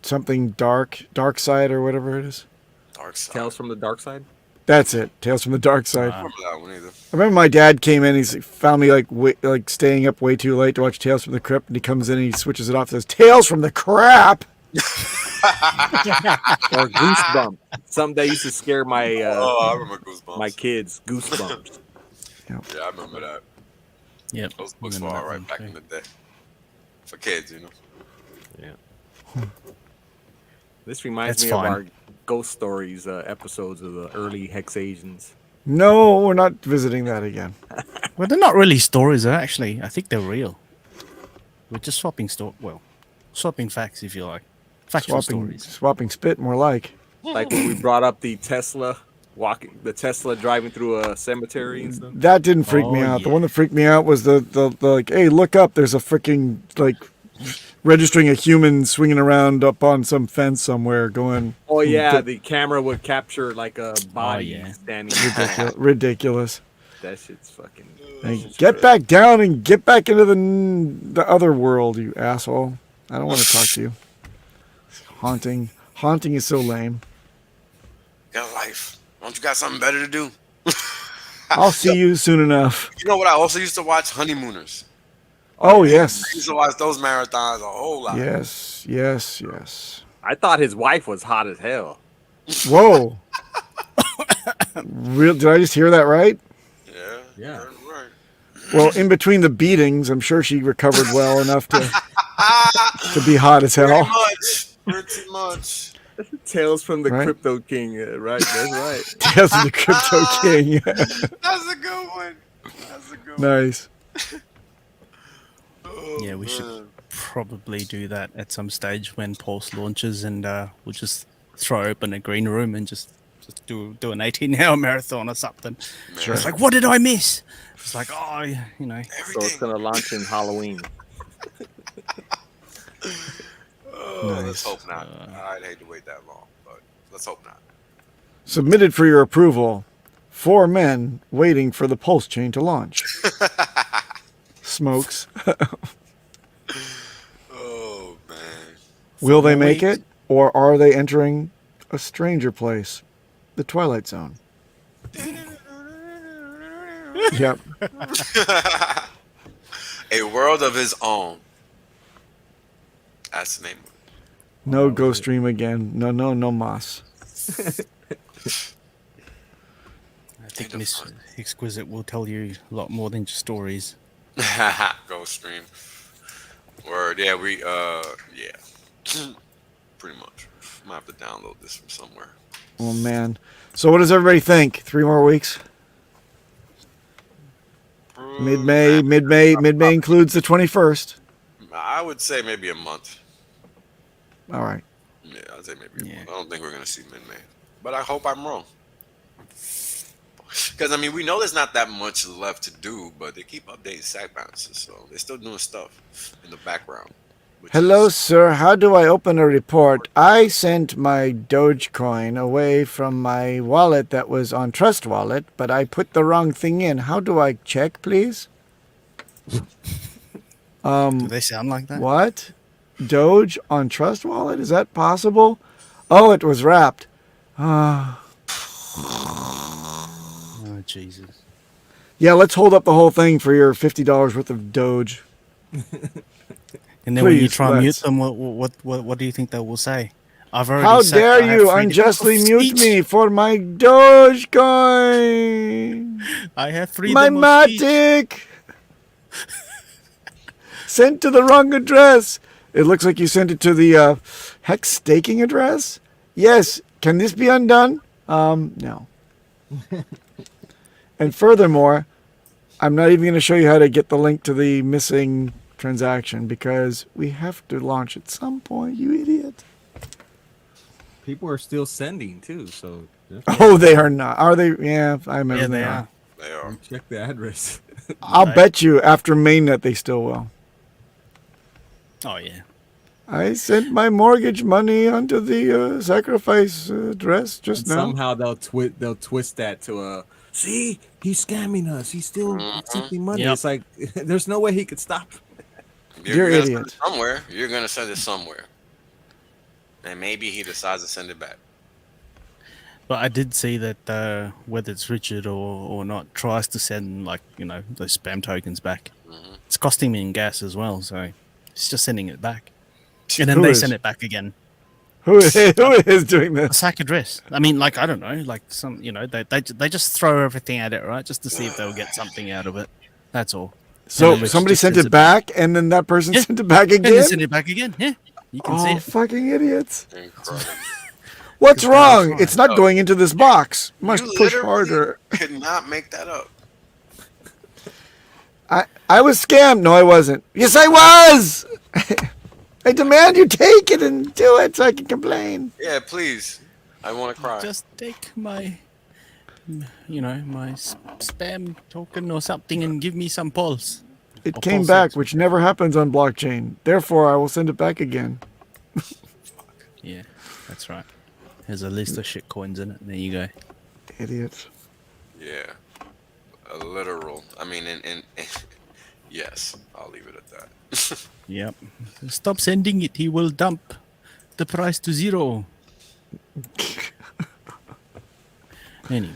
E: Something Dark Side or whatever it is.
C: Dark Side.
D: Tales from the Dark Side.
E: That's it. Tales from the Dark Side.
C: I don't remember that one either.
E: I remember my dad came in. He's found me like staying up way too late to watch Tales from the Crypt, and he comes in and he switches it off. Says Tales from the Crap.
D: Or Goosebumps. Something that used to scare my
C: I remember Goosebumps.
D: my kids. Goosebumps.
C: Yeah, I remember that.
F: Yep.
C: Those books were
F: Remember
C: all
F: that
C: right
F: one
C: back
F: too.
C: in the day. For kids, you know.
D: Yeah. This reminds
F: That's
D: me
F: fine.
D: of our ghost stories episodes of the early HexAsians.
E: No, we're not visiting that again.
F: Well, they're not really stories, though, actually. I think they're real. We're just swapping swapping facts, if you like. Factual stories.
E: Swapping spit, more like.
D: Like when we brought up the Tesla driving through a cemetery and stuff.
E: That didn't freak me out. The one that freaked me out was the like, hey, look up. There's a freaking like registering a human swinging around up on some fence somewhere, going.
D: Oh yeah, the camera would capture like a body standing.
E: Ridiculous.
D: That shit's fucking.
E: Hey, get back down and get back into the other world, you asshole. I don't want to talk to you. Haunting is so lame.
C: Got a life. Don't you got something better to do?
E: I'll see you soon enough.
C: You know what? I also used to watch Honeymooners.
E: Oh yes.
C: I used to watch those marathons a whole lot.
E: Yes.
D: I thought his wife was hot as hell.
E: Whoa. Did I just hear that right?
D: Yeah.
C: Right.
E: Well, in between the beatings, I'm sure she recovered well enough to be hot as hell.
C: Pretty much.
D: Tales from the
E: Right?
D: Crypto King, right? That's right.
E: Tales of the Crypto King.
C: That's a good one. That's a good one.
E: Nice.
F: Yeah, we should probably do that at some stage when Pulse launches, and we'll just throw open a green room and just do an 18-hour marathon or something.
E: Sure.
F: It's like, what did I miss? It's like, oh, you know.
D: So it's gonna launch in Halloween.
C: Let's hope not. I'd hate to wait that long, but let's hope not.
E: Submitted for your approval. 4 men waiting for the pulse chain to launch. Smokes.
C: Oh man.
E: Will they make it, or are they entering a stranger place? The Twilight Zone. Yep.
C: A world of his own. That's the name of it.
E: No Ghost Stream again. No Moss.
F: I think Miss Exquisite will tell you a lot more than just stories.
C: Ghost Stream. Word. Yeah, pretty much. I might have to download this from somewhere.
E: Oh man. So what does everybody think? 3 more weeks? Mid-May includes the 21st.
C: I would say maybe a month.
E: All right.
C: Yeah, I'd say maybe a month. I don't think we're going to see mid-May. But I hope I'm wrong. Because, I mean, we know there's not that much left to do, but they keep updating sack balances, so they're still doing stuff in the background.
E: Hello, sir. How do I open a report? I sent my Dogecoin away from my wallet that was on Trust Wallet, but I put the wrong thing in. How do I check, please?
F: Do they sound like that?
E: What? Doge on Trust Wallet? Is that possible? Oh, it was wrapped.
F: Jesus.
E: Yeah, let's hold up the whole thing for your $50 worth of Doge.
F: And then when you
E: Please,
F: try and mute
E: let's.
F: them, what do you think they will say? I've already
E: How
F: said
E: dare
F: I have
E: you
F: freedom
E: unjustly
F: of
E: mute
F: speech.
E: me for my Dogecoin?
F: I have freedom
E: My
F: of speech.
E: Matic! Sent to the wrong address. It looks like you sent it to the Hex staking address. Yes. Can this be undone? No. And furthermore, I'm not even going to show you how to get the link to the missing transaction because we have to launch at some point, you idiot.
D: People are still sending too, so.
E: Oh, they are not. Are they? Yeah, I imagine they are.
C: They are.
D: Check the address.
E: I'll bet you after mainnet they still will.
F: Oh, yeah.
E: I sent my mortgage money onto the sacrifice address just
D: And
E: now.
D: somehow they'll twist that to a see, he's scamming us. He's still accepting money.
F: Yep.
D: It's like there's no way he could stop.
E: You're
C: gonna
E: idiot.
C: send it somewhere. You're gonna send it somewhere, and maybe he decides to send it back.
F: But I did see that whether it's Richard or not, tries to send those spam tokens back.
C: Mm-hmm.
F: It's costing me in gas as well, so it's just sending it back, and then
E: Who
F: they
E: is?
F: send it back again.
E: Who is doing
F: A
E: this?
F: sack address. I mean, I don't know, some they just throw everything at it, right, just to see if they'll get something out of it. That's all.
E: So
F: And then
E: somebody
F: just
E: sent
F: sends
E: it back, and then that person
F: Yeah.
E: sent it back
F: And they
E: again?
F: send it back again. Yeah, you can see
E: Oh,
F: it.
E: fucking idiots.
C: Incredible.
E: What's
F: Good
E: wrong?
F: point.
E: It's not going into this box. Must
C: You
E: push
C: literally
E: harder.
C: could not make that up.
E: I was scammed. No, I wasn't. Yes, I was. I demand you take it and do it so I can complain.
C: Yeah, please. I want to cry.
F: Just take my, my spam token or something and give me some pulse.
E: It
F: Or
E: came
F: pulse
E: back,
F: it.
E: which never happens on blockchain. Therefore, I will send it back again.
F: Yeah, that's right. There's a list of shit coins in it. There you go.
E: Idiots.
C: Yeah, a literal. I mean, in yes, I'll leave it at that.
F: Yep. Stop sending it. He will dump the price to 0. Anyway.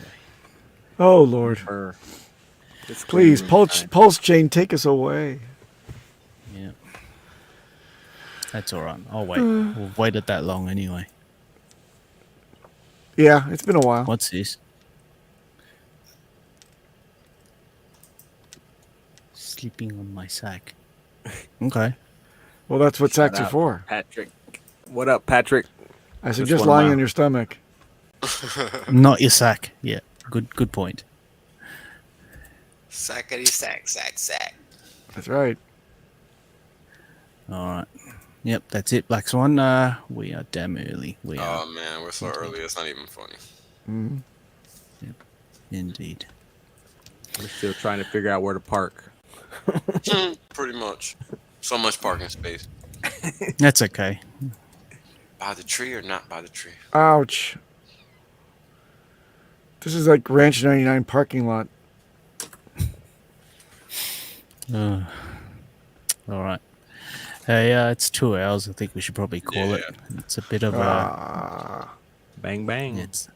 E: Oh, Lord.
D: It's
E: Please,
D: clean.
E: Pulse Chain, take us away.
F: Yeah. That's all right. I'll wait. We've waited that long anyway.
E: Yeah, it's been a while.
F: What's this? Sleeping on my sack. Okay.
E: Well, that's what
D: Shout
E: sacks are
D: out,
E: for.
D: Patrick. What up, Patrick?
E: I
D: Just
E: suggest
D: one
E: lying
D: mile.
E: on your stomach.
F: Not your sack. Yeah. Good point.
C: Sackety sack, sack, sack.
E: That's right.
F: All right. Yep, that's it, Black Swan. We are damn early. We are.
C: Oh man, we're so early. It's not even funny.
E: Mm-hmm.
F: Yep, indeed.
D: We're still trying to figure out where to park.
C: Pretty much. So much parking space.
F: That's okay.
C: By the tree or not by the tree?
E: Ouch. This is like Ranch 99 parking lot.
F: All right. Hey, it's 2 hours. I think we should probably call it. It's a bit of a
D: bang bang.
F: It's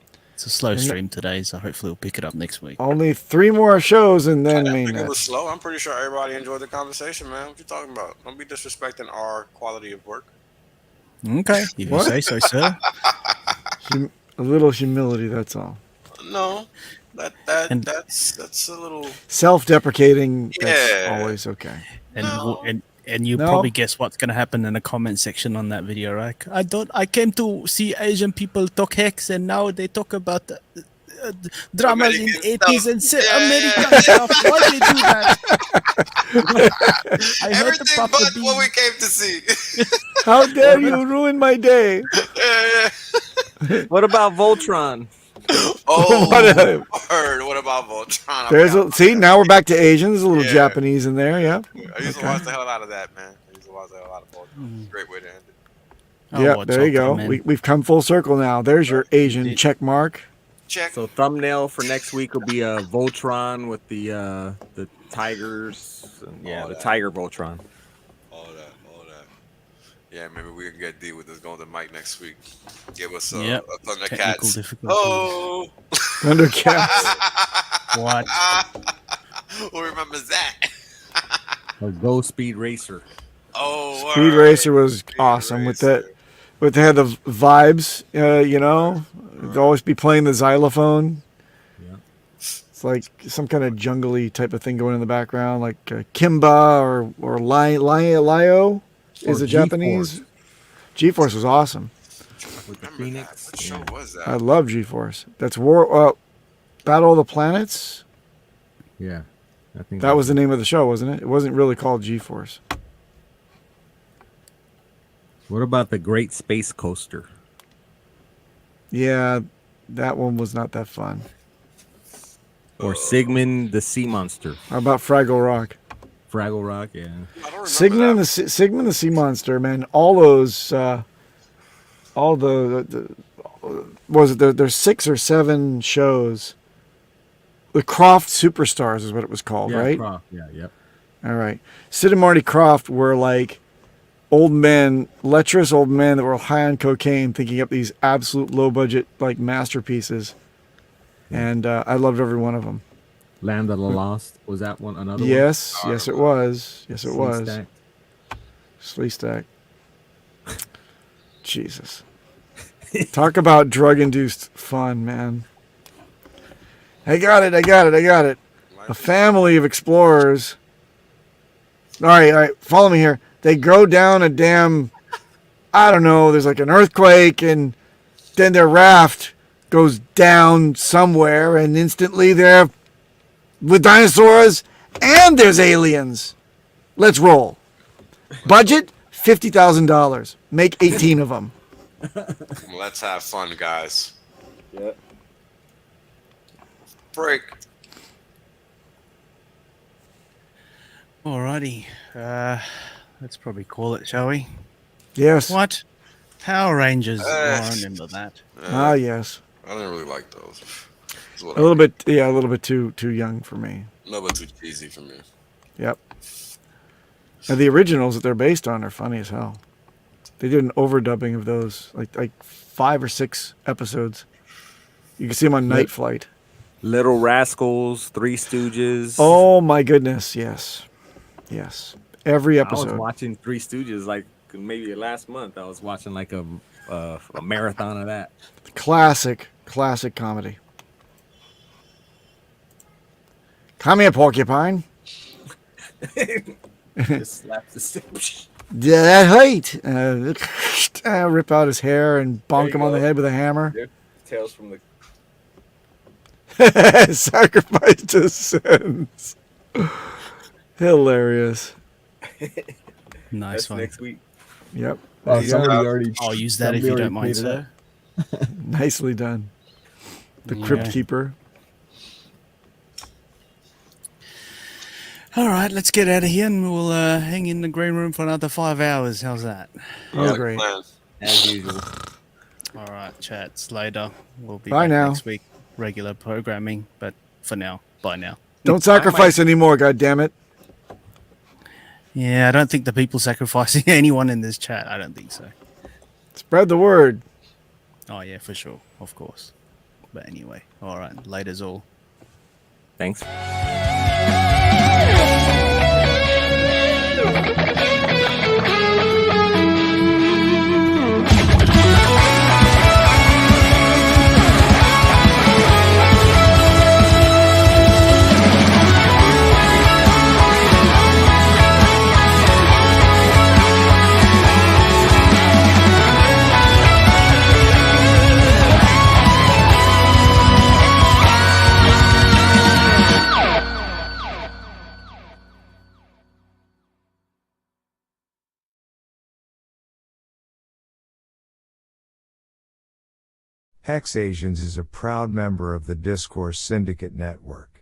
F: a slow stream today, so hopefully we'll pick it up next week.
E: Only 3 more shows and then
C: I think it
E: mainnet.
C: was slow. I'm pretty sure everybody enjoyed the conversation, man. What you talking about? Don't be disrespecting our quality of work.
F: Okay, if you
E: What?
F: say so, sir.
E: A little humility, that's all.
C: No, that's a little
E: Self-deprecating, that's
C: Yeah.
E: always okay.
F: And you
E: No.
F: probably guess what's gonna happen in the comment section on that video, right? I came to see Asian people talk hex, and now they talk about dramas in
C: American
F: 80s
C: stuff.
F: and
C: Yeah.
F: American stuff. Why they do that? I heard the
C: everything
F: Papa
C: but
F: B.
C: what we came to see.
E: How dare you ruin my day?
D: What about Voltron?
C: Oh,
E: What a-
C: word. What about Voltron?
E: See, now we're back to Asian. There's a little
C: Yeah.
E: Japanese in there, yeah.
C: I used to watch the hell out of that, man. I used to watch the hell out of Voltron. Great way to end it.
F: Oh,
E: Yeah,
F: what's
E: there you
F: up,
E: go.
F: man?
E: We've come full circle now. There's your Asian check mark.
C: Check.
D: So thumbnail for next week will be a Voltron with the tigers. Yeah,
C: All
D: the
C: that.
D: tiger Voltron.
C: All that. Yeah, maybe we can get D with this going to Mike next week. Give us
F: Yep.
C: a
F: Technical
C: Thundercats.
F: difficulties.
C: Oh.
E: Thundercats.
F: What?
C: Who remembers that?
D: Or Go Speed Racer.
C: Oh,
E: Speed Racer was awesome with that. But they had the vibes, you know. They'd always be playing the xylophone.
D: Yeah.
E: It's like some kind of jungly type of thing going in the background, like Kimba or Lio is
D: Or
E: a Japanese. G-Force was awesome.
D: With the Phoenix.
C: What show was that?
E: I love G-Force. That's Battle of the Planets.
D: Yeah. I think
E: That was the name of the show, wasn't it? It wasn't really called G-Force.
D: What about the Great Space Coaster?
E: Yeah, that one was not that fun.
D: Or Sigmund the Sea Monster?
E: How about Fraggle Rock?
D: Fraggle Rock, yeah.
E: Sigmund the Sea Monster, man. All those, all there's 6 or 7 shows. The Croft Superstars is what it was called,
D: Yeah,
E: right?
D: Croft. Yeah, yep.
E: All right. Sid and Marty Krofft were like old men, lecherous old men that were high on cocaine, thinking up these absolute low budget like masterpieces. And I loved every one of them.
D: Land of the Lost, was that one another one?
E: Yes, yes it was. Yes it was.
D: Sleestack.
E: Sleestack. Jesus. Talk about drug-induced fun, man. I got it. A family of explorers. All right, follow me here. They go down a damn, I don't know, there's like an earthquake, and then their raft goes down somewhere, and instantly they're with dinosaurs, and there's aliens. Let's roll. Budget, $50,000. Make 18 of them.
C: Let's have fun, guys.
L: Yeah.
C: Break.
F: Alrighty. Let's probably call it, shall we?
E: Yes.
F: What? Power Rangers. Oh, I remember that.
E: Ah, yes.
C: I didn't really like those.
E: A little bit too young for me.
C: A little bit too cheesy for me.
E: Yep. And the originals that they're based on are funny as hell. They did an overdubbing of those, like 5 or 6 episodes. You can see them on Night Flight.
D: Little Rascals, Three Stooges.
E: Oh my goodness, yes. Yes. Every
D: I
E: episode.
D: was watching Three Stooges like maybe last month. I was watching like a marathon of that.
E: Classic comedy. Come here, porcupine.
D: Just slaps the stick.
E: Yeah, that height. Rip out his hair and bonk him on the head with a hammer.
L: Tales from the
E: Sacrifice to sins. Hilarious.
F: Nice
L: That's
F: one.
L: next week.
E: Yep.
M: Oh, somebody already.
F: I'll use that if you don't mind, sir.
E: Nicely done. The Crypt Keeper.
F: All right, let's get out of here and we'll hang in the green room for another 5 hours. How's that?
E: Oh, great.
D: As usual.
F: All right, chats later. We'll be
E: Bye
F: back
E: now.
F: next week. Regular programming, but for now, bye now.
E: Don't sacrifice anymore, goddammit.
F: Yeah, I don't think the people sacrificing anyone in this chat. I don't think so.
E: Spread the word.
F: Oh, yeah, for sure. Of course. But anyway, all right. Later's all.
D: Thanks.
A: HexAsians is a proud member of the Discourse Syndicate Network.